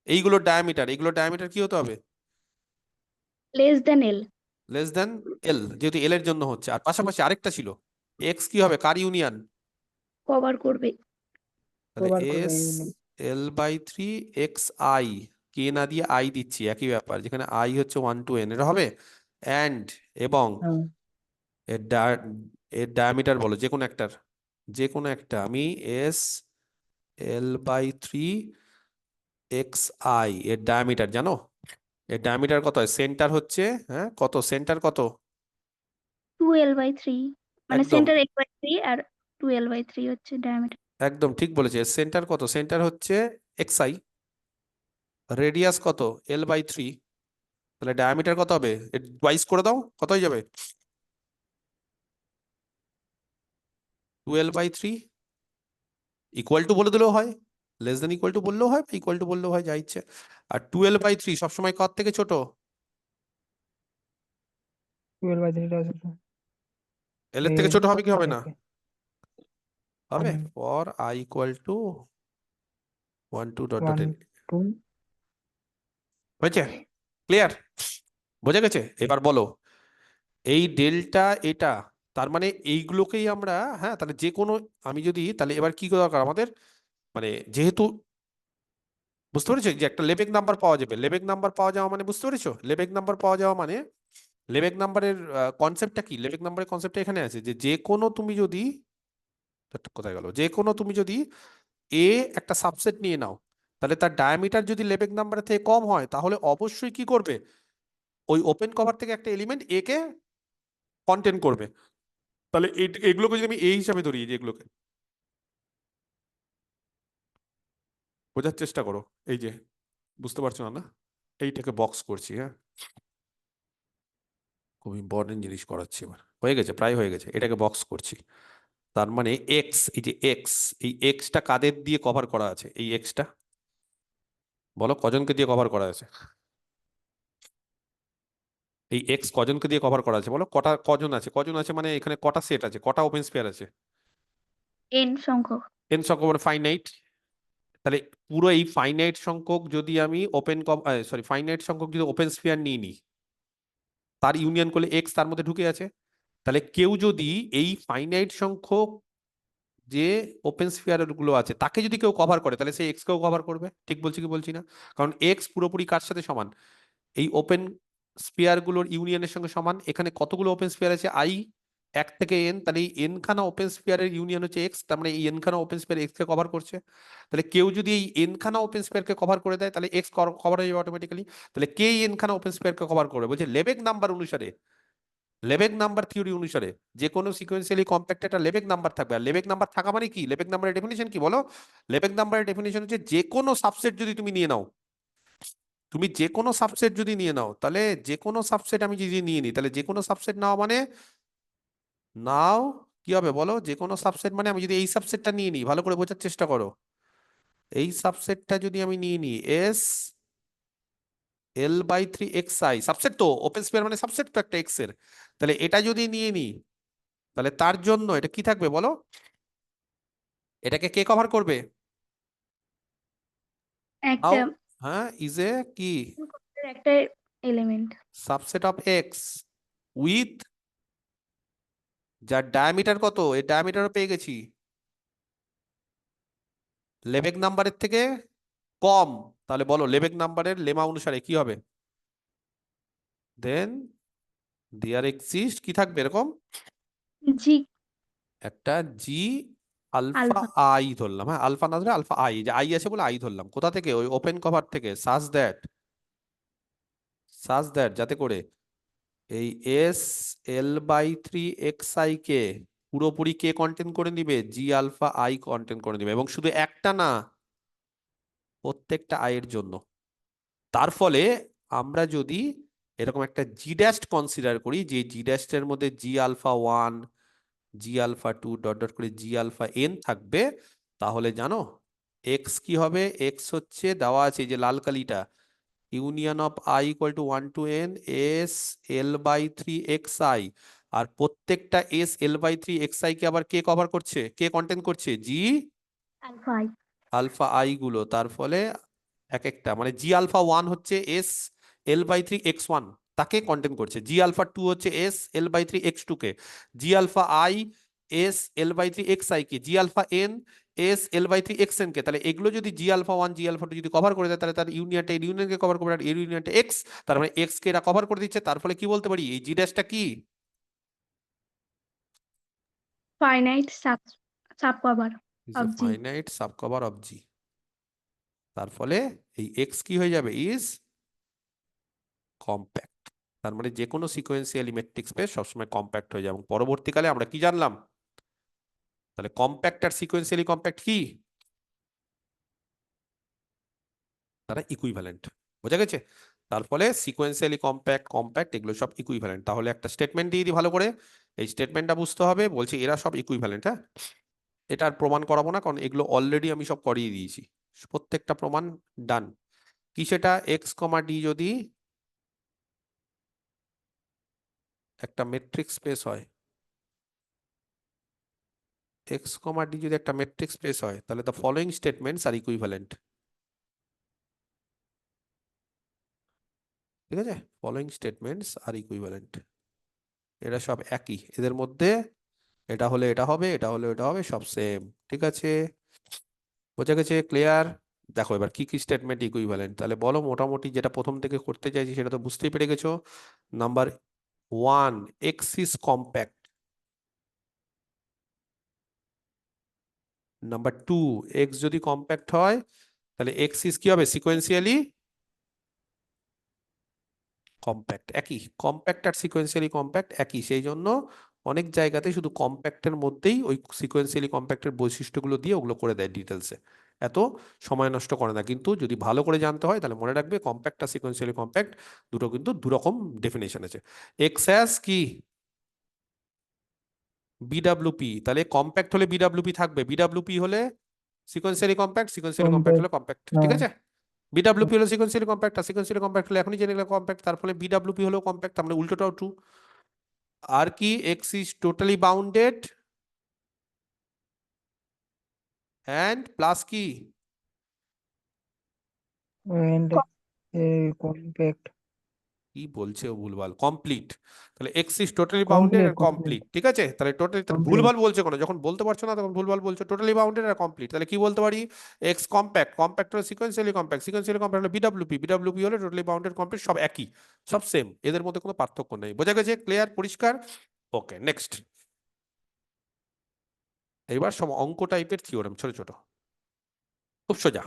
এইগুলোর ডায়ামিটার কি হতে হবে? less than L, less than L, যেহেতু এল এর জন্য হচ্ছে। আর পাশাপাশি আরেকটা ছিল, এক্স কি হবে? কার ইউনিয়ন? cover করবে। তাহলে কভার করবে S union. L/3 X I, কে না দিয়ে আই দিচ্ছি, একই ব্যাপার, যেখানে আই হচ্ছে 1 to n, এটা হবে অ্যান্ড, এবং হ্যাঁ এর ডায়ামিটার বলো যে কোনো একটা আমি S/3 এক্স আই এর ডায়ামিটার জানো? এর ডায়ামিটার কত হয়? সেন্টার হচ্ছে, হ্যাঁ কত, সেন্টার কত? 2L/3, মানে একদম সেন্টার L/3 আর 2L/3 হচ্ছে ডায়ামিটার। একদম ঠিক বলেছে। সেন্টার কত? সেন্টার হচ্ছে এক্স আই, রেডিয়াস কত? L/3, তাহলে ডায়ামিটার কত হবে? টুয়াইস করে দাও, কত হয়ে যাবে? 12/3 ইকুয়াল টু বলে দিলেও হয়, লেস দেন ইকুয়াল টু বললেও হয়, ইকুয়াল টু বললেও হয়, যা ইচ্ছে। আর 12/3 সবসময় কত থেকে ছোট? 12/3 আছে তো। এল এর থেকে ছোট হবে কি হবে না? থেকে। হবে, hmm, for I equal to 1 2 dot dot 1 N. 2 হয়েছে? ক্লিয়ার? বোঝা গেছে? এবার বলো, এই ডেল্টা এটা, তার মানে এইগুলোকেই আমরা, হ্যাঁ তাহলে যে কোনো, আমি যদি, তাহলে এবার কি দরকার আমাদের, মানে যেহেতু, বুঝতে পেরেছো যে একটা লেবেক নাম্বার পাওয়া যাবে, লেবেক নাম্বার পাওয়া যাওয়া মানে, বুঝতে পেরেছো লেবেক নাম্বার পাওয়া যাওয়া মানে, লেবেক নাম্বারের কনসেপ্টটা কি? লেবেক নাম্বারের কনসেপ্টটা এখানে আছে যে যে কোনো তুমি যদি, কোথায় গেল, যে কোনো তুমি যদি এ একটা সাবসেট নিয়ে নাও, তাহলে তার ডায়ামিটার যদি লেবেক নাম্বারের থেকে কম হয়, তাহলে অবশ্যই কি করবে? ওই ওপেন কভার থেকে একটা এলিমেন্ট এ কে কন্টেন করবে। তাহলে এগুলোকে যদি আমি এ হিসাবে ধরি, এই যে এগুলোকে, বোঝার চেষ্টা করো, এই যে, বুঝতে পারছো না? না, এইটাকে বক্স করছি, হ্যাঁ খুব ইম্পর্টেন্ট জিনিস করাচ্ছি, এবার হয়ে গেছে, প্রায় হয়ে গেছে, এটাকে বক্স করছি। তার মানে এক্স, এই যে এক্স, এই এক্সটা কাদের দিয়ে কভার করা আছে? এই এক্সটা বলো কজনকে দিয়ে কভার করা আছে? এই এক্স কজনকে দিয়ে কভার করা আছে বলো? কজন আছে? কজন আছে মানে এখানে কটা সেট আছে, কটা ওপেন স্পেয়ার আছে? n সংখ্যক। এন সংখ্যক মানে ফাইনাইট। তাহলে পুরো এই ফাইনাইট সংখ্যক যদি আমি ফাইনাইট সংখ্যক যদি ওপেন স্পেয়ার নিয়ে নিই, তার ইউনিয়ন করলে এক্স তার মধ্যে ঢুকে আছে। তাহলে কেউ যদি এই ফাইনাইট সংখ্যক যে ওপেন স্ফিয়ার গুলো আছে তাকে যদি কেউ কভার করে, তাহলে সে এক্স কেও কভার করবে। ঠিক বলছি কি বলছি না? কারণ এক্স পুরোপুরি কার সাথে সমান? এই ওপেন স্পিয়ার গুলোর ইউনিয়নের সঙ্গে সমান। এখানে কতগুলো ওপেন স্পিয়ার আছে? আই, 1 থেকে n, তাহলে এই n খানা ওপেন স্পিয়ারের ইউনিয়ন হচ্ছে এক্স, তার মানে এই n খানা ওপেন স্পিয়ার এক্স কে কভার করছে। তাহলে কেউ যদি এই n খানা ওপেন স্পিয়ারকে কভার করে দেয়, তাহলে এক্স কভার হয়ে যাবে অটোমেটিক্যালি। তাহলে কে এই n খানা ওপেন স্পিয়ারকে কভার করবে? বলছে লেবেক নাম্বার অনুসারে, লেবেক নাম্বার থিওরি অনুসারে যে কোনো সিকোয়েন্সিয়ালি কম্প্যাক্ট একটা লেবেক নাম্বার থাকবে। আর লেবেক নাম্বার থাকা মানে কি? লেবেক নাম্বারের ডেফিনিশন কি বলো? লেবেক নাম্বারের ডেফিনিশন হচ্ছে যে কোনো সাবসেট যদি তুমি নিয়ে নাও, তুমি যে কোনো সাবসেট যদি নিয়ে নাও, তাহলে যে কোনো সাবসেট আমি যদি নিয়ে নিই, তাহলে যে কোনো সাবসেট নাও মানে, নাও কি হবে বলো? যে কোনো সাবসেট মানে আমি যদি এই সাবসেটটা নিয়ে নিই, ভালো করে বোঝার চেষ্টা করো, এই সাবসেটটা যদি আমি নিয়ে নিই, L/3 xi, সাবসেট তো, ওপেন স্পেয়ার মানে সাবসেট তো একটা এক্স এর, তাহলে এটা যদি নিয়ে নিই, তাহলে তার জন্য এটা কি থাকবে বলো? এটাকে কে কভার করবে? একটা নাও, হ্যাঁ, ইজ এ কি একটা element. Subset of x with, যার ডায়ামিটার কত, এর ডায়ামিটারও পেয়ে গেছি, লেবেক নাম্বারের থেকে কম। তাহলে বলো লেবেক নাম্বারের লেমা অনুসারে কি হবে? দেন দেয়ার এক্সিস্ট, কি থাকবে এরকম জি একটা জি আলফা আলফা। আই ধরলাম, হ্যাঁ আলফা না ধরে আলফা আই, যে আই আছে বলে আই ধরলাম। কোথা থেকে? ওই ওপেন কভার থেকে, সাজ দ্যাট যাতে করে এই L/3 xi কে পুরোপুরি কে কন্টেন্ট করে নিবে? জি আলফা আই কন্টেন্ট করে নিবে, এবং শুধু একটা না, প্রত্যেকটা আই এর জন্য। তার ফলে আমরা যদি এরকম একটা জি ড্যাশ কনসিডার করি, যে জি ড্যাশের মধ্যে G∝1 G∝2 ডট ডট করে G∝n থাকবে, তাহলে জানো এক্স কি হবে? এক্স হচ্ছে দেওয়া আছে, এই যে লাল কালিটা, union of I equal to 1 to n S/3 xi। আর প্রত্যেকটা S/3 xi কে আবার কে কভার করছে, কে কন্টেন্ট করছে? জি আলফা আই। আলফা আই গুলো। তার ফলে এক একটা মানে জি আলফা 1 হচ্ছে এস এল বাই 3 এক্স 1 তাকে কন্টেন করছে, জি আলফা 2 হচ্ছে এস এল বাই 3 এক্স 2 কে, G alpha I S L by 3 X I কে, G alpha N S L by 3 X N কে। তাহলে এগুলো যদি জি আলফা 1 জি আলফা 2 যদি কভার করে দেয় তাহলে তার ইউনিয়নটা এর ইউনিয়নকে কভার করবে, আর এর ইউনিয়নটা এক্স, তার মানে এক্স কে এরা কভার করে দিচ্ছে। তার ফলে কি বলতে পারি, এই জি ড্যাশটা কি? Finite subcover is of a G. Finite subcover of G. তার ফলে এই এক্স কি হয়ে যাবে, ইজ কম্প্যাক্ট। তার মানে যে কোনো সিকোয়েন্সিয়ালি মেট্রিক স্পেস সবসময় কম্প্যাক্ট হয়ে যায়। এবং পরবর্তীকালে আমরা কি জানলাম, তাহলে কম্প্যাক্ট আর সিকোয়েন্সিয়ালি কম্প্যাক্ট কি, তারা ইকুইভ্যালেন্ট। বোঝা গেছে? তার ফলে সিকোয়েন্সিয়ালি কম্প্যাক্ট কম্প্যাক্ট এগুলো সব ইকুইভ্যালেন্ট। তাহলে একটা স্টেটমেন্ট দিয়ে দিই ভালো করে, এই স্টেটমেন্টটা বুঝতে হবে। বলছি এরা সব ইকুইভ্যালেন্ট, হ্যাঁ, এটা আর প্রমাণ করাবো না, কারণ এগুলো অলরেডি আমি সব করিয়ে দিয়েছি, প্রত্যেকটা প্রমাণ ডান। কি সেটা, এক্স কমা ডি যদি একটা মেট্রিক স্পেস হয়, এক্স কমা ডি যদি একটা মেট্রিক স্পেস হয়, তাহলে the following statements are equivalent. ঠিক আছে, ফলোইং স্টেটমেন্টস আর ইকুইভ্যালেন্ট, এরা সব একই, এদের মধ্যে এটা হলে এটা হবে, এটা হলে এটা হবে, সব সেম। ঠিক আছে, বোঝা গেছে? ক্লিয়ার? দেখো এবার কি কি স্টেটমেন্ট ইকুইভ্যালেন্ট, তাহলে বলো মোটামুটি যেটা প্রথম থেকে করতে চাইছি সেটা তো বুঝতেই পেরে গেছো। Number 1, x is compact. Number 2, x যদি কম্প্যাক্ট হয় তাহলে এক্স ইজ কি হবে, সিকোয়েন্সিয়ালি কম্প্যাক্ট। একই, কম্প্যাক্ট আর সিকোয়েন্সিয়ালি কম্প্যাক্ট একই, সেই জন্য অনেক জায়গাতে শুধু কম্প্যাক্টের মধ্যেই ওই সিকোয়েন্সিয়ালি কম্প্যাক্টের বৈশিষ্ট্যগুলো দিয়ে ওগুলো করে দেয় ডিটেলসে, এত সময় নষ্ট করে না। কিন্তু যদি ভালো করে জানতে হয় তাহলে মনে রাখবে কম্প্যাক্ট আর সিকোয়েন্সিয়ালি কম্প্যাক্ট দুটো কিন্তু দুরকম ডেফিনেশন আছে। এক্স হ্যাজ কি, বিডাব্লিউপি, তাহলে কম্প্যাক্ট হলে বিডাব্লিউপি থাকবে, বিডাব্লিউপি হলে সিকোয়েন্সিয়ালি কম্প্যাক্ট, সিকোয়েন্সিয়ালি কম্প্যাক্ট হলে কম্প্যাক্ট। ঠিক আছে, বিডাব্লিউপি হলো সিকোয়েন্সিয়ালি কম্প্যাক্ট, আর সিকোয়েন্সিয়ালি কম্প্যাক্ট হলে এখনই জেনে গেলে কম্প্যাক্ট, তার ফলে বিডাব্লিউপি হলেও কম্প্যাক্ট, তার মানে উল্টোটাও ট্রু। আর কি, X is totally bounded and plus কি, and compact. কি বলছে ও ভুলভাল, কমপ্লিট। তাহলে এক্স ইজ টোটালি বাউন্ডেড আর কমপ্লিট। ঠিক আছে, তাহলে টোটালি ভুলভাল বলছে কোনো, যখন বলতে পারছো না তখন ভুলভাল বলছো। টোটালি বাউন্ডেড আর কমপ্লিট, তাহলে কি বলতে পারি, এক্স কম্প্যাক্ট, কম্প্যাক্ট হলো সিকোয়েন্সিয়ালি কম্প্যাক্ট, সিকোয়েন্সিয়ালি কম্প্যাক্ট হলো বিডাব্লিউপি, বিডাব্লিউপি হলো টোটালি বাউন্ডেড কমপ্লিট, সব একই, সব সেম, এদের মধ্যে কোনো পার্থক্য নেই। বোঝা গেছে? ক্লিয়ার? পরিষ্কার? ওকে, নেক্সট। এবার সব অঙ্ক টাইপের থিওরেম, ছোট ছোট, খুব সোজা,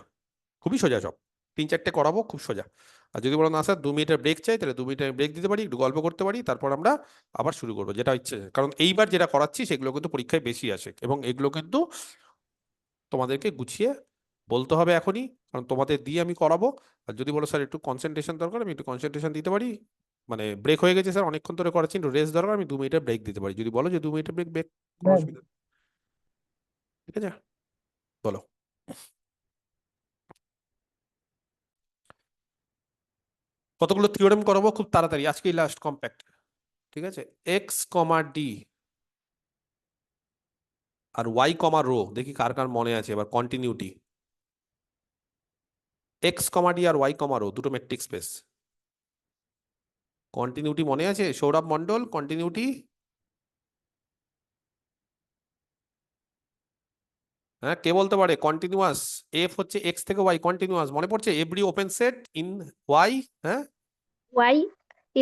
খুবই সোজা, সব 3-4টে করাবো, খুব সোজা। আর যদি বলো না স্যার 2 মিনিটের ব্রেক চাই, তাহলে 2 মিনিটের ব্রেক দিতে পারি, একটু গল্প করতে পারি, তারপর আমরা আবার শুরু করবো যেটা ইচ্ছে। কারণ এইবার যেটা করাচ্ছি সেগুলো কিন্তু পরীক্ষায় বেশি আসে, এবং এগুলো কিন্তু তোমাদেরকে গুছিয়ে বলতে হবে এখনই, কারণ তোমাদের দিয়ে আমি করাবো। আর যদি বলো স্যার একটু কনসেন্ট্রেশন দরকার, আমি একটু কনসেন্ট্রেশন দিতে পারি, মানে ব্রেক হয়ে গেছে স্যার অনেকক্ষণ ধরে করাচ্ছি, একটু রেস্ট দরকার, আমি 2 মিনিটের ব্রেক দিতে পারি। যদি বলো যে 2 মিনিটের ব্রেক, ব্রেক, কোনো Sir, অসুবিধা নেই। ঠিক আছে, বলো। কতগুলো থিওরেম করাবো খুব তাড়াতাড়ি, আজকেই লাস্ট, কম্প্যাক্ট। ঠিক আছে, এক্স কমা ডি আর ওয়াই কমা রো, দেখি কার কার মনে আছে এবার কন্টিনিউটি। এক্স কমা ডি আর ওয়াই কমা রো দুটো মেট্রিক স্পেস, কন্টিনিউটি মনে আছে? সৌরভ মন্ডল, কন্টিনিউটি? হ্যাঁ, কে বলতে পারে কন্টিনিউয়াস? এফ হচ্ছে এক্স থেকে ওয়াই, কন্টিনিউয়াস মনে পড়ছে? Every open set in Y, হ্যাঁ, Y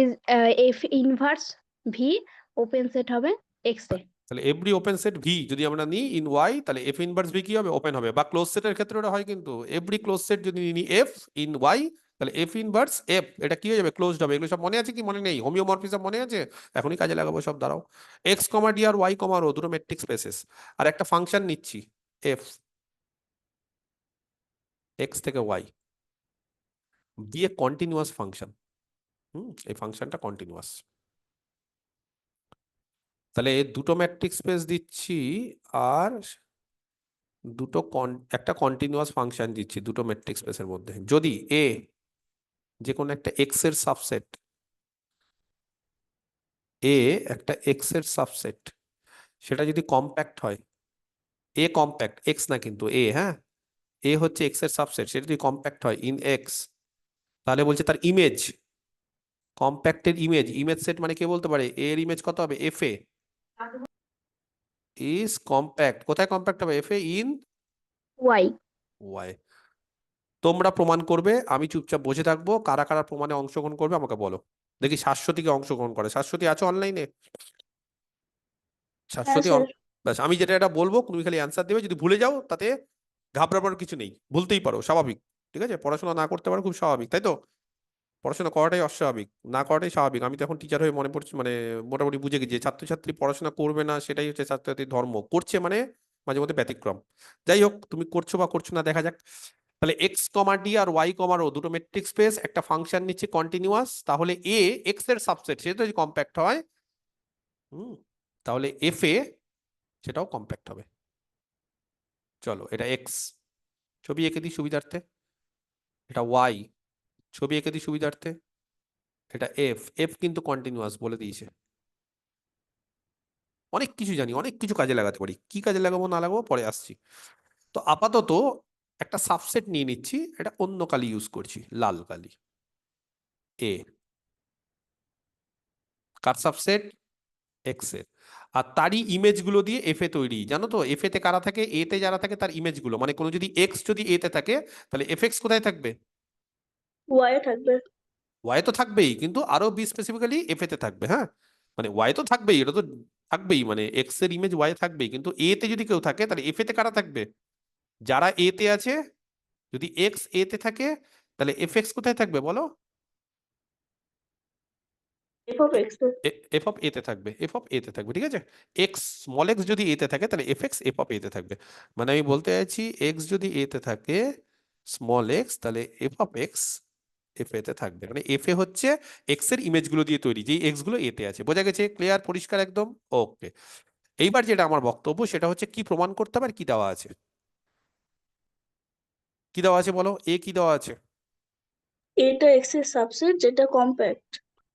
is F inverse V, open set হবে এক্স এ। তাহলে এভরি ওপেন সেট ভি যদি আমরা নিই ইন ওয়াই, তাহলে এফ ইনভার্স ভি কি হবে, ওপেন হবে। বা ক্লোজ সেটের ক্ষেত্রে ওটা হয়, কিন্তু এভরি ক্লোজ সেট যদি নিই এফ ইন ওয়াই, তাহলে এফ ইনভার্স এফ এটা কি হয়ে যাবে, ক্লোজড হবে। এগুলো সব মনে আছে কি মনে নেই? হোমিওমরফিজম মনে আছে? এখনই কাজে লাগাবো সব, দাঁড়াও। এক্স কমা ডি আর ওয়াই কমা রো দুটো মেট্রিক স্পেসেস, আর একটা ফাংশন নিচ্ছি এফ, এক্স থেকে ওয়াই, দিয়ে কন্টিনিউয়াস ফাংশন। এই ফাংশনটা কন্টিনিউয়াস। তাহলে দুটো ম্যাট্রিক স্পেস দিচ্ছি, আর একটা কন্টিনিউয়াস ফাংশন দিচ্ছি দুটো ম্যাট্রিক স্পেসের মধ্যে। যদি এ যে কোনো একটা এক্স এর সাবসেট, এ একটা এক্স এর সাবসেট, সেটা যদি কম্প্যাক্ট হয়, এ কম্প্যাক্ট, এক্স না কিন্তু এ, হ্যাঁ, এ হচ্ছে এক্স এর সাবসেট, সেটা যদি কম্প্যাক্ট হয় ইন এক্স, তাহলে বলছে তার ইমেজ, কম্প্যাক্টের ইমেজ, ইমেজ সেট মানে কে বলতে পারে এর ইমেজ কত হবে, এফ এ ইজ কম্প্যাক্ট, কোথায় কম্প্যাক্ট হবে, F A in Y. Y. তোমরা প্রমাণ করবে, আমি চুপচাপ বসে থাকবো, কারা কারা প্রমাণে অংশগ্রহণ করবে আমাকে বলো। দেখি শাশ্বতীকে অংশগ্রহণ করে, শাশ্বতী আছো অনলাইনে? হ্যাঁ শাশ্বতী স্যার। ব্যাস, আমি যেটা এটা বলবো তুমি খালি অ্যান্সার দেবে, যদি ভুলে যাও তাতে ঘাবড়াবার কিছু নেই, ভুলতেই পারো, স্বাভাবিক, ঠিক আছে? পড়াশোনা না করতে পারো খুব স্বাভাবিক, তাই তো? পড়াশোনা করাটাই অস্বাভাবিক, না করাটাই স্বাভাবিক। আমি তো এখন টিচার হয়ে মনে পড়ছে, মানে মোটামুটি বুঝে গেছি যে ছাত্রছাত্রী পড়াশোনা করবে না সেটাই হচ্ছে ছাত্রছাত্রীর ধর্ম, করছে মানে মাঝে মধ্যে ব্যতিক্রম। যাই হোক, তুমি করছো বা করছো না দেখা যাক। তাহলে এক্স কমা ডি আর ওয়াই কমা রো দুটো মেট্রিক স্পেস, একটা ফাংশন নিচ্ছে কন্টিনিউয়াস, তাহলে এ এক্স এর সাবসেট, সেটা যদি কম্প্যাক্ট হয়, তাহলে এফ এ সেটাও কম্প্যাক্ট হবে। চলো, এটা এক্স, ছবি এঁকে দিই সুবিধার্থে। এটা ওয়াই, ছবি এঁকে দিই সুবিধার্থে। এটা এফ, এফ কিন্তু কন্টিনিউয়াস বলে দিয়েছে। অনেক কিছু জানি, অনেক কিছু কাজে লাগাতে পারি, কি কাজে লাগাবো না লাগাবো পরে আসছি। তো আপাতত একটা সাবসেট নিয়ে নিচ্ছি, এটা অন্য কালি ইউজ করছি, লাল কালি। এ কার সাবসেট, এক্স এর, আর তারই ইমেজ গুলো দিয়ে এফ এ তৈরি। জানো তো এফ এ তে কারা থাকে, এ তে যারা থাকে তার ইমেজ গুলো, মানে কোনো যদি এক্স যদি এ তে থাকে তাহলে এফ এক্স কোথায় থাকবে, ওয়াই থাকবে। ওয়াই তো থাকবেই, কিন্তু আরো বি স্পেসিফিক্যালি এফ এ তে থাকবে। হ্যাঁ, মানে ওয়াই তো থাকবেই, এটা তো থাকবেই, মানে এক্স এর ইমেজ ওয়াই থাকবেই, কিন্তু এ তে যদি কেউ থাকে তাহলে এফ এ তে কারা থাকবে, যারা এ তে আছে। যদি এক্স এ তে থাকে তাহলে এফ এক্স কোথায় থাকবে বলো, F of X. F of A তে থাকবে, এফ অফ এ তে থাকবে, ঠিক আছে? এক্স স্মল এক্স যদি এ তে থাকে তাহলে F x F of A তে থাকবে। মানে আমি বলতে চাইছি এক্স যদি এ তে থাকে স্মল এক্স, তাহলে F of X F A তে থাকবে। মানে এফ এ হচ্ছে এক্স এর ইমেজ গুলো দিয়ে তৈরি, যেই এক্স গুলো এ তে আছে। বোঝা গেছে? ক্লিয়ার, পরিষ্কার একদম? ওকে। এইবার যেটা আমার বক্তব্য সেটা হচ্ছে কি প্রমাণ করতে হবে আর কি দেওয়া আছে। কি দেওয়া আছে বলো, এ কি দেওয়া আছে? এটা এক্স এর সাবসেট যেটা কম্প্যাক্ট।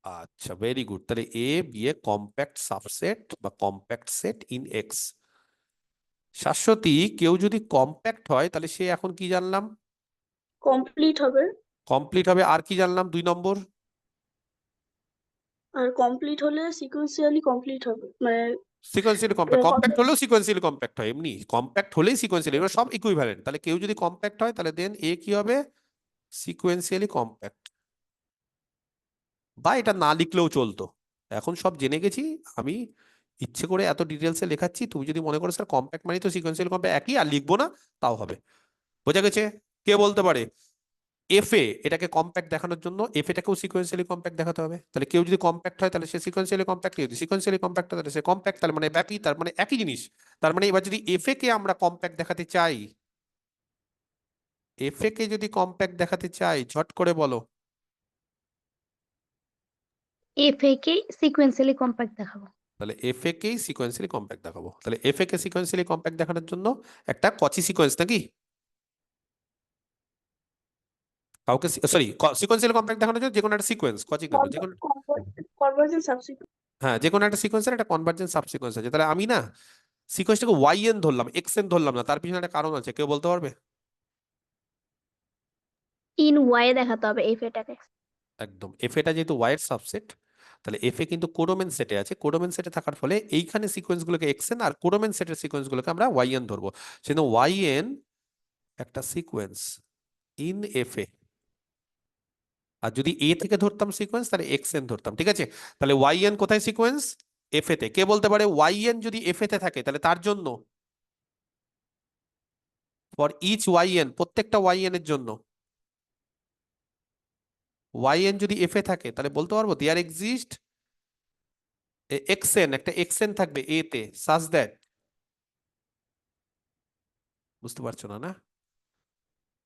আচ্ছা, ভেরি গুড। তাহলে A B A compact subset বা compact set in x. Shashwati, কেউ যদি কম্প্যাক্ট হয় তাহলে সে এখন কি জানলাম, কমপ্লিট হবে। কমপ্লিট হবে। আর কি জানলাম 2 নম্বর? আর কমপ্লিট হলে সিকোয়েন্সিয়ালি কমপ্লিট হবে, মানে সিকোয়েন্সিয়ালি কম্প্যাক্ট, কম্প্যাক্ট হলেও সিকোয়েন্সিয়ালি কম্প্যাক্ট হয়, এমনি কম্প্যাক্ট হলেই সিকোয়েন্সিয়ালি, এগুলো সব ইকুইভ্যালেন্ট। তাহলে কেউ যদি কম্প্যাক্ট হয় তাহলে দেন এ কি হবে, সিকোয়েন্সিয়ালি কম্প্যাক্ট। বা এটা না লিখলেও চলতো, এখন সব জেনে গেছি। আমি ইচ্ছে করে এত ডিটেলসে লেখাচ্ছি, তুমি যদি মনে করো স্যার কম্প্যাক্ট মানে তো সিকোয়েন্সিয়ালি কম্প্যাক্ট একই, আর লিখবো না, তাও হবে। বোঝা গেছে? কে বলতে পারে এফ এ এটাকে কম্প্যাক্ট দেখানোর জন্য এফ এটাকেও সিকোয়েন্সিয়ালি কম্প্যাক্ট দেখাতে হবে? তাহলে কেউ যদি কম্প্যাক্ট হয় তাহলে সে সিকোয়েন্সিয়ালি কম্প্যাক্ট, যদি সিকোয়েন্সিয়ালি কম্প্যাক্ট হয় তাহলে সে কম্প্যাক্ট, তার মানে ব্যাপী, তার মানে একই জিনিস। তার মানে এবার যদি এফ এ কে আমরা কম্প্যাক্ট দেখাতে চাই, এফ এ কে যদি কম্প্যাক্ট দেখাতে চাই, ঝট করে বলো। এফ এ কে সিকোয়েন্সিয়ালি কম্প্যাক্ট দেখাবো। তাহলে এফ এ কেই সিকোয়েন্সিয়ালি কম্প্যাক্ট দেখাবো। তাহলে এফ এ কে সিকোয়েন্সিয়ালি কম্প্যাক্ট দেখানোর জন্য একটা কচি সিকোয়েন্স নাকি, কাউকে সরি, সিকোয়েন্সিয়ালি কম্প্যাক্ট দেখানোর জন্য যে কোনো একটা সিকোয়েন্স, কচি কেন, যে কোনো, কনভার্জেন্ট সাবসিকুয়েন্স। হ্যাঁ যে কোনো একটা সিকোয়েন্সের একটা কনভার্জেন্ট সাবসিকোয়েন্স আছে। তাহলে আমি না সিকোয়েন্সটাকে ওয়াই এন ধরলাম, এক্স এন ধরলাম না, তার পিছনে একটা কারণ আছে, কেউ বলতে পারবে? ইন ওয়াই দেখাতে হবে এফ এটাকে। একদম, এফ এটা যেহেতু ওয়াই এর সাবসেট, তাহলে এফ এ কিন্তু কোডোমেন সেটে আছে, কোডোমেন সেটে থাকার ফলে এইখানে সিকোয়েন্স গুলোকে এক্স এন আর কোডোমেন সেটের সিকোয়েন্স গুলোকে আমরা ওয়াই এন ধরবো। সেজন্য ওয়াই এন একটা সিকোয়েন্স ইন এফ এ, আর যদি এ থেকে ধরতাম সিকোয়েন্স তাহলে এক্স এন ধরতাম, ঠিক আছে? তাহলে ওয়াই এন কোথায় সিকোয়েন্স, এফ এ তে। কে বলতে পারে ওয়াই এন যদি এফ এ তে থাকে তাহলে তার জন্য, ফর ইচ ওয়াই এন, প্রত্যেকটা ওয়াই এন এর জন্য, ওয়াই এন যদি এফ এ থাকে তাহলে বলতে পারবো দেয়ার এক্সিস্ট এক্স এন, একটা এক্স এন থাকবে এ তে, সাজ দ্যাট, বুঝতে পারছো না? না,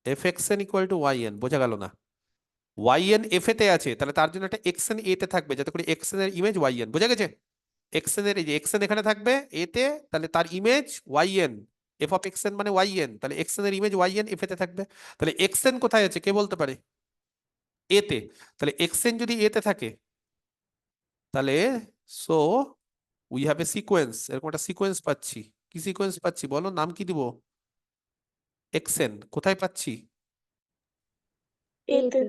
F X N equal to Y N, বোঝা গেল না? ওয়াই এন এফ এ তে আছে তাহলে তার জন্য একটা এক্স এন এ তে থাকবে, যাতে করে এক্স এন এর ইমেজ ওয়াই এন। বোঝা গেছে? এক্স এন এর, এই যে এক্স এন এখানে থাকবে এ তে, তাহলে তার image Y N, F of X N মানে ওয়াই এন, তাহলে এক্স এন এর image Y N F A তে থাকবে। তাহলে এক্স এন কোথায় আছে কে বলতে পারে, এ তে। তাহলে এক্স এন যদি এ তে থাকে তাহলে so we have a sequence, এরকম একটা সিকোয়েন্স পাচ্ছি। কি সিকোয়েন্স পাচ্ছি বলো, নাম কি দিব? এক্সএন কোথায় পাচ্ছি? A তে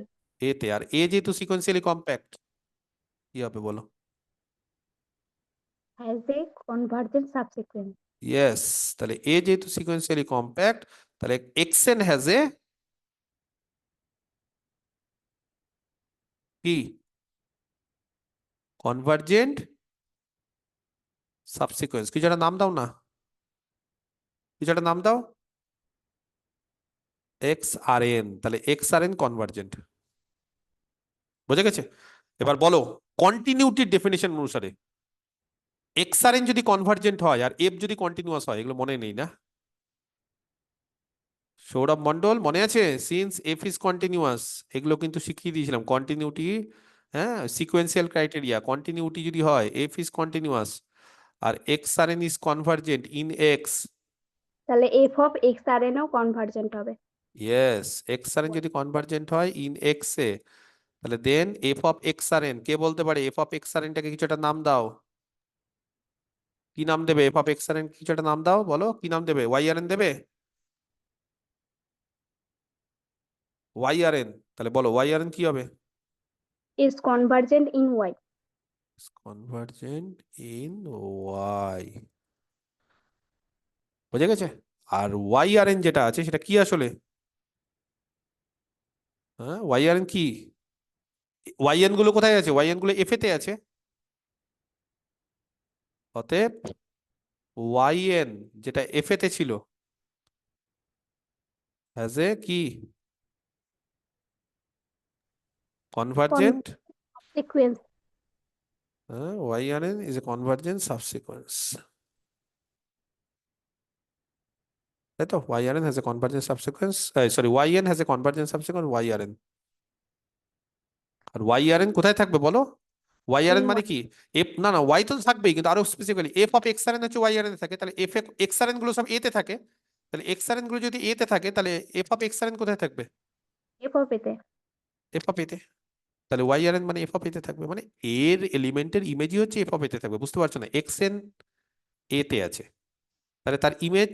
এতে। আর এ যেহেতু সিকোয়েন্সিয়ালি কম্প্যাক্ট, কি হবে বলো? has a convergent subsequence. Yes, তাহলে এ যেহেতু সিকোয়েন্সিয়ালি কম্প্যাক্ট, তাহলে এক্সএন হ্যাজ এ কি কনভার্জেন্ট সাবসিকোয়েন্স। কিছু একটা নাম দাও না, কিছু একটা নাম দাও। এক্স আর এন, তাহলে এক্স আর এন কনভার্জেন্ট। বোঝা গেছে? এবার বলো কন্টিনিউটির ডেফিনেশন অনুসারে এক্স আর এন যদি কনভার্জেন্ট হয় আর এফ যদি কন্টিনিউয়াস হয়, এগুলো মনে নেই না? সৌরভ মন্ডল মনে আছে? সিন্স এফ ইজ কন্টিনিউয়াস, এগুলো কিন্তু শিখিয়ে দিয়েছিলাম। কন্টিনিউটি, হ্যাঁ, সিকোয়েন্সিয়াল ক্রাইটেরিয়া, কন্টিনিউটি যদি হয় এফ ইজ কন্টিনিউয়াস আর X R N is convergent in X. তাহলে f of x আর n ও কনভার্জেন্ট হবে। ইয়েস, এক্স আর এন যদি কনভার্জেন্ট হয় ইন এক্স এ, তাহলে then F of X R N, কে বলতে পারে এফ অফ এক্স আর এনটাকে কিছু একটা নাম দাও। কি নাম দেবে? F of X R N কিছু একটা নাম দাও, বলো কি নাম দেবে? ওয়াই আর এন দেবে? ওয়াই আর এন, তাহলে বলো ওয়াই আর এন কি হবে? is convergent in y। Convergent in Y. বুঝে গেছে? আর ওয়াই আর এন যেটা আছে সেটা কি আসলে? হ্যাঁ, ওয়াই আর এন কি? ওয়াই এন গুলো কোথায় আছে? ওয়াই এন গুলো এফ তে আছে। অতএব ওয়াই এন যেটা এফ তে ছিল হ্যাজ এ কি convergent, Sequence. Y R N is a convergent subsequence. তাই তো? Y R N has a convergent subsequence, sorry, Y N has a convergent subsequence Y R N. আর Y R N কোথায় থাকবে বলো? Y R N In মানে y। কি? F, না না, ওয়াই তো থাকবেই, কিন্তু আরো specifically F of X R N হচ্ছে ওয়াই আর এন থাকে, তাহলে এফ এক্স আর এন গুলো সব এ তে থাকে। তাহলে এক্স আর এন গুলো যদি এ তে থাকে, তাহলে F of X R N কোথায় থাকবে? f of a তে। এফ অফ এ তে। তাহলে ওয়াই আর এন মানে এফ অফ এ তে থাকবে, মানে এর এলিমেন্টের ইমেজই হচ্ছে এফ অফ এ তে থাকবে। বুঝতে পারছো না? এক্স এন এ তে আছে, তাহলে তার ইমেজ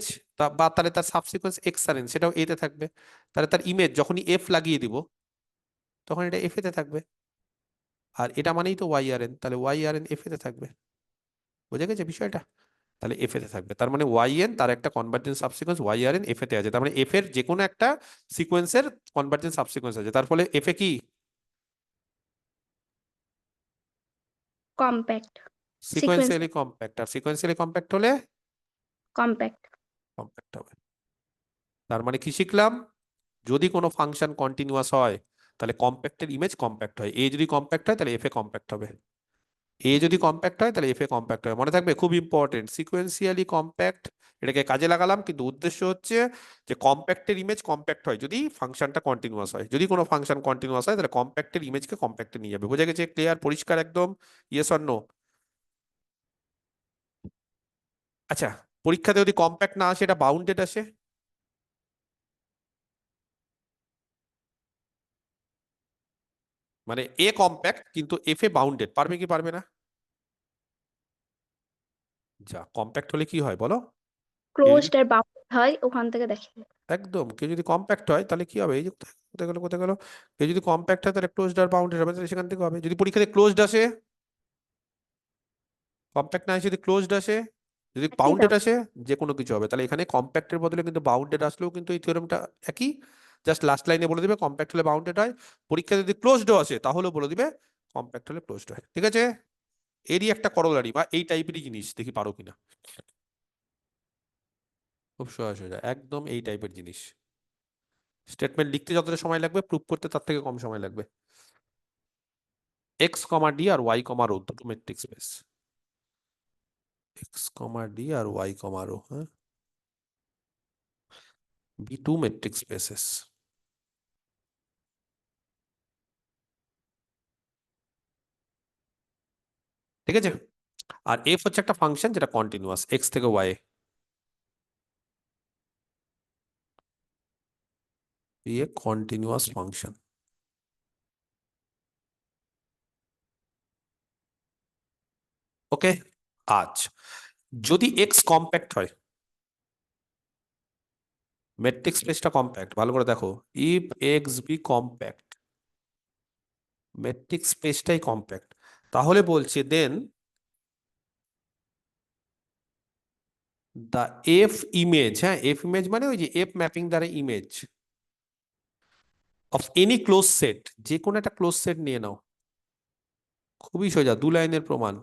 বা তাহলে তার সাবসিকোয়েন্স এক্স আর এন সেটাও এ তে থাকবে। তাহলে তার ইমেজ যখনই এফ লাগিয়ে দিব তখন এটা এফ এ তে থাকবে। আর এটা মানেই তো ওয়াই আর এন, তাহলে Y R N F A তে থাকবে। বুঝে গেছে বিষয়টা? তাহলে এফ তে থাকবে, তার মানে ওয়াই এন তার একটা convergent subsequence Y R N F তে আছে, তার মানে এফ এর যে কোনো একটা সিকোয়েন্সের কনভার্জেন্ট সাবসিকোয়েন্স আছে, তার ফলে এফ এ কি কম্প্যাক্ট। Sequentially compact. আর সিকোয়েন্সিয়ালি কম্প্যাক্ট হলে কম্প্যাক্ট। কম্প্যাক্ট হবে। তার মানে কি শিখলাম? যদি কোনো ফাংশন কন্টিনিউয়াস হয় তাহলে কম্প্যাক্টের ইমেজ কম্প্যাক্ট হয়। এ যদি কম্প্যাক্ট হয় তাহলে এফ এ কম্প্যাক্ট হবে। এ যদি কম্প্যাক্ট হয় তাহলে এফ এ কম্প্যাক্ট হয়। মনে থাকবে, খুব ইম্পর্টেন্ট। সিকোয়েন্সিয়ালি কম্প্যাক্ট, এটাকে কাজে লাগালাম, কিন্তু উদ্দেশ্য হচ্ছে যে কম্প্যাক্টের ইমেজ কম্প্যাক্ট হয় যদি ফাংশনটা কন্টিনিউয়াস হয়। যদি কোনো ফাংশন কন্টিনিউয়াস হয় তাহলে কম্প্যাক্টের ইমেজকে কম্প্যাক্টে নিয়ে যাবে। বুঝে গেছে? ক্লিয়ার, পরিষ্কার একদম? Yes or no? আচ্ছা, পরীক্ষাতে যদি কম্প্যাক্ট না আসে, এটা বাউন্ডেড আসে, মানে এ কম্প্যাক্ট কিন্তু এফ এ বাউন্ডেড, পারবে কি পারবে না? যা, কম্প্যাক্ট হলে কি হয় বলো? কেউ যদি ক্লোজড আর বাউন্ড হয় ওখান থেকে দেখে। একদম, কেউ যদি কম্প্যাক্ট হয় তাহলে কি হবে? এই যে কোথায় কোথায় গেল কোথায় গেল, কেউ যদি কম্প্যাক্ট হয় তাহলে ক্লোজড আর বাউন্ডেড হবে, তাহলে সেখান থেকে হবে। যদি পরীক্ষাতে ক্লোজড আসে, কম্প্যাক্ট না আসে, যদি ক্লোজড আসে, যদি একই বাউন্ডেড তো। আসে, যে কোনো কিছু হবে। তাহলে এখানে কম্প্যাক্টের বদলে কিন্তু বাউন্ডেড আসলেও কিন্তু এই থিওরেমটা একই, জাস্ট লাস্ট লাইনে বলে দিবে কম্প্যাক্ট হলে বাউন্ডেড হয়। পরীক্ষা যদি ক্লোজডও আসে তাহলেও বলে দিবে কম্প্যাক্ট হলে ক্লোজড হয়। ঠিক আছে? এরই একটা করোলারি বা এই টাইপেরই জিনিস, দেখি পারো কিনা। খুব সহজ হয়ে যায়, একদম এই টাইপের জিনিস। স্টেটমেন্ট লিখতে যতটা সময় লাগবে, প্রুফ করতে তার থেকে কম সময় লাগবে। এক্স কমা ডি আর ওয়াই কমা রো দুটো metric space. X comma D আর ওয়াই কমা রো, হ্যাঁ, বি টু মেট্রিক স্পেসেস। ঠিক আছে? আর এফ হচ্ছে একটা ফাংশন যেটা কন্টিনিউয়াস এক্স থেকে Y, a continuous function. Okay, আজ যদি এক্স কম্প্যাক্ট হয়, মেট্রিক স্পেসটা কম্প্যাক্ট, ভালো করে দেখো, if X be compact, metric স্পেসটাই কম্প্যাক্ট, তাহলে বলছে দেন দ্য এফ ইমেজ, হ্যাঁ এফ ইমেজ মানে ওই যে এফ ম্যাপিং দ্বারা image of any close set, যে কোনো একটা ক্লোজ সেট নিয়ে নাও, খুবই সোজা, 2 লাইনের প্রমাণ।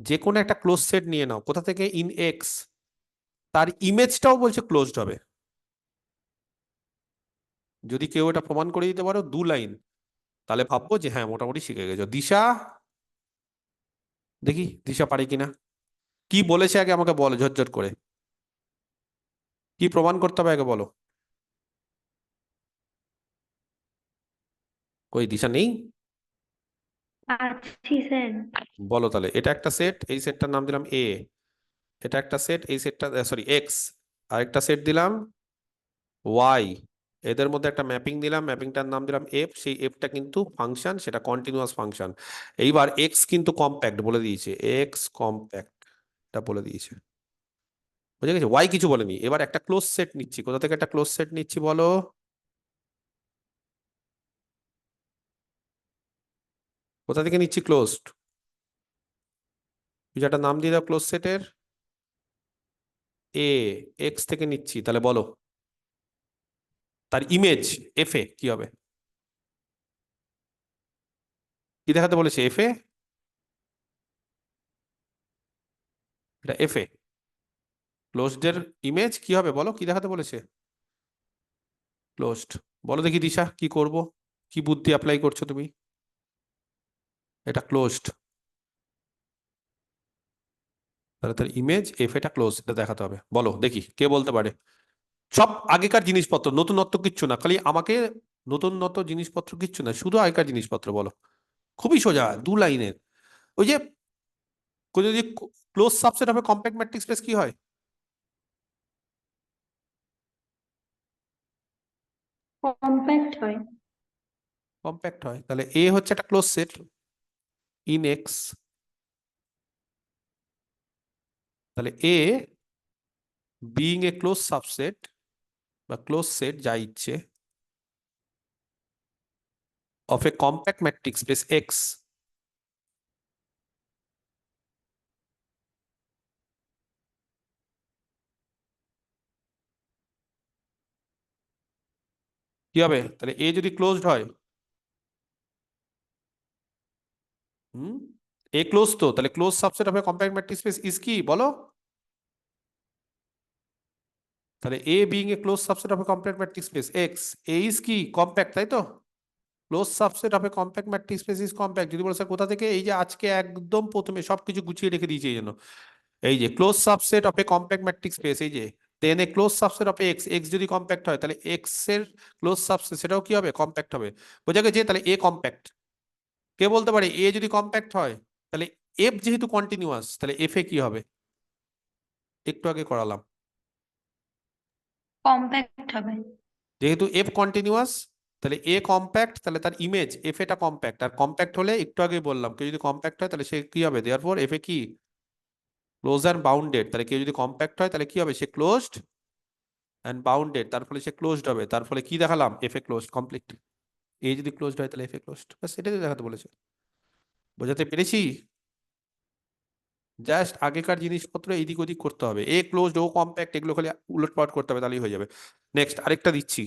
যে কোনো একটা ক্লোজ সেট নিয়ে নাও, কোথা থেকে, ইন এক্স, তার ইমেজটাও বলছে ক্লোজড হবে। যদি কেউ এটা প্রমাণ করে দিতে পারো 2 লাইন, তাহলে ভাববো যে হ্যাঁ মোটামুটি শিখে গেছো। দিশা, দেখি দিশা পারে কিনা, কি বলেছে আগে আমাকে বলো ঝটঝট করে, কি প্রমাণ করতে হবে আগে বলো। কই দিশা নেই? আছি স্যার। বলো তাহলে, এটা একটা সেট, এই সেটটার নাম দিলাম এ, এটা একটা সেট, এই সেটটা সরি এক্স, আর একটা সেট দিলাম ওয়াই, এদের মধ্যে একটা ম্যাপিং দিলাম, ম্যাপিংটার নাম দিলাম এফ, সেই এফটা কিন্তু ফাংশন, সেটা কন্টিনিউয়াস ফাংশন। এইবার এক্স কিন্তু কম্প্যাক্ট বলে দিয়েছে, এক্স কম্প্যাক্ট এটা বলে দিয়েছে, বুঝে গেছে, ওয়াই কিছু বলেনি। এবার একটা ক্লোজ সেট নিচ্ছি, কোথা থেকে একটা ক্লোজ সেট নিচ্ছি বলো, কোথা থেকে নিচ্ছি ক্লোজড, কিছু একটা নাম দিয়ে দাও ক্লোজ সেটের, এ, এক্স থেকে নিচ্ছি, তাহলে বলো তার ইমেজ এফ এ কি হবে, কি দেখাতে বলেছে এফ এ, এটা এফ এ ক্লোজড এর ইমেজ কি হবে বলো, কি দেখাতে বলেছে, ক্লোজড। বলো দেখি দিশা কি করব, কি বুদ্ধি অ্যাপ্লাই করছো তুমি, এটা ক্লোজড, তাহলে তার ইমেজ এফ এটা ক্লোজ, এটা দেখাতে হবে, বলো দেখি কে বলতে পারে। সব আগেকার জিনিসপত্র, নতুনত্ব কিচ্ছু না, খালি আমাকে নতুনত্ব জিনিসপত্র কিচ্ছু না, শুধু আগেকার জিনিসপত্র বলো, খুবই সোজা 2 লাইনের। ওই যে যদি ক্লোজ সাবসেট হবে কম্প্যাক্ট ম্যাট্রিক্স স্পেস কি হয়, কম্প্যাক্ট হয়। কম্প্যাক্ট হয়, তাহলে এ হচ্ছে একটা ক্লোজ সেট ইন এক্স, তাহলে A being a close subset বা ক্লোজ সেট যা ইচ্ছে of a compact matrix space x, কি হবে, তাহলে এ যদি ক্লোজড হয়, হুম, এ ক্লোজ, তো তাহলে close subset of a compact matrix space is কি বলো, তাহলে A being a close subset of a compact matrix space X, A is কি কম্প্যাক্ট, তাই তো, close subset of a compact matrix space is compact. যদি বলো sir কোথা থেকে, এই যে আজকে একদম প্রথমে সবকিছু গুছিয়ে রেখে দিয়েছি এই জন্য, এই যে close subset of a compact matrix space, এই যে then a close subset of X, X যদি কম্প্যাক্ট হয় তাহলে এক্স এর ক্লোজ সাবসেট সেটাও কি হবে, কম্প্যাক্ট হবে, বোঝা গেছে, তাহলে এ কম্প্যাক্ট। কে বলতে পারে এ যদি কম্প্যাক্ট হয়, তাহলে এফ যেহেতু কন্টিনিউয়াস, তাহলে এফ এ কি হবে, একটু আগে করালাম, কম্প্যাক্ট হবে। যেহেতু এফ কন্টিনিউয়াস, তাহলে এ কম্প্যাক্ট, তাহলে তার ইমেজ এফ এটা কম্প্যাক্ট, আর কম্প্যাক্ট হলে একটু আগে বললাম কেউ যদি কম্প্যাক্ট হয় তাহলে সে কি হবে, দেয়ারফর এফ এ কি ক্লোজ অ্যান্ড বাউন্ডেড, তাহলে কেউ যদি কম্প্যাক্ট হয় তাহলে কি হবে, সে ক্লোজড অ্যান্ড বাউন্ডেড, তার ফলে সে ক্লোজড হবে, তার ফলে কি দেখালাম, এফ এ ক্লোজড কমপ্লিট। এ যদি ক্লোজড হয় তাহলে এফ এ ক্লোজড, বাস এটাই তো দেখাতে বলেছে, বোঝাতে পেরেছি, জাস্ট আগেকার জিনিসপত্র এইদিক ওদিক করতে হবে, এ ক্লোজড ও কম্প্যাক্ট এগুলো খালি উলটপালট করতে হবে তাহলেই হয়ে যাবে। নেক্সট আরেকটা দিচ্ছি,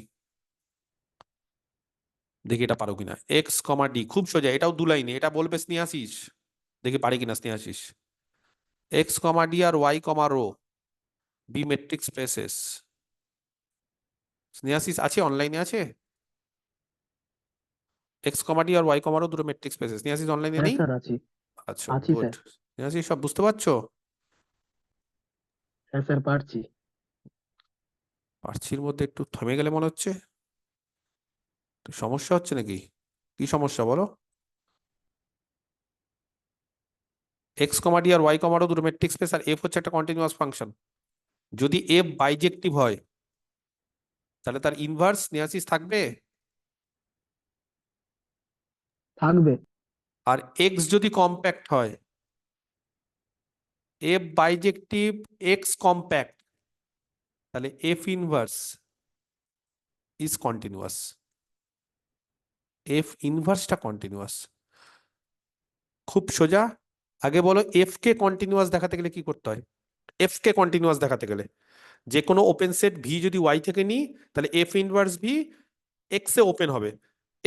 দেখি এটা পারো কিনা, এক্স কমা ডি, খুব সোজা, এটাও 2 লাইনে, এটা বলবে স্নেহাশিস, দেখি পারে কিনা স্নেহাশিস, এক্স কমা ডি আর Y comma rho be metric spaces, Snehashis আছে অনলাইনে আছে, এক্স কমা ডি আর ওয়াই কমা রো দুটো মেট্রিক স্পেসেস, স্নেহাশিস অনলাইনে হ্যাঁ নেই, স্যার আছি আচ্ছা আছি গুড, স্যার। স্নেহাশিস সব বুঝতে পারছো, হ্যাঁ স্যার পারছি। পার্সির মধ্যে একটু থেমে গেলে মনে হচ্ছে, একটু সমস্যা হচ্ছে নাকি, কি সমস্যা বলো, এক্স কমা ডি আর ওয়াই কমা রো দুটো মেট্রিক স্পেস, আর এফ হচ্ছে একটা কন্টিনিউয়াস ফাংশন, যদি এফ বাইজেক্টিভ হয় তাহলে তার ইনভার্স স্নেহাশিস থাকবে, থাকবে। আর এক্স যদি কম্প্যাক্ট হয়, এফ বাইজেক্টিভ এক্স কম্প্যাক্ট, তাহলে F inverse is continuous, F ইনভার্সটা কন্টিনিউয়াস। খুব সোজা, আগে বলো এফ কে কন্টিনিউয়াস দেখাতে গেলে কি করতে হয়? এফ কে কন্টিনিউয়াস দেখাতে গেলে যে কোনো ওপেন সেট ভি যদি ওয়াই থেকে নিই, তাহলে এফ ইনভার্স ভি এক্স এ ওপেন হবে,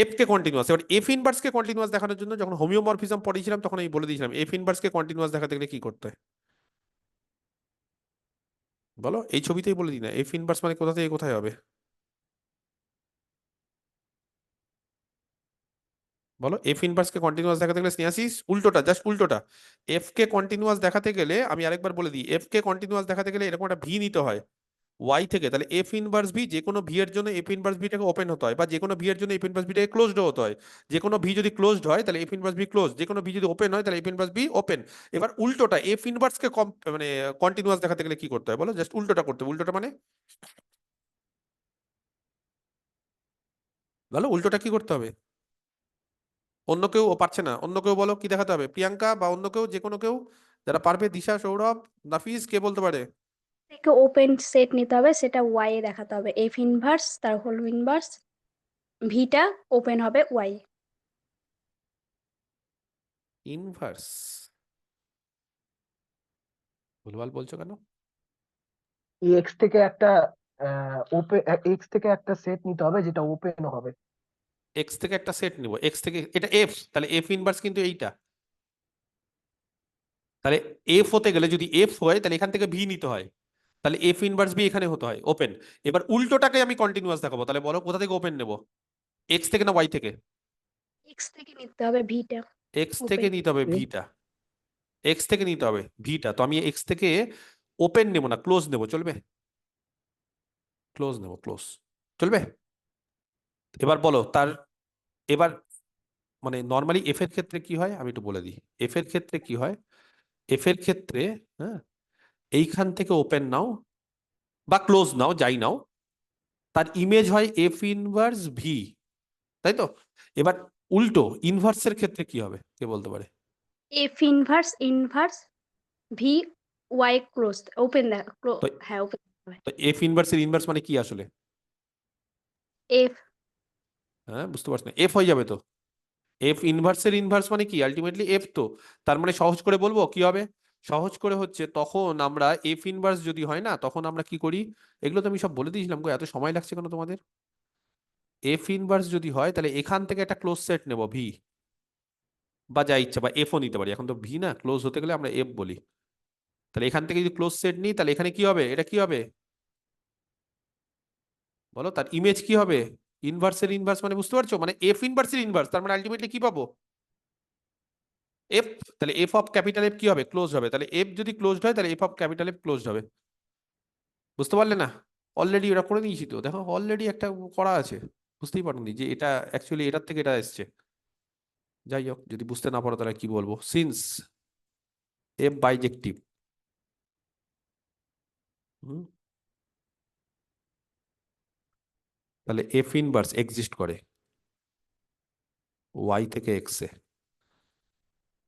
এফ কে কন্টিনিউয়াস। এবার এফ ইনভার্স কে কন্টিনিউয়াস দেখানোর জন্য যখন হোমিওমরফিজম পড়িয়েছিলাম তখন আমি বলে দিয়েছিলাম এফ ইনভার্স কে কন্টিনিউয়াস দেখাতে গেলে কি করতে হয় বলো, এই ছবিতেই বলে দিই না এফ ইনভার্স মানে কোথা থেকে কোথায় হবে, বলো। এফ ইনভার্স কে কন্টিনিউয়াস দেখাতে গেলে স্নেহাসিস উল্টোটা, জাস্ট উল্টোটা। এফ কে কন্টিনিউয়াস দেখাতে গেলে আমি আরেকবার বলে দিই, এফ কে কন্টিনিউয়াস দেখাতে গেলে এরকম একটা ভি নিতে হয় ওয়াই থেকে, তাহলে এফ ইনভার্স ভি যে কোনো ভি এর জন্য এফ ইনভার্স ভিটাকে ওপেন হতে হয়, বা যে কোনো ভি এর জন্য এফ ইনভার্স ভিটাকে ক্লোজড হতে হয়। যে কোনো ভি যদি ক্লোজড হয় তাহলে এফ ইনভার্স ভি ক্লোজ, যে কোনো ভি যদি ওপেন হয় তাহলে এফ ইনভার্স ভি ওপেন। এবার উল্টোটা, এফ ইনভার্স কে মানে কন্টিনিউয়াস দেখাতে গেলে কি করতে হয় বলো, জাস্ট উল্টোটা করতে হবে। উল্টোটা মানে বলো উল্টোটা কি করতে হবে? অন্য কেউ ও পারছে না, অন্য কেউ বলো কি দেখাতে হবে, প্রিয়াঙ্কা বা অন্য কেউ, যে কোনো কেউ যারা পারবে, দিশা, সৌরভ, নাফিস, কে বলতে পারে? থেকে ওপেন সেট নিতে হবে, সেটা ওয়াই এ দেখাতে হবে। এফ ইনভার্স তার হোল ইনভার্স ভিটা ওপেন হবে ওয়াই। ইনভার্স ভুলভাল বলছো কেন? এক্স থেকে একটা ওপেন, এক্স থেকে একটা সেট নিতে হবে যেটা ওপেন হবে। এক্স থেকে একটা সেট নিব, এক্স থেকে এটা এফ, তাহলে এফ ইনভার্স কিন্তু এইটা। তাহলে এফ হতে গেলে যদি এফ হয় তাহলে এখান থেকে ভি নিতে হয়, তাহলে এফ ইনভার্স ভি এখানে হতে হয় ওপেন। এবার উল্টোটাকে আমি কন্টিনিউয়াস দেখাবো, তাহলে বলো কোথা থেকে ওপেন নেব, এক্স থেকে না ওয়াই থেকে? এক্স থেকে নিতে হবে ভিটা এক্স থেকে ওপেন। নিতে হবে ভিটা, এক্স থেকে নিতে হবে ভিটা। তো আমি এক্স থেকে ওপেন নেব না, ক্লোজ নেব, চলবে? ক্লোজ নেব, ক্লোজ চলবে। এবার বলো তার, এবার মানে নর্মালি এফ এর ক্ষেত্রে কি হয় আমি একটু বলে দিই। এফ এর ক্ষেত্রে কি হয়, এফ এর ক্ষেত্রে হ্যাঁ, এইখান থেকে ওপেন নাও বা ক্লোজ নাও, যাই নাও, তার ইমেজ হয় এফ ইনভার্স ভি, তাই তো? এবার উল্টো ইনভার্সের ক্ষেত্রে কি হবে কে বলতে পারে? F inverse V Y close open তো হ্যাঁ ওপেন হবে। তো এফ ইনভার্সের ইনভার্স মানে কি আসলে? এফ হ্যাঁ বুঝতে পারছি না, এফ হয়ে যাবে তো। এফ ইনভার্সের ইনভার্স মানে কি আলটিমেটলি এফ তো। তার মানে সহজ করে বলবো কি হবে, সহজ করে হচ্ছে তখন আমরা এফ ইনভার্স যদি হয় না তখন আমরা কি করি, এগুলো তো আমি সব বলে দিয়েছিলাম গো, এত সময় লাগছে কেন তোমাদের? এফ ইনভার্স যদি হয় তাহলে এখান থেকে একটা ক্লোজ সেট নেব ভি, বা যা ইচ্ছা, বা এফও নিতে পারি, এখন তো ভি না, ক্লোজ হতে গেলে আমরা এফ বলি। তাহলে এখান থেকে যদি ক্লোজ সেট নিই তাহলে এখানে কি হবে, এটা কি হবে বলো, তার ইমেজ কি হবে? ইনভার্সের ইনভার্স মানে বুঝতে পারছো, মানে এফ ইনভার্সের ইনভার্স, তার মানে আলটিমেটলি কি পাবো, এফ। তাহলে এফ অফ ক্যাপিটাল এফ কি হবে, ক্লোজ হবে। তাহলে এফ যদি ক্লোজড হয় তাহলে F of capital F closed হবে। বুঝতে পারলে না? অলরেডি ওটা করে নিয়েছি তো, দেখো অলরেডি একটা করা আছে, বুঝতেই পারোনি যে এটা অ্যাকচুয়ালি এটার থেকে এটা এসছে। যাই হোক, যদি বুঝতে না পারো তাহলে কি বলবো, সিন্স এফ বাইজেক্টিভ, তাহলে এফ ইনভার্স এক্সিস্ট করে ওয়াই থেকে এক্স এ,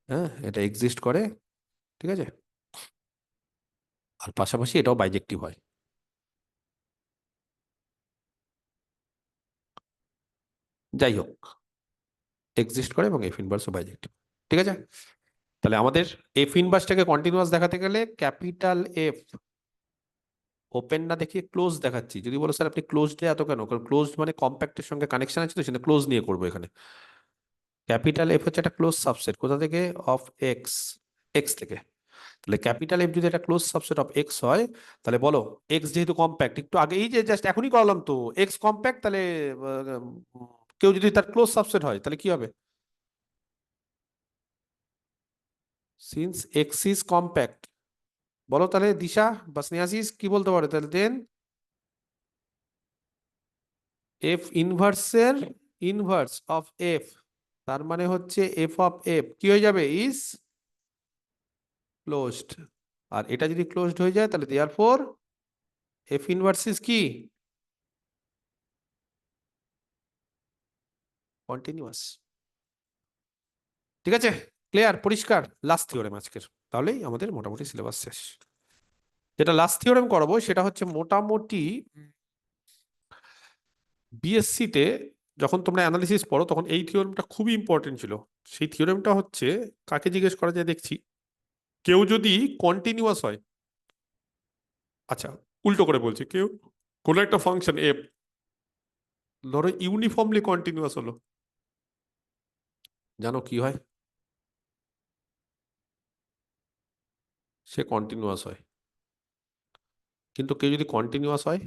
হ্যাঁ এটা এক্সিস্ট করে, ঠিক আছে। আর পাশাপাশি এটাও বাইজেক্টিভ হয়। যাই হোক, এক্সিস্ট করে এবং এফ ইনভার্সও বাইজেক্টিভ, ঠিক আছে। তাহলে আমাদের এফ ইনভার্সটাকে কন্টিনিউয়াস দেখাতে গেলে ক্যাপিটাল এফ ওপেন না দেখিয়ে ক্লোজ দেখাচ্ছি। যদি বলো স্যার আপনি ক্লোজড এত কেন, কারণ ক্লোজড মানে কম্প্যাক্টের সঙ্গে কানেকশন আছে তো, সেটা ক্লোজ নিয়ে করবো এখানে। ক্যাপিটাল এফ হচ্ছে একটা ক্লোজ সাবসেট, কোথা থেকে, অফ এক্স, এক্স থেকে। তাহলে ক্যাপিটাল এফ যদি একটা ক্লোজ সাবসেট অফ এক্স হয় তাহলে বলো এক্স যেহেতু কম্প্যাক্ট, একটু আগে এই যে জাস্ট এখনই করলাম তো, এক্স কম্প্যাক্ট, তাহলে কেউ যদি তার ক্লোজ সাবসেট হয় তাহলে কি হবে, সিন্স এক্স ইজ কম্প্যাক্ট, বলো তাহলে দিশা বা স্নেহাসিস কি বলতে পারে, তাহলে then F ইনভার্সের inverse of F, তার মানে হচ্ছে এফ অফ এফ কি হয়ে যাবে, ইজ ক্লোজড। আর এটা যদি ক্লোজড হয়ে যায় তাহলে দেয়ারফর এফ ইনভার্স ইজ কি, কন্টিনিউয়াস। ঠিক আছে, ক্লিয়ার, পরিষ্কার, লাস্ট থিওরেম আজকের, তাহলেই আমাদের মোটামুটি সিলেবাস শেষ। যেটা লাস্ট থিওরেম করাবো সেটা হচ্ছে মোটামুটি বিএসসি তে যখন তোমরা অ্যানালিসিস পড়ো তখন এই থিওরেমটা খুবই ইম্পর্টেন্ট ছিল। সেই থিওরেমটা হচ্ছে, কাকে জিজ্ঞেস করা যায় দেখছি, কেউ যদি কন্টিনিউয়াস হয়, আচ্ছা উল্টো করে বলছি, কেউ কোনো একটা ফাংশন এফ ধরো ইউনিফর্মলি কন্টিনিউয়াস হলো, জানো কি হয়? সে কন্টিনিউয়াস হয়। কিন্তু কেউ যদি কন্টিনিউয়াস হয়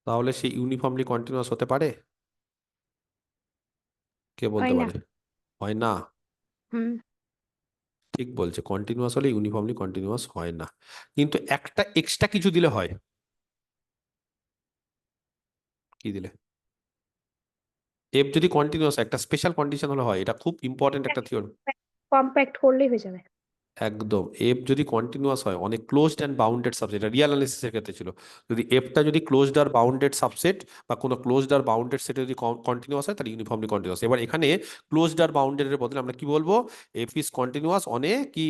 তাহলে সে ইউনিফর্মলি কন্টিনিউয়াস হতে পারে? কে বলতে হয় না। পারে? হয় না। হুম। ঠিক বলছে, কন্টিনিউয়াস হলে ইউনিফর্মলি কন্টিনিউয়াস হয় না, কিন্তু একটা এক্সট্রা কিছু দিলে হয়। কি দিলে? এফ যদি কন্টিনিউয়াস, একটা স্পেশাল কন্ডিশন হলে হয়, এটা খুব ইম্পর্টেন্ট একটা থিওরি। কম্প্যাক্ট করলেই হয়ে যাবে। একদম, এফ যদি কন্টিনিউয়াস হয়, অনেক ক্লোজড অ্যান্ড বাউন্ডেড সাবসেট, এটা রিয়াল অ্যানালিসিসের ক্ষেত্রে ছিল, যদি এফটা যদি ক্লোজড আর বাউন্ডেড সাবসেট বা কোনো ক্লোজড আর বাউন্ডেড সেটে যদি কন্টিনিউয়াস হয় তাহলে ইউনিফর্মলি কন্টিনিউয়াস। এবার এখানে ক্লোজড আর বাউন্ডেড এর বদলে আমরা কি বলবো? এফ ইজ কন্টিনিউয়াস অনেক কি,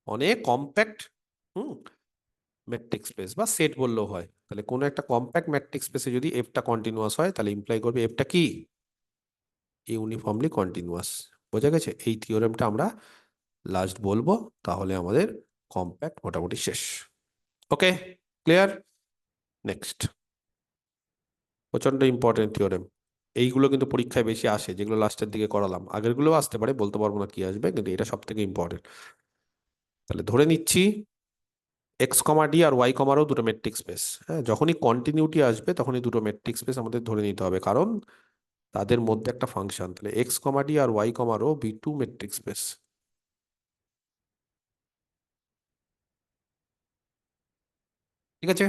অনেক কম্প্যাক্ট ম্যাট্রিক্স স্পেস বা সেট বললেও হয়। তাহলে কোনো একটা কম্প্যাক্ট ম্যাট্রিক্স স্পেসে যদি এফটা কন্টিনিউয়াস হয় তাহলে ইমপ্লাই করবে এফটা কি, ইউনিফর্মলি কন্টিনিউয়াস। বোঝা গেছে? এই থিওরেমটা আমরা লাস্ট বলবো, তাহলে আমাদের কম্প্যাক্ট মোটামুটি শেষ। ওকে, ক্লিয়ার? নেক্সট, প্রচন্ড ইম্পর্টেন্ট থিওরেম। এইগুলো কিন্তু পরীক্ষায় বেশি আসে, যেগুলো লাস্টের দিকে করালাম, আগেরগুলো আসতে পারে, বলতে পারবো না কি আসবে, কিন্তু এটা সব থেকে ইম্পর্টেন্ট। তাহলে ধরে নিচ্ছি এক্স কমা ডি আর ওয়াই কমারও দুটো মেট্রিক স্পেস। হ্যাঁ, যখনই কন্টিনিউটি আসবে তখনই দুটো মেট্রিক স্পেস আমাদের ধরে নিতে হবে, কারণ তাদের মধ্যে একটা ফাংশন। তাহলে এক্স কমা ডি আর ওয়াই কমারও বি টু মেট্রিক স্পেস। ঠিক আছে,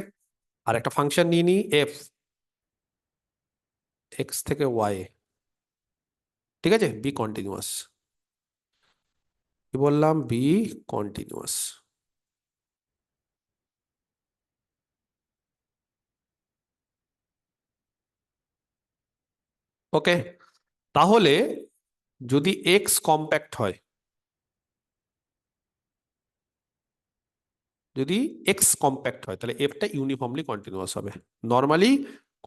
আর একটা ফাংশন নিয়ে নিই এফ, এক্স থেকে ওয়াই। ঠিক আছে, বি কন্টিনিউয়াস। কি বললাম? B continuous. ওকে, তাহলে যদি এক্স কম্প্যাক্ট হয়, যদি এক্স কম্প্যাক্ট হয় তাহলে এফটা ইউনিফর্মলি কন্টিনিউয়াস হবে। নর্মালি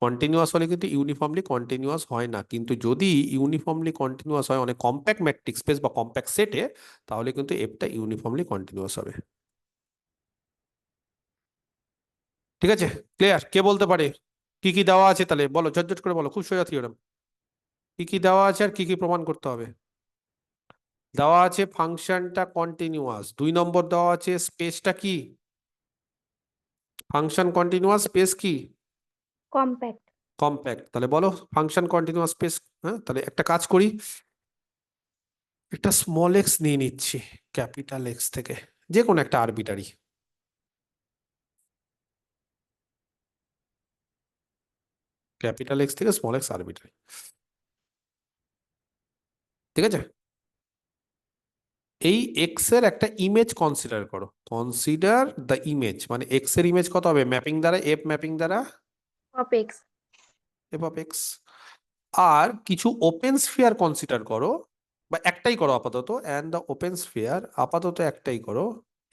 কন্টিনিউয়াস হলে কিন্তু ইউনিফর্মলি কন্টিনিউয়াস হয় না, কিন্তু যদি ইউনিফর্মলি কন্টিনিউয়াস হয় অনেক কম্প্যাক্ট ম্যাট্রিক্স স্পেস বা কম্প্যাক্ট সেটে, তাহলে কিন্তু এফটা ইউনিফর্মলি কন্টিনিউয়াস হবে। ঠিক আছে, ক্লিয়ার? কে বলতে পারে কি কি দেওয়া আছে? তাহলে বলো, ঝটঝট করে বলো, খুব সোজা থিওরেম। কি কি দেওয়া আছে আর কি কি প্রমাণ করতে হবে? দেওয়া আছে ফাংশনটা কন্টিনিউয়াস, 2 নম্বর দেওয়া আছে স্পেসটা কি, ফাংশন কন্টিনিউয়াস, স্পেস কি, কম্প্যাক্ট। কম্প্যাক্ট। তাহলে বলো ফাংশন কন্টিনিউয়াস স্পেস। হ্যাঁ, তাহলে একটা কাজ করি, একটা স্মল এক্স নিয়ে নিচ্ছি ক্যাপিটাল এক্স থেকে, যে কোনো একটা আরবিটারি। ক্যাপিটাল এক্স থেকে স্মল এক্স আরবিটারি। ঠিক আছে, এই এক্স এর একটা ইমেজ কনসিডার করো, কনসিডার দ্য ইমেজ, মানে এক্স এর ইমেজ কত হবে? ম্যাপিং দ্বারা, এফ ম্যাপিং দ্বারা of X. F of X. আর কিছু ওপেন স্ফিয়ার কনসিডার করো, বা একটাই করো আপাতত, অ্যান্ড দ্য ওপেন স্ফিয়ার আপাতত একটাই করো।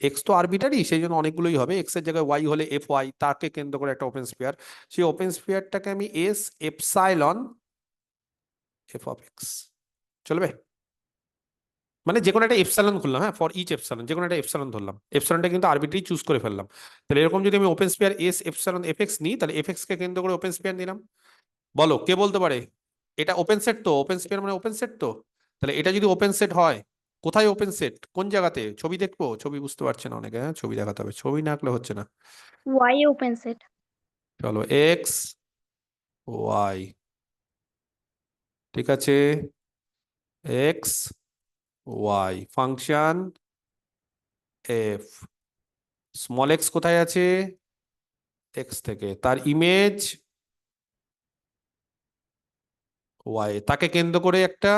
এক্স তো আরবিটারি, সেই জন্য অনেকগুলোই হবে, এক্স এর জায়গায় ওয়াই হলে এফ ওয়াই, তাকে কেন্দ্র করে একটা ওপেন স্ফিয়ার। সেই ওপেন স্ফিয়ারটাকে আমি S epsilon F of x, চলবে? মানে যে কোনো একটা এপসাইলন ধরলাম, হ্যাঁ, ফর ইচ এপসাইলন যে কোনো একটা এপসাইলন ধরলাম, এপসাইলনটা কিন্তু আরবিট্রারি চুজ করে ফেললাম। তাহলে এরকম যদি আমি open sphere S epsilon F x নিই, তাহলে এফ এক্স কে কেন্দ্র করে ওপেন স্ফিয়ার নিলাম। বলো, কে বলতে পারে? এটা ওপেন সেট তো, ওপেন স্ফিয়ার মানে ওপেন সেট তো। তাহলে এটা যদি ওপেন সেট হয়, কোথায় ওপেন সেট, কোন জায়গাতে? ছবি দেখবো, ছবি বুঝতে পারছে না অনেকে, হ্যাঁ ছবি দেখাতে হবে, ছবি না আঁকলে হচ্ছে না। Y open set. চলো, এক্স ওয়াই, ঠিক আছে, X Y function F, small X কোথায় আছে? এক্স থেকে, তার ইমেজ ওয়াই, তাকে কেন্দ্র করে একটা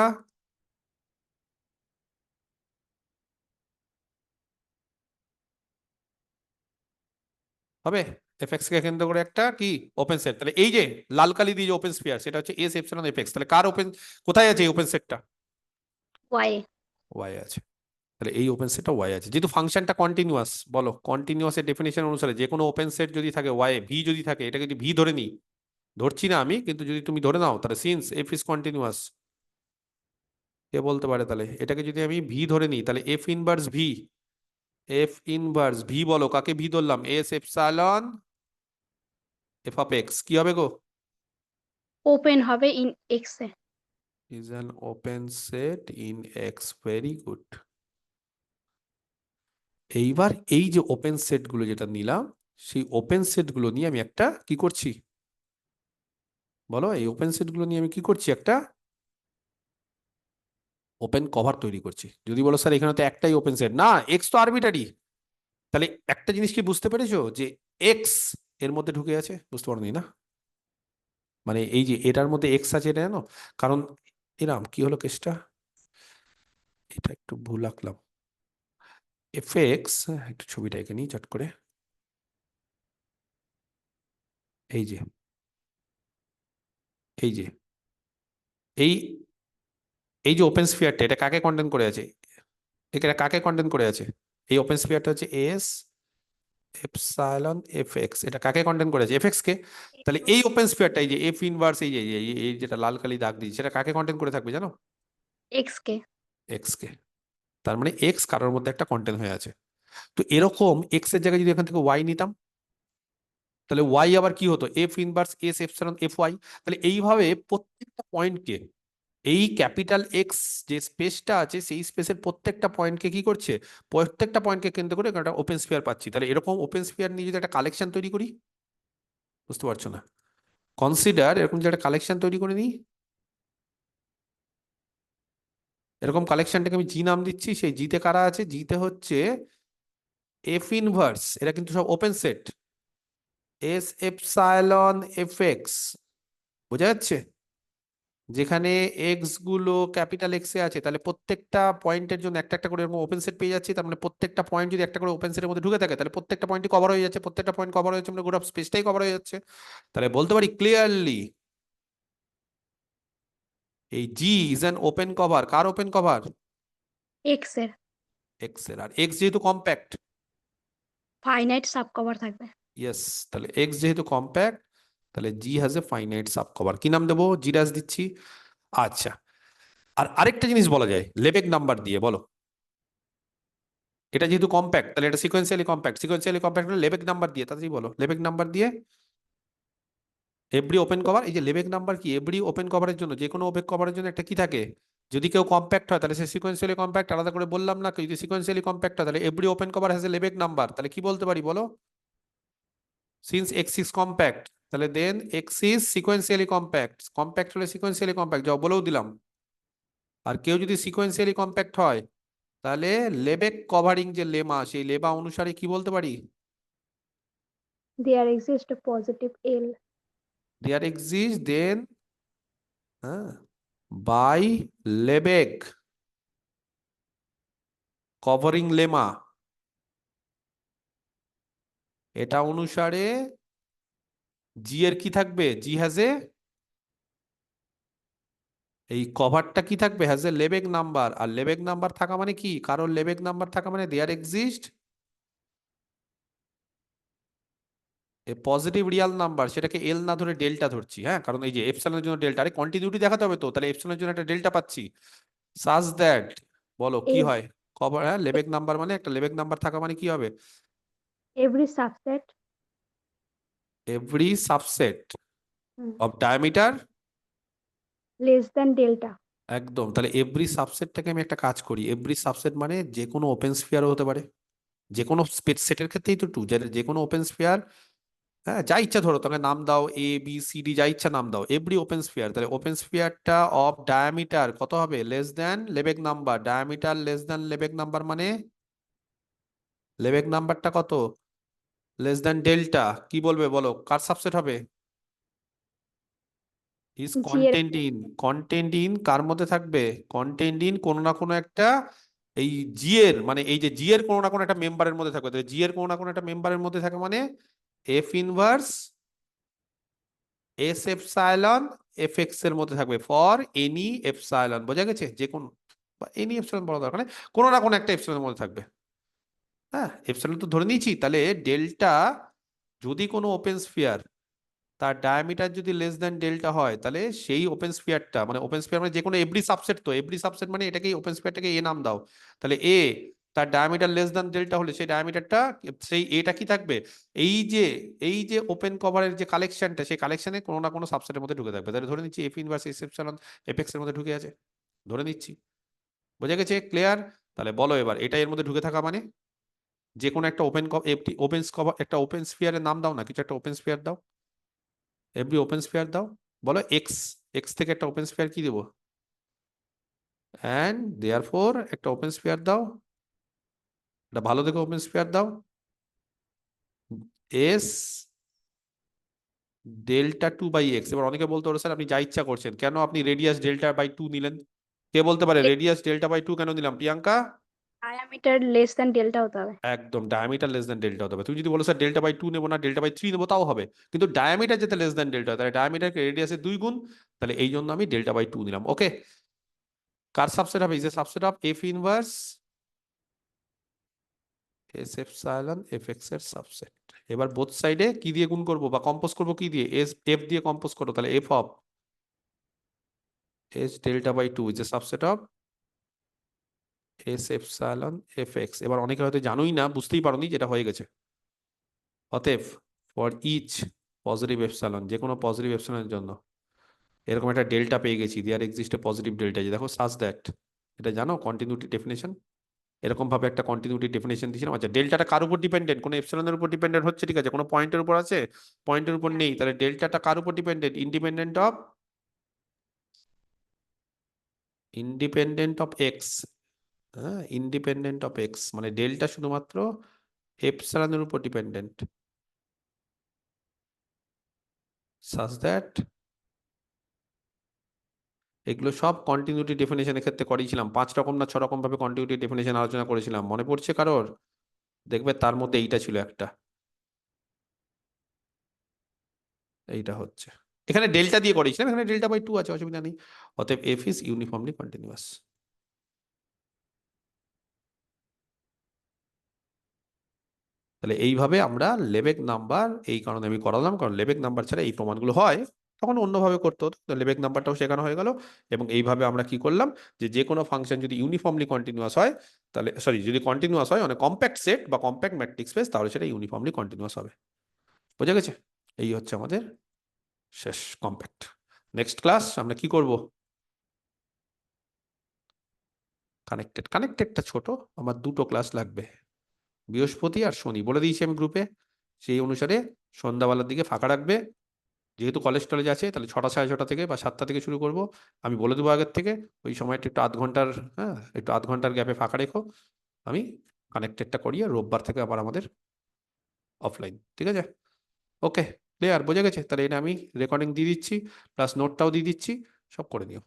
হবে, এফ এক্স কে কেন্দ্র করে একটা কি ওপেন সেট। তাহলে এই যে লাল কালি দিয়ে যে ওপেন স্ফিয়ার, সেটা হচ্ছে এস এপসিলন এফ এক্স। তাহলে কার ওপেন, কোথায় আছে এই ওপেন সেটটা? ওয়াই। ওয়াই আছে। তাহলে এই ওপেন সেটটা ওয়াই আছে, যেহেতু ফাংশনটা কন্টিনিউয়াস। বলো, কন্টিনিউয়াসের ডেফিনেশন অনুসারে যে কোনো ওপেন সেট যদি থাকে ওয়াই ভি যদি থাকে, এটাকে যদি ভি ধরে নিই, ধরছি না আমি, কিন্তু যদি তুমি ধরে নাও, তাহলে সিন্স এফ ইজ কন্টিনিউয়াস, কে বলতে পারে? তাহলে এটাকে যদি আমি ভি ধরে নিই, তাহলে F inverse V, F inverse V বলো, কাকে ভি ধরলাম? S epsilon F of x, কি হবে গো? ওপেন হবে in X A. is an open set in X. Very good. এইবার এই যে ওপেন সেট গুলো যেটা নিলাম, সেই ওপেন সেট গুলো নিয়ে আমি একটা কি করছি বলো? এই ওপেন সেট গুলো নিয়ে আমি কি করছি? একটা ওপেন কভার তৈরি করছি। যদি বলো স্যার এখানে তো একটাই ওপেন সেট, না, এক্স তো আরবিটারি। তাহলে একটা জিনিস কি বুঝতে পেরেছো, যে এক্স এর মধ্যে ঢুকে আছে? বুঝতে পারোনি না? মানে এই যে এটার মধ্যে এক্স আছে, এটা জানো? কারণ এরাম কি হলো কেসটা, এটা একটু ভুল আঁকলাম। এফ এক্স, একটু ছবিটা এঁকে নিই চট করে। এই যে এই যে এই এই যে ওপেন স্ফিয়ারটা, এটা কাকে কন্টেন করে আছে? এটা কাকে কন্টেন করে আছে? এই ওপেন স্ফিয়ারটা হচ্ছে এস এপসাইলন এফ এক্স। এটা কাকে কন্টেন করে আছে? এফ এক্স কে। তাহলে এই ওপেন স্ফিয়ারটা, এই যে এফ ইনভার্স, এই যে এই যেটা লাল কালি দাগ দিয়েছে, সেটা কাকে কন্টেন করে থাকবে জানো? এক্স কে। এক্স কে। তার মানে এক্স কারোর মধ্যে একটা কন্টেন হয়ে আছে। তো এরকম এক্স এর জায়গায় যদি এখান থেকে ওয়াই নিতাম, তাহলে ওয়াই আবার কি হতো? F inverse S epsilon F Y. তাহলে এইভাবে প্রত্যেকটা পয়েন্টকে, এই ক্যাপিটাল এক্স যে স্পেসটা আছে, সেই স্পেসের প্রত্যেকটা পয়েন্টকে কি করছে? প্রত্যেকটা পয়েন্টকে কেন্দ্র করে একটা ওপেন স্ফিয়ার পাচ্ছি। তাহলে এরকম ওপেন স্ফিয়ার নিয়ে যদি একটা কালেকশন তৈরি করি, বুঝতে পারছো না? কনসিডার এরকম যে একটা কালেকশন তৈরি করে নিই, এরকম কালেকশনটাকে আমি জি নাম দিচ্ছি। সেই জিতে কারা আছে? জিতে হচ্ছে এফ ইনভার্স, এরা কিন্তু সব open set, S epsilon F x. বোঝা যাচ্ছে? যেখানে এক্স গুলো ক্যাপিটাল এক্স এ আছে, তাহলে প্রত্যেকটা পয়েন্টের জন্য একটা একটা করে এরকম ওপেন সেট পেয়ে যাচ্ছি। তার মানে প্রত্যেকটা পয়েন্ট যদি একটা করে ওপেন সেটের মধ্যে ঢুকে থাকে, তাহলে প্রত্যেকটা পয়েন্টই কভার হয়ে যাচ্ছে। প্রত্যেকটা পয়েন্ট কভার হয়ে যাচ্ছে মানে গোটা স্পেসটাই কভার হয়ে যাচ্ছে। তাহলে বলতে পারি ক্লিয়ারলি, এই G is an open cover. কার ওপেন কভার? এক্স এর। এক্স এর। আর এক্স যেহেতু কম্প্যাক্ট, ফাইনাইট সাব কভার থাকবে। ইয়েস, তাহলে এক্স যেহেতু কম্প্যাক্ট, তাহলে G has a finite sub cover. কি নাম দেবো? জি ড্যাশ দিচ্ছি। আচ্ছা, আর আরেকটা জিনিস বলা যায় লেবেক নাম্বার দিয়ে। বলো, এটা যেহেতু কম্প্যাক্ট, তাহলে এটা সিকোয়েন্সিয়ালি কম্প্যাক্ট। সিকোয়েন্সিয়ালি কম্প্যাক্ট হলে লেবেক নাম্বার দিয়ে, তাড়াতাড়ি বলো, লেবেক নাম্বার দিয়ে এভরি ওপেন কভার। এই যে লেবেক নাম্বার কি? এভরি ওপেন কভারের জন্য, যে কোনো ওপেন কভারের জন্য একটা কি থাকে? যদি কেউ কম্প্যাক্ট হয়, তাহলে সে সিকোয়েন্সিয়ালি কম্প্যাক্ট, আলাদা করে বললাম না? যদি সিকোয়েন্সিয়ালি কম্প্যাক্ট হয়, তাহলে every open cover has a Lebesgue number. তাহলে কি বলতে পারি বলো? সিন্স এক্স ইজ কম্প্যাক্ট, তাহলে then X is sequentially compact. Compact হলে সিকোয়েন্সিয়ালি কম্প্যাক্ট, যাও বলেও দিলাম। আর কেউ যদি সিকোয়েন্সিয়ালি কম্প্যাক্ট হয়, তাহলে লেবেক কভারিং যে লেমা, সেই লেমা অনুসারে কি বলতে পারি? There exist positive L. There exist then by Lebesgue covering lemma, এটা অনুসারে জি এর কি থাকবে? জি হ্যাজ এ, এই কভারটা কি থাকবে? Has a Lebesgue number. আর লেবেক নাম্বার থাকা মানে কি? কারণ লেবেক নাম্বার থাকা মানে there exist a positive real number. সেটাকে এল না ধরে ডেল্টা ধরছি, হ্যাঁ, কারণ এই যে এপসাইলনের জন্য ডেল্টা, আরে কন্টিনিউটি দেখাতে হবে তো, তাহলে এপসাইলনের জন্য একটা ডেল্টা পাচ্ছি। সাজ দ্যাট, বলো কি হয়? কভার, হ্যাঁ, লেবেক নাম্বার মানে একটা লেবেক নাম্বার থাকা মানে কি হবে? Every subset every subset of diameter, less than delta. একদম। তাহলে এভরি সাবসেটটাকে আমি একটা কাজ করি, এভরি সাবসেট মানে যে কোনো ওপেন স্ফিয়ারও হতে পারে, যে কোনো সেটের ক্ষেত্রেই তো টু, যে কোনো ওপেন স্ফিয়ার, হ্যাঁ, যা ইচ্ছা ধরো, তাকে নাম দাও, এ বি সি ডি, যা ইচ্ছা নাম দাও, এভরি ওপেন স্ফিয়ার। তাহলে ওপেন স্ফিয়ারটা অফ ডায়ামিটার কত হবে? Less than Lebesgue number. Diameter less than Lebesgue number মানে লেবেক নাম্বারটা কত? Less than delta. কি বলবে বলো, কার সাবসেট হবে? ইজ জি এর। কন্টেন্ট ইন কার মধ্যে থাকবে? কন্টেন্ট ইন কোনো না কোনো একটা, এই জি এর, মানে এই যে জি এর কোনো না কোনো একটা মেম্বারের মধ্যে থাকবে। তো জি এর কোনো না কোনো একটা মেম্বারের মধ্যে থাকে মানে F inverse S epsilon F x এর মধ্যে থাকবে ফর এনি এপসাইলন। বোঝা গেছে? যে কোন বা এনি এপসিলন বলা দরকার নেই, কোনো না কোনো একটা এপসিলনের মধ্যে থাকবে। হ্যাঁ, এপসিলন তো ধরে নিয়েছি, তাহলে ডেল্টা যদি কোনো ওপেন স্ফিয়ার তার ডায়ামিটার যদি লেস দ্যান ডেল্টা হয়, তাহলে সেই ওপেন স্ফিয়ারটা, মানে ওপেন স্ফিয়ার মানে যে কোনো এভরি সাবসেট, তো এভরি সাবসেট মানে এটাকে ওপেন স্ফিয়ারটাকে এ নাম দাও, তাহলে এ তার ডায়ামিটার লেস দ্যান ডেল্টা হলে সেই ডায়ামিটারটা, সেই এটা কি থাকবে, এই যে ওপেন কভারের যে কালেকশনটা, সেই কালেকশনে কোনো না কোনো সাবসেটের মধ্যে ঢুকে থাকবে। তাহলে ধরে নিচ্ছি F inverse S epsilon F এর মধ্যে ঢুকে আছে, ধরে নিচ্ছি। বোঝা গেছে? ক্লিয়ার? তাহলে বলো এবার, এটা এর মধ্যে ঢুকে থাকা মানে যে কোনো একটা ওপেন কভার, একটা ওপেন স্ফিয়ারের নাম দাও না, কিছু একটা ওপেন স্ফিয়ার দাও, এভরি ওপেন স্ফিয়ার দাও, বলো এক্স, এক্স থেকে একটা ওপেন স্ফিয়ার কি দেবো, অ্যান্ড দেয়ারফর একটা ওপেন স্ফিয়ার দাও, একটা ভালো দেখে ওপেন স্ফিয়ার দাও, এস ডেল্টা 2/x। এবার অনেকে বলতে পারো স্যার আপনি যা ইচ্ছা করছেন, কেন আপনি রেডিয়াস ডেল্টা বাই 2 নিলেন? কে বলতে পারে রেডিয়াস ডেল্টা বাই 2 কেন নিলাম? Priyanka? Diameter less than delta হতে হবে। একদম, ডায়ামিটার লেস দ্যান ডেল্টা হতে হবে। তুমি যদি বলো স্যার ডেল্টা বাই 2 নেবো না, ডেল্টা বাই 3 নেবো, তাও হবে, কিন্তু ডায়ামিটার যেতে লেস দ্যান ডেল্টা, তাহলে ডায়ামিটারকে রেডিয়াসের 2 গুণ, তাহলে এই জন্য আমি ডেল্টা বাই 2 নিলাম। ওকে, কার সাবসেট হবে? Is a subset of F inverse S epsilon F x এর সাবসেট। এবার বোথ সাইডে কি দিয়ে গুণ করবো বা কম্পোজ করবো, কি দিয়ে? এস এফ দিয়ে কম্পোজ করো, তাহলে F of S delta by 2 is a subset of S epsilon F X. এবার অনেকে হয়তো জানোই না, বুঝতেই পারোনি যেটা হয়ে গেছে। অতএব ফর ইচ পজিটিভ এপসাইলন, যে কোনো পজিটিভ এপসাইলনের জন্য এরকম একটা ডেল্টা পেয়ে গেছি, there exist a positive delta, যে দেখো সাজ দ্যাট, এটা জানো কন্টিনিউটি ডেফিনেশন, এরকম ভাবে একটা কন্টিনিউটি ডেফিনেশন দিয়েছিলাম। আচ্ছা, ডেল্টাটা কার উপর ডিপেন্ডেন্ট? কোনো এপসিলনের উপর ডিপেন্ডেন্ট হচ্ছে, ঠিক আছে, কোনো পয়েন্টের উপর আছে? পয়েন্টের উপর নেই, তাহলে ডেল্টাটা কার উপর ডিপেন্ডেন্ট? Independent of x. হ্যাঁ, ইন্ডিপেন্ডেন্ট অফ এক্স মানে ডেল্টা শুধুমাত্র এপসিলনের উপর ডিপেন্ডেন্ট, সাজ দ্যাট, এগুলো সব কন্টিনিউটি ডেফিনেশনের ক্ষেত্রে করেছিলাম, 5 রকম না 6 রকম ভাবে কন্টিনিউটি ডেফিনেশন আলোচনা করেছিলাম, মনে পড়ছে কারোর? দেখবে তার মধ্যে এইটা ছিল একটা, এইটা হচ্ছে, এখানে ডেল্টা দিয়ে করেছিলাম, এখানে ডেল্টা বাই 2 আছে, অসুবিধা নেই। অতএব এফ ইজ ইউনিফর্মলি কন্টিনিউয়াস। তাহলে এইভাবে আমরা লেবেক নাম্বার, এই কারণে আমি করালাম কারণ লেবেক নাম্বার ছাড়া এই প্রমাণগুলো হয় তখন অন্যভাবে করতে হতো, তো লেবেক নাম্বারটাও শেখানো হয়ে গেল। এবং এইভাবে আমরা কি করলাম, যে কোনো ফাংশন যদি ইউনিফর্মলি কন্টিনিউয়াস হয়, তাহলে সরি যদি কন্টিনিউয়াস হয় মানে কম্প্যাক্ট সেট বা কম্প্যাক্ট ম্যাট্রিক্স স্পেস, তাহলে সেটা ইউনিফর্মলি কন্টিনিউয়াস হবে। বোঝা গেছে? এই হচ্ছে আমাদের শেষ কম্প্যাক্ট। নেক্সট ক্লাস আমরা কি করব? কানেক্টেডটা ছোট, আমার 2টো ক্লাস লাগবে, বৃহস্পতি আর শনি, বলে দিয়েছি আমি গ্রুপে, সেই অনুসারে সন্ধ্যাবেলার দিকে ফাঁকা রাখবে। যেহেতু কলেজ টলেজ আছে, তাহলে 6টা 6:30 থেকে বা 7টা থেকে শুরু করব, আমি বলে দেবো আগের থেকে, ওই সময়টা একটু আধ ঘন্টার, হ্যাঁ একটু আধ ঘন্টার গ্যাপে ফাঁকা রেখো, আমি কানেক্টেডটা করিয়ে রোববার থেকে আবার আমাদের অফলাইন, ঠিক আছে? ওকে, ক্লিয়ার? বোঝা গেছে? তাহলে এটা আমি রেকর্ডিং দিয়ে দিচ্ছি, প্লাস নোটটাও দিয়ে দিচ্ছি, সব করে নিও।